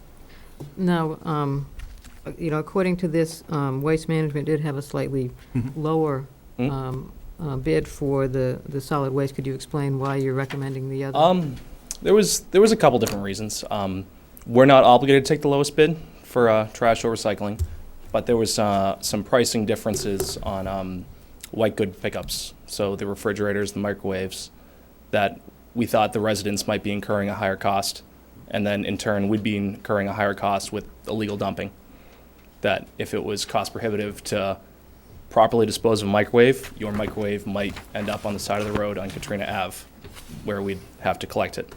Now, according to this, Waste Management did have a slightly lower bid for the solid waste. Could you explain why you're recommending the other? There was a couple different reasons. We're not obligated to take the lowest bid for trash or recycling. but there was some pricing differences on white good pickups, so the refrigerators, the microwaves, that we thought the residents might be incurring a higher cost, and then in turn we'd be incurring a higher cost with illegal dumping. That if it was cost prohibitive to properly dispose of a microwave, your microwave might end up on the side of the road on Katrina Ave, where we'd have to collect it.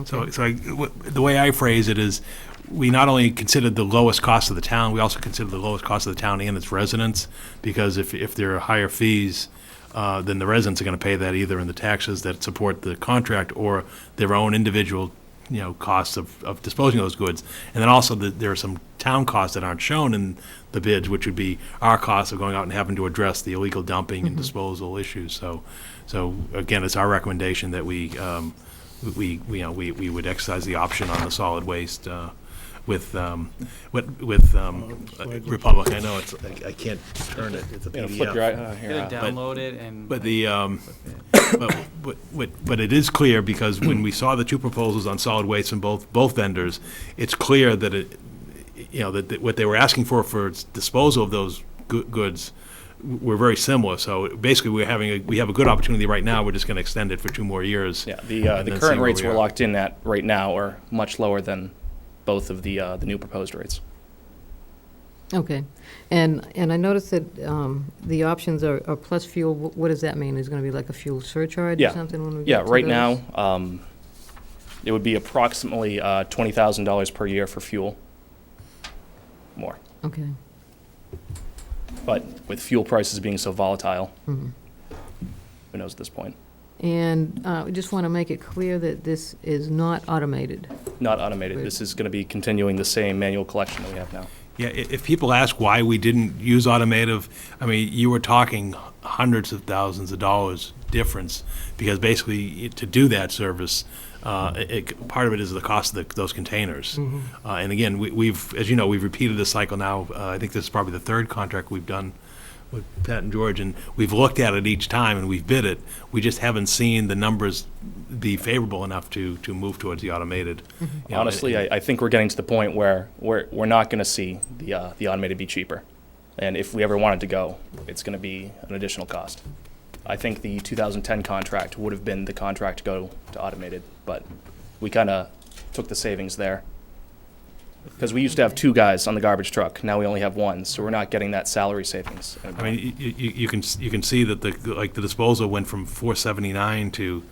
So the way I phrase it is, we not only considered the lowest cost of the town, we also considered the lowest cost of the town and its residents, because if there are higher fees, then the residents are going to pay that either in the taxes that support the contract or their own individual, costs of disposing of those goods. And then also there are some town costs that aren't shown in the bids, which would be our costs of going out and having to address the illegal dumping and disposal issues. So again, it's our recommendation that we would exercise the option on the solid waste with Republic. I know I can't turn it. It's a PDF. You gotta download it and. But it is clear, because when we saw the two proposals on solid waste from both vendors, it's clear that that what they were asking for disposal of those goods were very similar. So basically, we have a good opportunity right now. We're just going to extend it for 2 more years. Yeah, the current rates we're locked in at right now are much lower than both of the new proposed rates. Okay. And I noticed that the options are plus fuel. What does that mean? Is it going to be like a fuel surcharge or something? When we get to right those? now, it would be approximately $20,000 per year for fuel. More. Okay. But with fuel prices being so volatile, Mm-hmm. who knows at this point? And we just want to make it clear that this is not automated. Not automated. Right. This is going to be continuing the same manual collection that we have now. Yeah, if people ask why we didn't use automotive, I mean, you were talking hundreds of thousands of dollars difference, because basically to do that service, part of it is the cost of those containers. And again, we've, as you know, we've repeated this cycle now. I think this is probably the 3rd contract we've done with Pat and George, and we've looked at it each time and we've bid it. We just haven't seen the numbers be favorable enough to move towards the automated. Honestly, I think we're getting to the point where we're not going to see the automated be cheaper. And if we ever wanted to go, it's going to be an additional cost. I think the 2010 contract would have been the contract to go to automated, but we kind of took the savings there. Because we used to have 2 guys on the garbage truck. Now we only have 1, so we're not getting that salary savings anymore. I mean, you can see that the disposal went from $479 to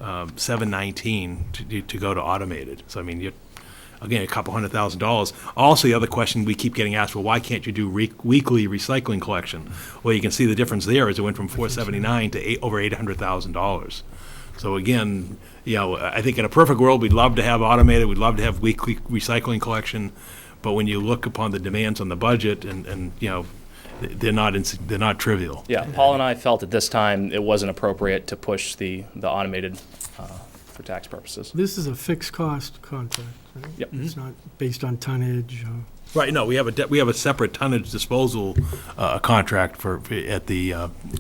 $719 to go to automated. So I mean, you're again a couple $100,000. Also, the other question we keep getting asked: well, why can't you do weekly recycling collection? Well, you can see the difference there is it went from $479 to over $800,000. So again, I think in a perfect world, we'd love to have automated, we'd love to have weekly recycling collection, but when you look upon the demands on the budget, and they're not trivial. Yeah, Paul and I felt at this time it wasn't appropriate to push the automated for tax purposes. This is a fixed cost contract, right? Yep. It's not based on tonnage. Right. No, we have a separate tonnage disposal contract at the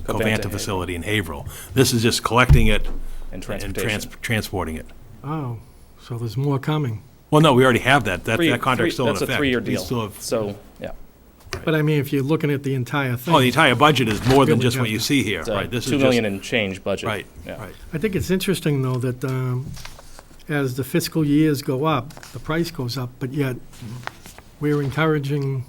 Covanta facility in Haverhill. This is just collecting it and transporting it. Oh, so there's more coming. Well, no, we already have that. That contract's still in effect. That's a 3-year deal. We still have, so, yeah. But I mean, if you're looking at the entire thing. Oh, the entire budget is more than really just what you see here, It's a right? This $2 is million and change budget. Right, Yeah. right. I think it's interesting, though, that as the fiscal years go up, the price goes up, but yet we're encouraging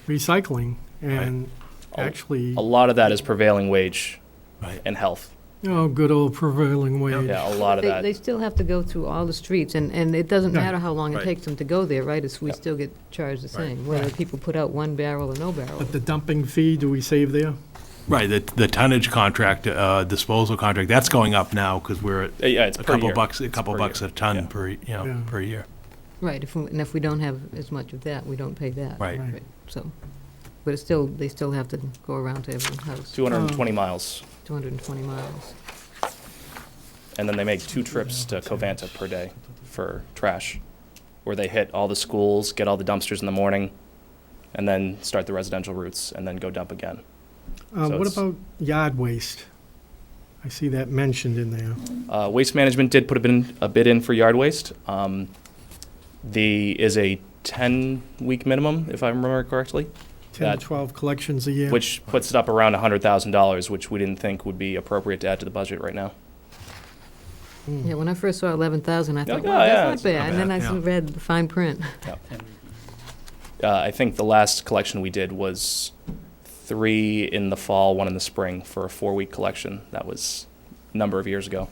recycling and actually, A lot of that is prevailing wage Right. and health. good old prevailing wage. Yeah, a lot of that. They still have to go through all the streets, and it doesn't Yeah. matter how long it Right. takes them to go there, right? We still get charged the Right. same, whether people put out 1 barrel or no barrel. But the dumping fee, do we save there? Right, the tonnage contract, disposal contract, that's going up now because we're at Yeah, it's a per couple year. bucks, It's per bucks year. a ton Yeah. Yeah. per year. Right, if we don't have as much of that, we don't pay that. Right. So, but they still have to go around to every house, 220 miles. 220 miles. And then they make 2 trips to Covanta per day for trash, where they hit all the schools, get all the dumpsters in the morning, and then start the residential routes, and then go dump again. So What it's- about yard waste? I see that mentioned in there. Waste Management did put a bid in for yard waste. Is a 10-week minimum, if I remember correctly. 10 That- to 12 collections a year. Which puts it up around $100,000, which we didn't think would be appropriate to add to the budget right now. Yeah, when I first saw 11,000, I thought, Yeah, well, yeah, that's it's not not bad. And then I bad, read the fine print. I think the last collection we did was 3 in the fall, 1 in the spring for a 4-week collection. That was a number of years ago.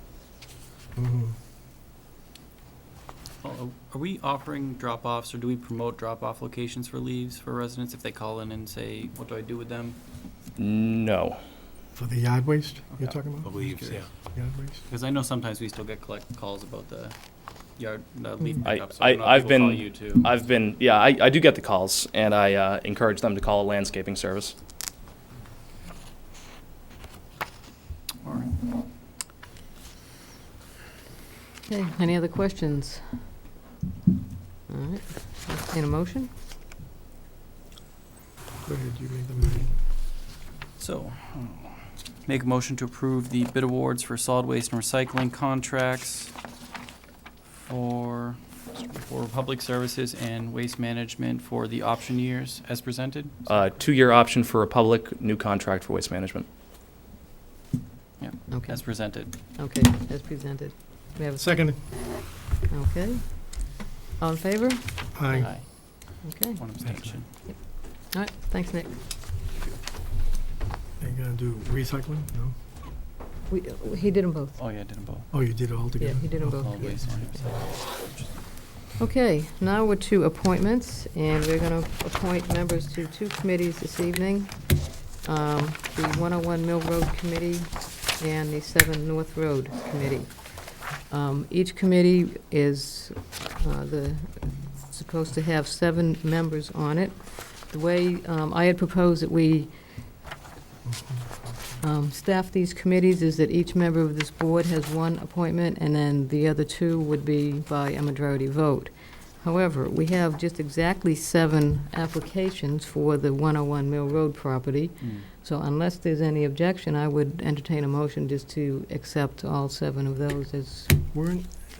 Are we offering drop-offs, or do we promote drop-off locations for leaves for residents if they call in and say, what do I do with them? No. For the yard waste you're Okay. talking about? Believes, yeah. Yard waste? Because I know sometimes we still get calls about the leaf I, pickup, so I don't know if I've people call been, you too. I do get the calls, and I encourage them to call a landscaping service. All right. Okay, any other questions? All right, entertain a motion? Go ahead, you made the motion. So, make a motion to approve the bid awards for solid waste and recycling contracts for public services and waste management for the option years as presented. 2-year option for Republic, new contract for waste management. Yeah, Okay. as presented. Okay, as presented. We have a Second. Okay. All in favor? Aye. Okay. One abstention. All right, thanks, Nick. Are you gonna do recycling? No? He did them both. Oh, yeah, I did them both. Oh, you did it all Yeah, together? he did them both. Solid together. waste and recycling. Okay, now we're to appointments, and we're going to appoint members to 2 committees this evening. The 101 Mill Road Committee and the 7 North Road Committee. Each committee is supposed to have 7 members on it. The way I had proposed that we staff these committees is that each member of this board has 1 appointment, and then the other 2 would be by a majority vote. However, we have just exactly 7 applications for the 101 Mill Road property. So unless there's any objection, I would entertain a motion just to accept all 7 of those as.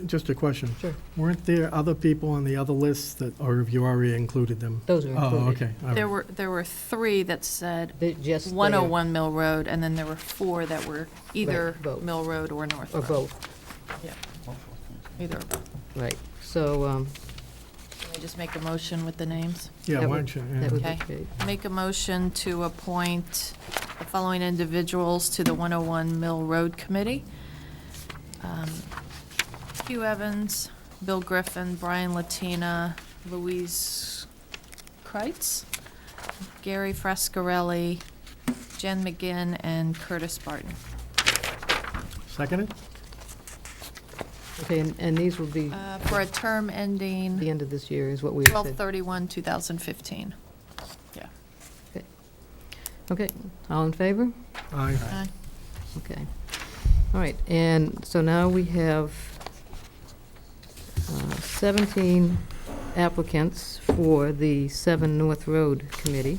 Just a question. Sure. Weren't there other people on the other lists that, or have you already included them? Those are included. Oh, okay. All right. There were 3 that said Just 101 Mill Road, and then there were 4 that were either Right, both. Mill Road or North Or Road. both, Yeah, either of them. right. So, Can I just make a motion with the names? Yeah, that why would- don't you? that would be Okay. great. Make a motion to appoint the following individuals to the 101 Mill Road Committee. Hugh Evans, Bill Griffin, Brian Latina, Louise Kreitz, Gary Frescarelli, Jen McGinn, and Curtis Barton. Seconded? Okay, and these will be For a term ending the end of this year is what we have said. 12/31/2015. Yeah. Okay, all in favor? Aye. Aye. Okay. All right, and so now we have 17 applicants for the 7 North Road Committee.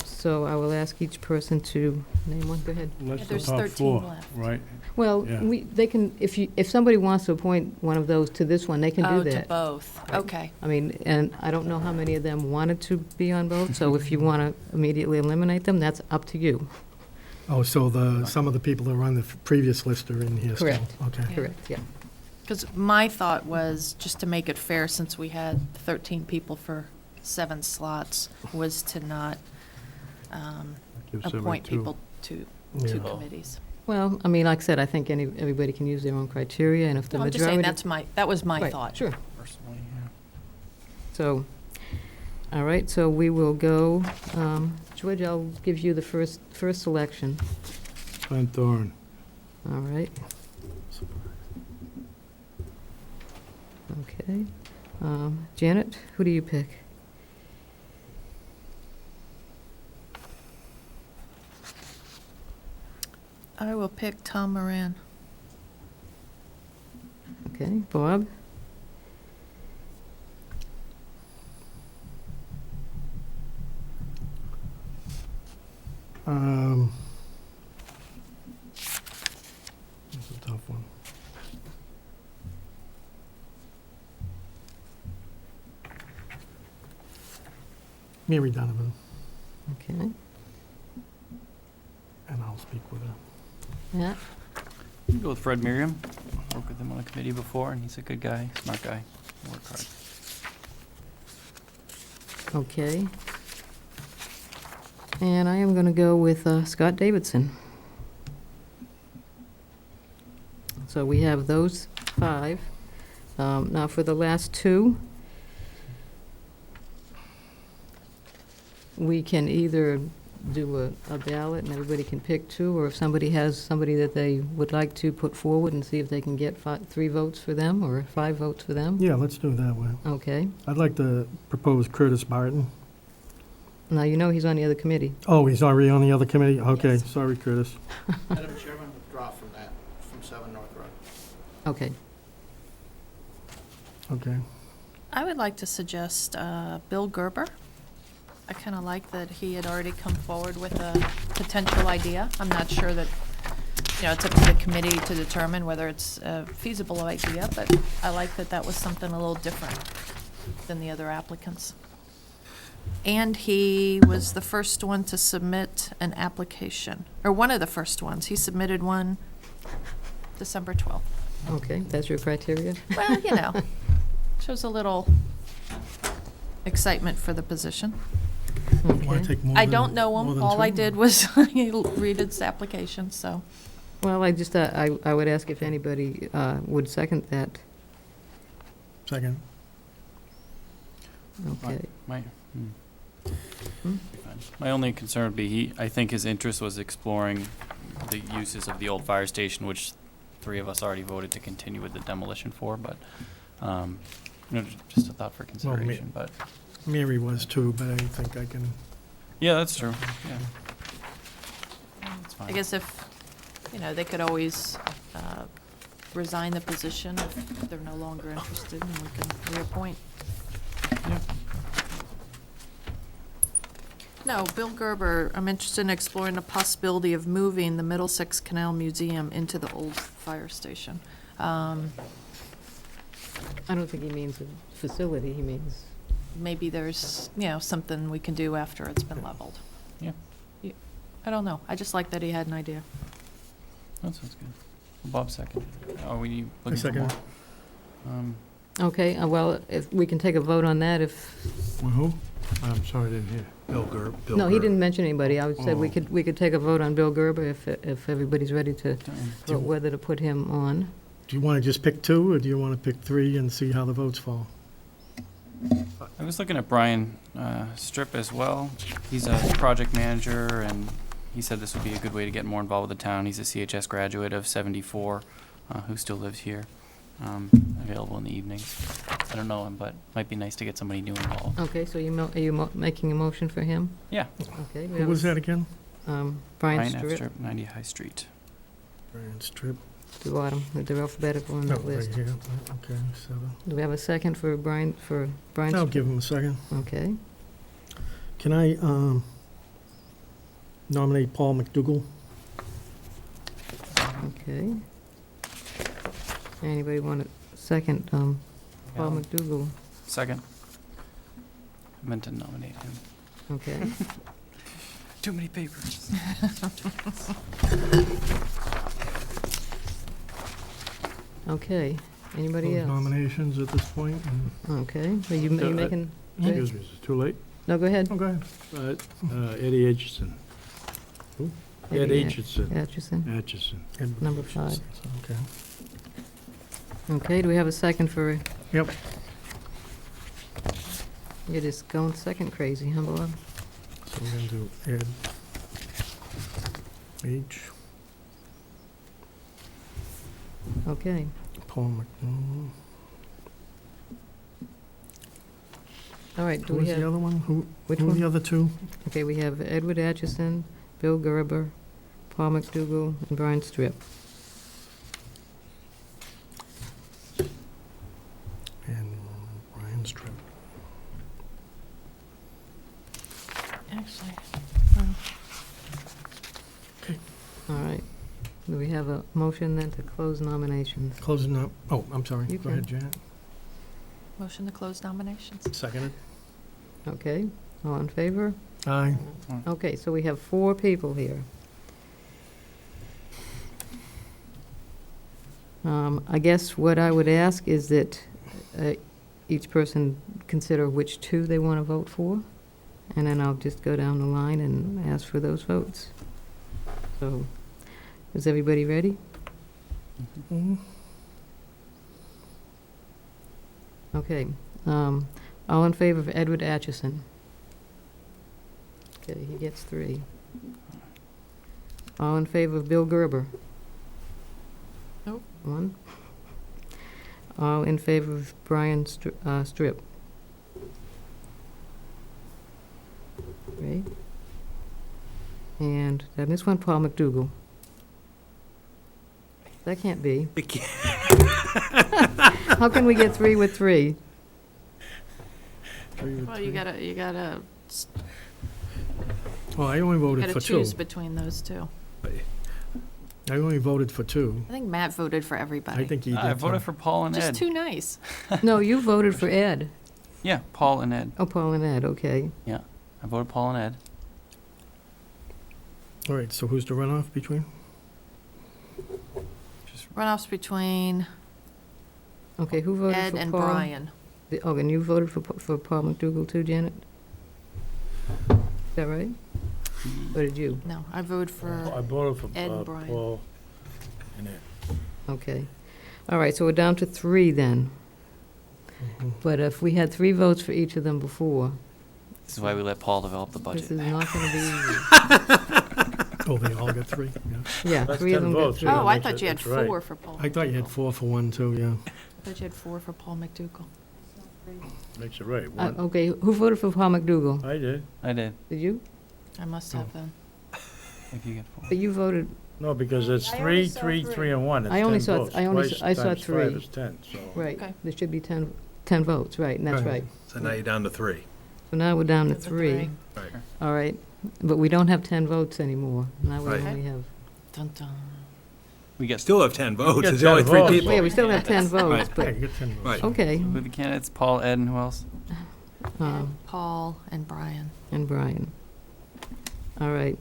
So I will ask each person to name one. Go ahead. Let's There's the top 13 4, left. right? Well, Yeah. they can, if somebody wants to appoint one of those to this one, they can do Oh, that. to both. Right. Okay. I mean, and I don't know how many of them wanted to be on both, so if you want to immediately eliminate them, that's up to you. Oh, so some of the people that were on the previous list are in here still? Correct. Okay. Correct, yeah. Because my thought was, just to make it fair, since we had 13 people for 7 slots, was to not Give somebody appoint 2. people to Yeah. 2 committees. Well, I mean, like I said, I think everybody can use their own criteria, and if the No, I'm majority. just saying, that was my Right, thought. Sure. Personally, yeah. So, all right, so we will go, George, I'll give you the first selection. Glenn Thorne. All right. Okay. Janet, who do you pick? I will pick Tom Moran. Okay, Bob? That's a tough one. Mary Donovan, Okay. and I'll speak with her. Matt? Go with Fred Merriam. Worked with him on a committee before, and he's a good guy, smart guy. Work hard. Okay. And I am going to go with Scott Davidson. So we have those 5. Now for the last 2, we can either do a ballot and everybody can pick 2, or if somebody has somebody that they would like to put forward and see if they can get 3 votes for them or 5 votes for them. Yeah, let's do it that way. Okay. I'd like to propose Curtis Barton. Now, you know he's on the other committee. Oh, he's already on the other committee? Okay, sorry, Curtis. Madam Chairman, withdraw from that, from 7 North Road. Okay. Okay. I would like to suggest Bill Gerber. I kind of like that he had already come forward with a potential idea. I'm not sure that, it's up to the committee to determine whether it's a feasible idea, but I like that that was something a little different than the other applicants. And he was the first one to submit an application, or one of the first ones. He submitted one December 12th. Okay, that's your criteria? Well, shows a little excitement for the position. Want to take more I than- don't know more him. than All I 2? did was read his application, so. Well, I just, I would ask if anybody would second that. Second. Okay. My only concern would be I think his interest was exploring the uses of the old fire station, which 3 of us already voted to continue with the demolition for, but, just a thought for consideration, but. Mary was too, but I think I can. Yeah, that's true, yeah. That's fine. I guess if, they could always resign the position if they're no longer interested, and we can reappoint. Yeah. No, Bill Gerber, I'm interested in exploring the possibility of moving the Middlesex Canal Museum into the old fire station. I don't think he means a facility, he means... Maybe there's, something we can do after it's been leveled. Yeah. I don't know. I just like that he had an idea. That sounds good. Bob second. Are we looking for second. more? Okay, well, if we can take a vote on that if... Well, who? I'm sorry, I didn't hear. Bill Gerber. No, he didn't mention anybody. I would say we Oh. could take a vote on Bill Gerber if everybody's ready to vote whether to put him on. Do you want to just pick 2, or do you want to pick 3 and see how the votes fall? I was looking at Brian Strip as well. He's a project manager, and he said this would be a good way to get more involved with the town. He's a CHS graduate of 74 who still lives here, available in the evenings. I don't know him, but might be nice to get somebody new involved. Okay, so are you making a motion for him? Yeah. Okay. Who was that again? Brian F. Strip, Strip, 90 High Street. Brian Strip. the bottom, they're alphabetical on Oh, that right list. here. Okay, 7. Do we have a second for Brian I'll Strip? give him a second. Okay. Can I nominate Paul McDougal? Okay. Anybody want to second Paul Yeah. McDougal? Second. I meant to nominate him. Okay. Too many papers. Okay. Anybody Close else? nominations at this point. Okay. Are you making? go ahead. Excuse me, is it too late? No, go ahead. Oh, go ahead. Eddie Aitchison. Who? Ed Eddie Aitchison. Atchison, Atchison. number 5. Okay. Okay, do we have a second for, Yep. you're just going second crazy, huh, Bob? So we're going to do Ed H. Okay. Paul McDougal. All right, do Who we was the have, other one? which Who were one? the other 2? Okay, we have Edward Atchison, Bill Gerber, Paul McDougal, and Brian Strip. And Brian Strip. Actually, All right. Do we have a motion then to close nominations? Closing up. Oh, I'm sorry. You Go ahead, can. Janet. motion to close nominations. Seconded. Okay. All in favor? Aye. Okay, so we have 4 people here. I guess what I would ask is that each person consider which 2 they want to vote for, and then I'll just go down the line and ask for those votes. So, is everybody ready? Okay. All in favor of Edward Atchison? Okay, he gets 3. All in favor of Bill Gerber? Nope. 1. All in favor of Brian Strip? 3. And did I miss one? Paul McDougal? That can't be. How can we get 3 with 3? Well, you gotta Well, I only voted for 2. choose between those 2. I only voted for 2. I think Matt voted for everybody. I think he did. I voted too. for Paul and Just Ed. too nice. No, you voted for Ed. Yeah, Paul and Ed. Oh, Paul and Ed, okay. Yeah, I voted Paul and Ed. All right, so who's the runoff between? Runoffs between Okay, who voted Ed for and Paul? Brian. Oh, and you voted for Paul McDougal too, Janet? Is that right? Or did you? No, I voted for I voted for Ed and Brian. Paul and Ed. Okay. All right, so we're down to 3 then. But if we had 3 votes for each of them before, This is why we let Paul develop the budget. this is not going to be easy. Oh, they all got 3? Yeah. Yeah, That's 3 of 10 them got votes, 3. yeah. Oh, I makes thought it- you had that's right. 4 for Paul. I thought you had 4 for 1, too, yeah. I thought you had 4 for Paul McDougal. Makes it right. One. Okay, who voted for Paul McDougal? I did. I did. Did you? I must have then. If you get 4. But you voted, No, because it's I only 3, saw 3, 3. 3, and 1. It's I only 10 saw- votes. I only Twice I saw times 3. 5 is 10, so. right, Okay. there should be 10 votes, right, and that's Right. right. So now you're down to 3. So now we're down to Down to 3. three. Right. All right, but we don't have 10 votes anymore. Now we Right. only have, Dun dun. We get Still have 10 votes. get There's only 10 3 votes. people. yeah, we still have 10 votes, Right. Yeah, but, you got 10 votes. Right. okay. with the candidates, Paul, Ed, and who else? Paul and Brian. And Brian. All right.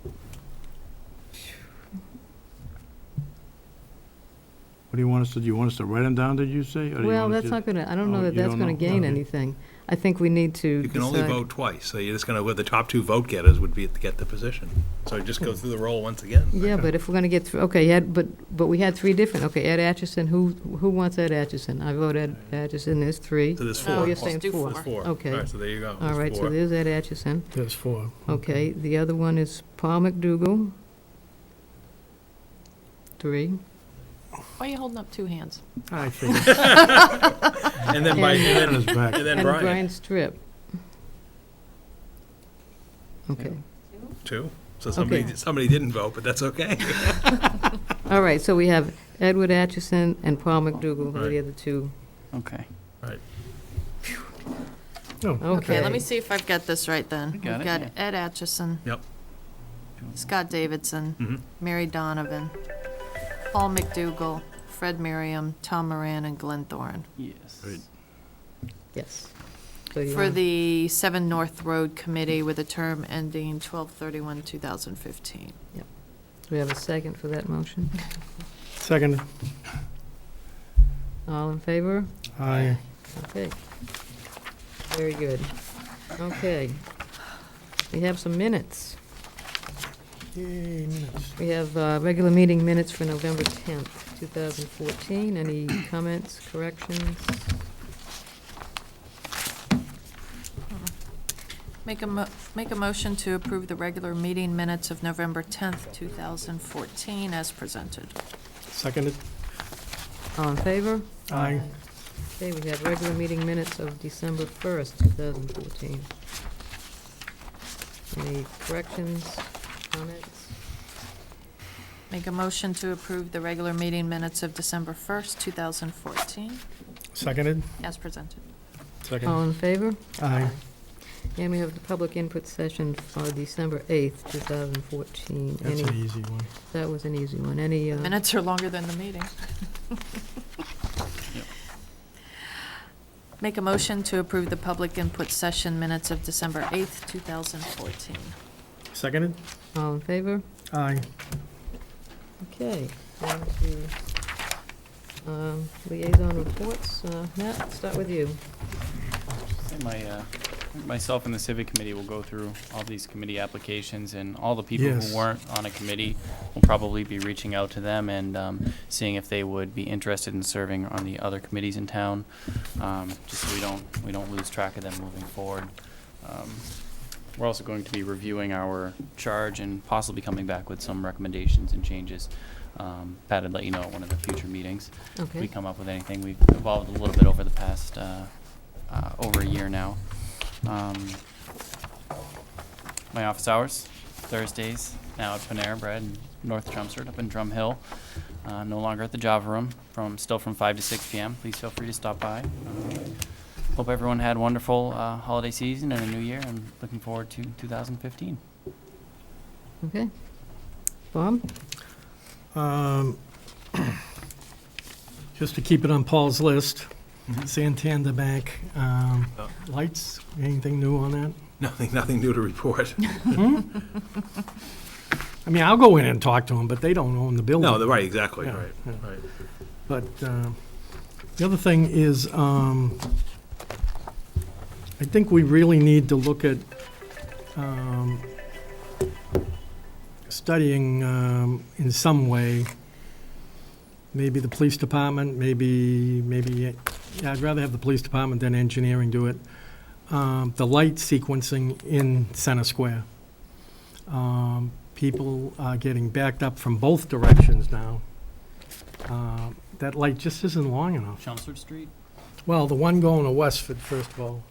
What do you want us to do? You want us to write them down, did you say? or do you Well, wanna that's just- not gonna, I don't know Oh, that you that's don't gonna know? gain Okay. anything. I think we need to You can only decide- vote twice, so you're just going to, where the top 2 vote getters would be to get the position. So just go through the roll once again. Yeah, but if we're gonna get through, okay, but we had 3 different, okay, Ed Atchison, who wants Ed Atchison? I vote Ed Atchison, there's 3. So there's No, 4. Oh, you're just saying do 4. There's 4. Okay. All right, so there you go. All right, so 4. there's Ed Atchison. There's 4. Okay, the other one is Paul McDougal. 3. Why are you holding up 2 hands? I figured. And then by, And- and then, and then And Brian. Brian Strip. Okay. 2. So Okay. somebody didn't vote, but that's okay. All right, so we have Edward Atchison and Paul McDougal, who are the Right. other 2. Okay. Oh, Okay, let me see if I've got this right then. You got We've it, got Ed Atchison. Yep. Scott Davidson. Mhm. Mary Donovan. Paul McDougal. Fred Merriam. Tom Moran, and Glenn Thorne. Yes. Right. Yes. So you For wanna- the 7 North Road Committee with a term ending 12/31/2015. Do we have a second for that motion? Second. All in favor? Aye. Okay. Very good. Okay. We have some minutes. Yay, minutes. We have regular meeting minutes for November 10th, 2014. Any comments, corrections? Make a motion to approve the regular meeting minutes of November 10th, 2014 as presented. Seconded. All in favor? Aye. Okay, we have regular meeting minutes of December 1st, 2014. Any corrections, comments? Make a motion to approve the regular meeting minutes of December 1st, 2014 Seconded. as presented. Second. All in favor? Aye. And we have the public input session for December 8th, 2014. That's Any- an easy one. That was an easy one. Any, Minutes are longer than the meeting. Make a motion to approve the public input session minutes of December 8th, 2014. Seconded? All in favor? Aye. Okay. On to liaison reports. Matt, start with you. Myself and the Civic Committee will go through all these committee applications, and all the people Yes. who weren't on a committee will probably be reaching out to them and seeing if they would be interested in serving on the other committees in town, just so we don't lose track of them moving forward. We're also going to be reviewing our charge and possibly coming back with some recommendations and changes. Pat would let you know at one of the future meetings if Okay. we come up with anything. We've evolved a little bit over the past over a year now. My office hours, Thursdays, now at Panera Bread in North Chelmsford, up in Drum Hill. No longer at the Java Room, still from 5 to 6 p.m. Please feel free to stop by. Hope everyone had a wonderful holiday season and a new year. I'm looking forward to 2015. Okay. Bob? Just to keep it on Paul's list, Santander Bank, lights, anything new on that? Nothing new to report. I mean, I'll go in and talk to them, but they don't own the building. No, they're right, exactly, Yeah, right, yeah. right. But the other thing is, I think we really need to look at studying in some way, maybe the police department, maybe, yeah, I'd rather have the police department than engineering do it, the light sequencing in Center Square. People are getting backed up from both directions now. That light just isn't long enough. Chelmsford Street? Well, the one going to Westford, first of all.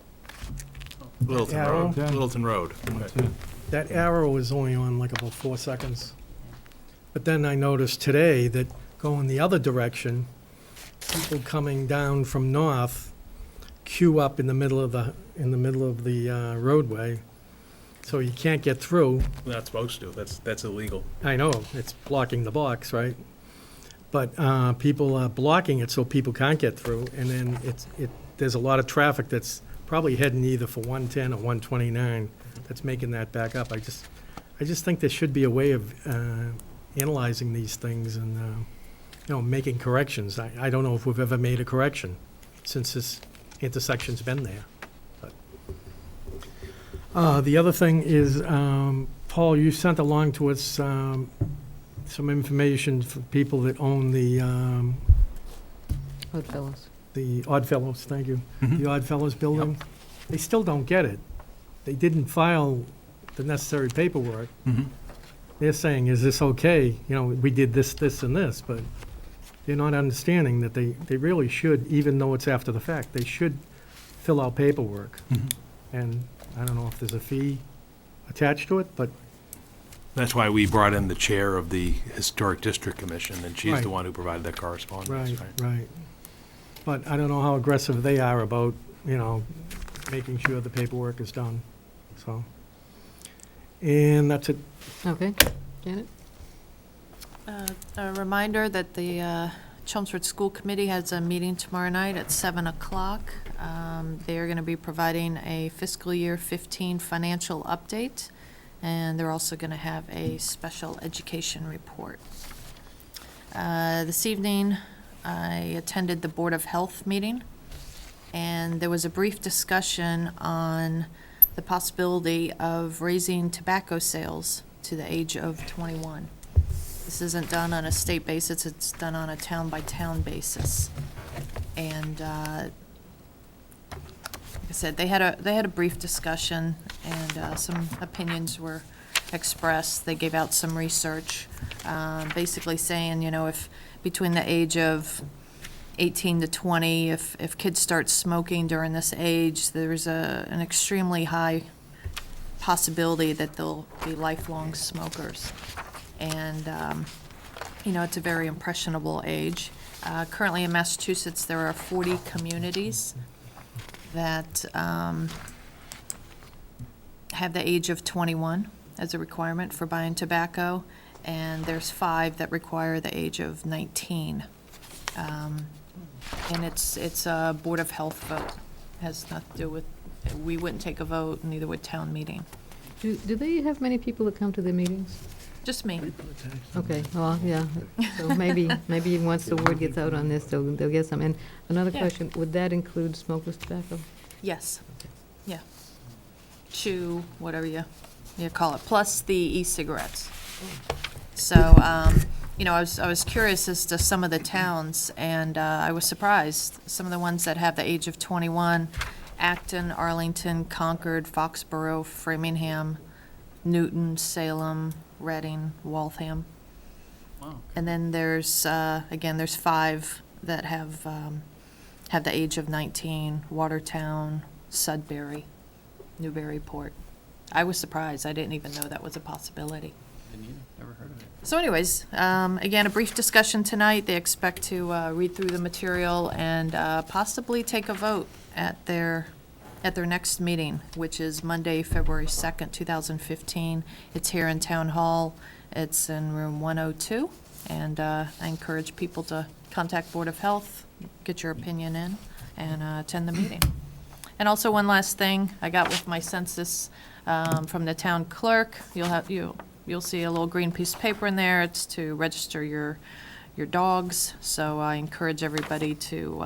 Littleton Arrow? Road, Littleton Road. Okay. That arrow is only on like about 4 seconds. But then I noticed today that going the other direction, people coming down from north queue up in the middle of the roadway, so you can't get through. We're not supposed to, that's illegal. I know, it's blocking the box, right? But people are blocking it so people can't get through, and then there's a lot of traffic that's probably heading either for 110 or 129 that's making that back up. I just think there should be a way of analyzing these things and, making corrections. I don't know if we've ever made a correction since this intersection's been there. But the other thing is, Paul, you sent along to us some information for people that own the Oddfellows. the Oddfellows, thank you. Mhm. The Oddfellows building. They still don't get it. They didn't file the necessary paperwork. Mhm. They're saying, is this okay? We did this, this, and this, but they're not understanding that they really should, even though it's after the fact, they should fill out paperwork. Mhm. And I don't know if there's a fee attached to it, but That's why we brought in the chair of the Historic District Commission, and she's Right. the one who provided that correspondence. right. But I don't know how aggressive they are about, making sure the paperwork is done, so. And that's it. Okay. Janet? A reminder that the Chelmsford School Committee has a meeting tomorrow night at 7 o'clock. They are going to be providing a fiscal year 15 financial update, and they're also going to have a special education report. This evening, I attended the Board of Health meeting, and there was a brief discussion on the possibility of raising tobacco sales to the age of 21. This isn't done on a state basis, it's done on a town-by-town basis. And like I said, they had a brief discussion, and some opinions were expressed. They gave out some research, basically saying, if between the age of 18 to 20, if kids start smoking during this age, there's an extremely high possibility that they'll be lifelong smokers. And, it's a very impressionable age. Currently in Massachusetts, there are 40 communities that have the age of 21 as a requirement for buying tobacco, and there's 5 that require the age of 19. And it's a Board of Health vote. Has nothing to do with, we wouldn't take a vote, neither would town meeting. Do they have many people that come to their meetings? Just me. Okay, well, yeah, so maybe once the word gets out on this, they'll get some. And another Yeah. question, would that include smokeless tobacco? Yes. Yeah. Chew, whatever you call it, plus the e-cigarettes. So, you know, I was curious as to some of the towns, and I was surprised. Some of the ones that have the age of 21, Acton, Arlington, Concord, Foxborough, Framingham, Newton, Salem, Reading, Waltham. Wow. And then there's, again, there's 5 that have the age of 19, Watertown, Sudbury, Newburyport. I was surprised. I didn't even know that was a possibility. Didn't either. Never heard of it. So anyways, again, a brief discussion tonight. They expect to read through the material and possibly take a vote at their next meeting, which is Monday, February 2nd, 2015. It's here in Town Hall. It's in room 102. And I encourage people to contact Board of Health, get your opinion in, and attend the meeting. And also one last thing I got with my census from the town clerk. You'll see a little green piece of paper in there. It's to register your dogs. So I encourage everybody to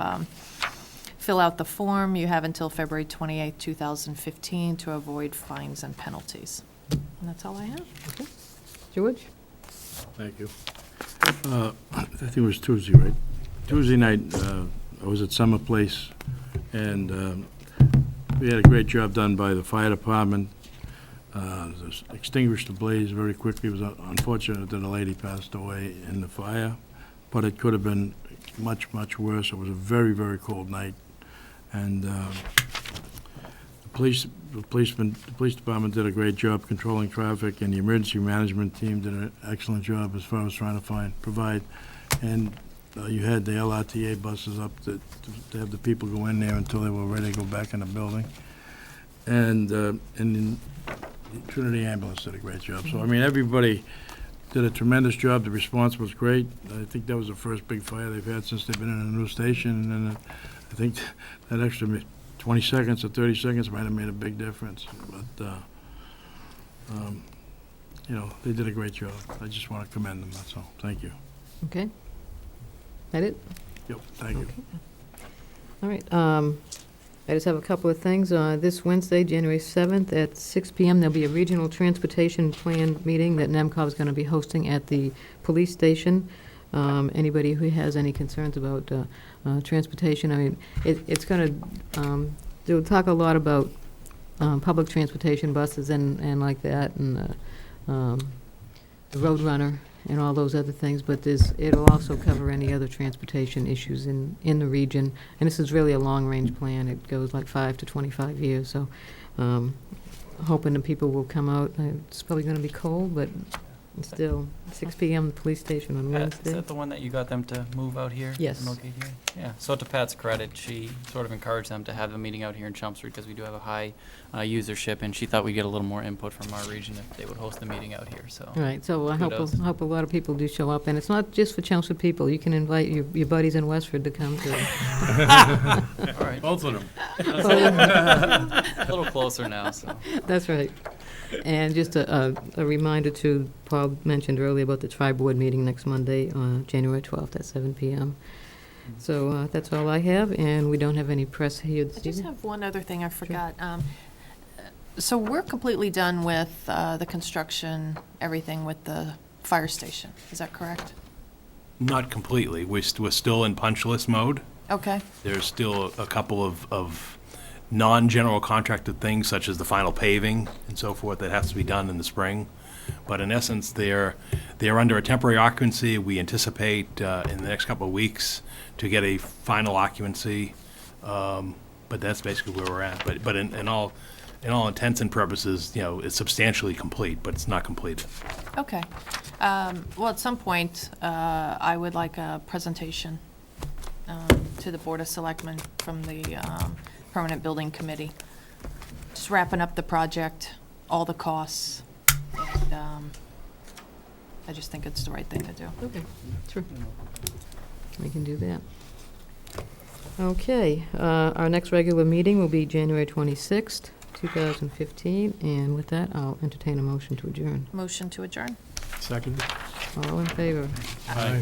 fill out the form. You have until February 28th, 2015 to avoid fines and penalties. And that's all I have. Okay. George? Thank you. I think it was Tuesday, right? Tuesday night, I was at Summer Place, and we had a great job done by the fire department. Extinguished the blaze very quickly. It was unfortunate that a lady passed away in the fire, but it could have been much, much worse. It was a very, very cold night, and the police department did a great job controlling traffic, and the emergency management team did an excellent job as far as trying to provide. And you had the LRTA buses up to have the people go in there until they were ready to go back in the building. And then Trinity Ambulance did a great job. So, I mean, everybody did a tremendous job. The response was great. I think that was the first big fire they've had since they've been in a new station. And then I think that extra 20 seconds or 30 seconds might have made a big difference. But, you know, they did a great job. I just want to commend them, that's all. Thank you. Okay. That it? Yep, thank you. All right. I just have a couple of things. This Wednesday, January 7th at 6 p.m., there'll be a regional transportation plan meeting that NEMCOG is going to be hosting at the police station. Anybody who has any concerns about transportation, I mean, it's going to, they'll talk a lot about public transportation buses and like that, and the Roadrunner and all those other things, but it'll also cover any other transportation issues in the region. And this is really a long-range plan. It goes like 5 to 25 years, so hoping that people will come out. It's probably going to be cold, but still, 6 p.m. the police station on Pat, Wednesday. is that the one that you got them to move out here? Yes. And locate here? Yeah. So to Pat's credit, she sort of encouraged them to have a meeting out here in Chelmsford because we do have a high usership, and she thought we'd get a little more input from our region if they would host the meeting out here. So. All right, so I kudos. hope a lot of people do show up, and it's not just for Chelmsford people. You can invite your buddies in Westford to come to. All right. Both of them. A little closer now, so. That's right. And just a reminder to, Paul mentioned earlier about the tri-board meeting next Monday, January 12th at 7 p.m. So that's all I have, and we don't have any press here this I just evening. have one other thing I forgot. So we're completely done with the construction, everything with the fire station. Is that correct? Not completely. We're still in punch list mode. Okay. There's still a couple of non-general contracted things, such as the final paving and so forth, that has to be done in the spring. But in essence, they're under a temporary occupancy. We anticipate in the next couple of weeks to get a final occupancy. But that's basically where we're at. But in all intents and purposes, you know, it's substantially complete, but it's not completed. Okay. Well, at some point, I would like a presentation to the Board of Selectmen from the Permanent Building Committee. Just wrapping up the project, all the costs, and I just think it's the right thing to do. Okay, sure. We can do that. Okay, our next regular meeting will be January 26th, 2015, and with that, I'll entertain a motion to adjourn. Motion to adjourn. Second. All in favor? Aye.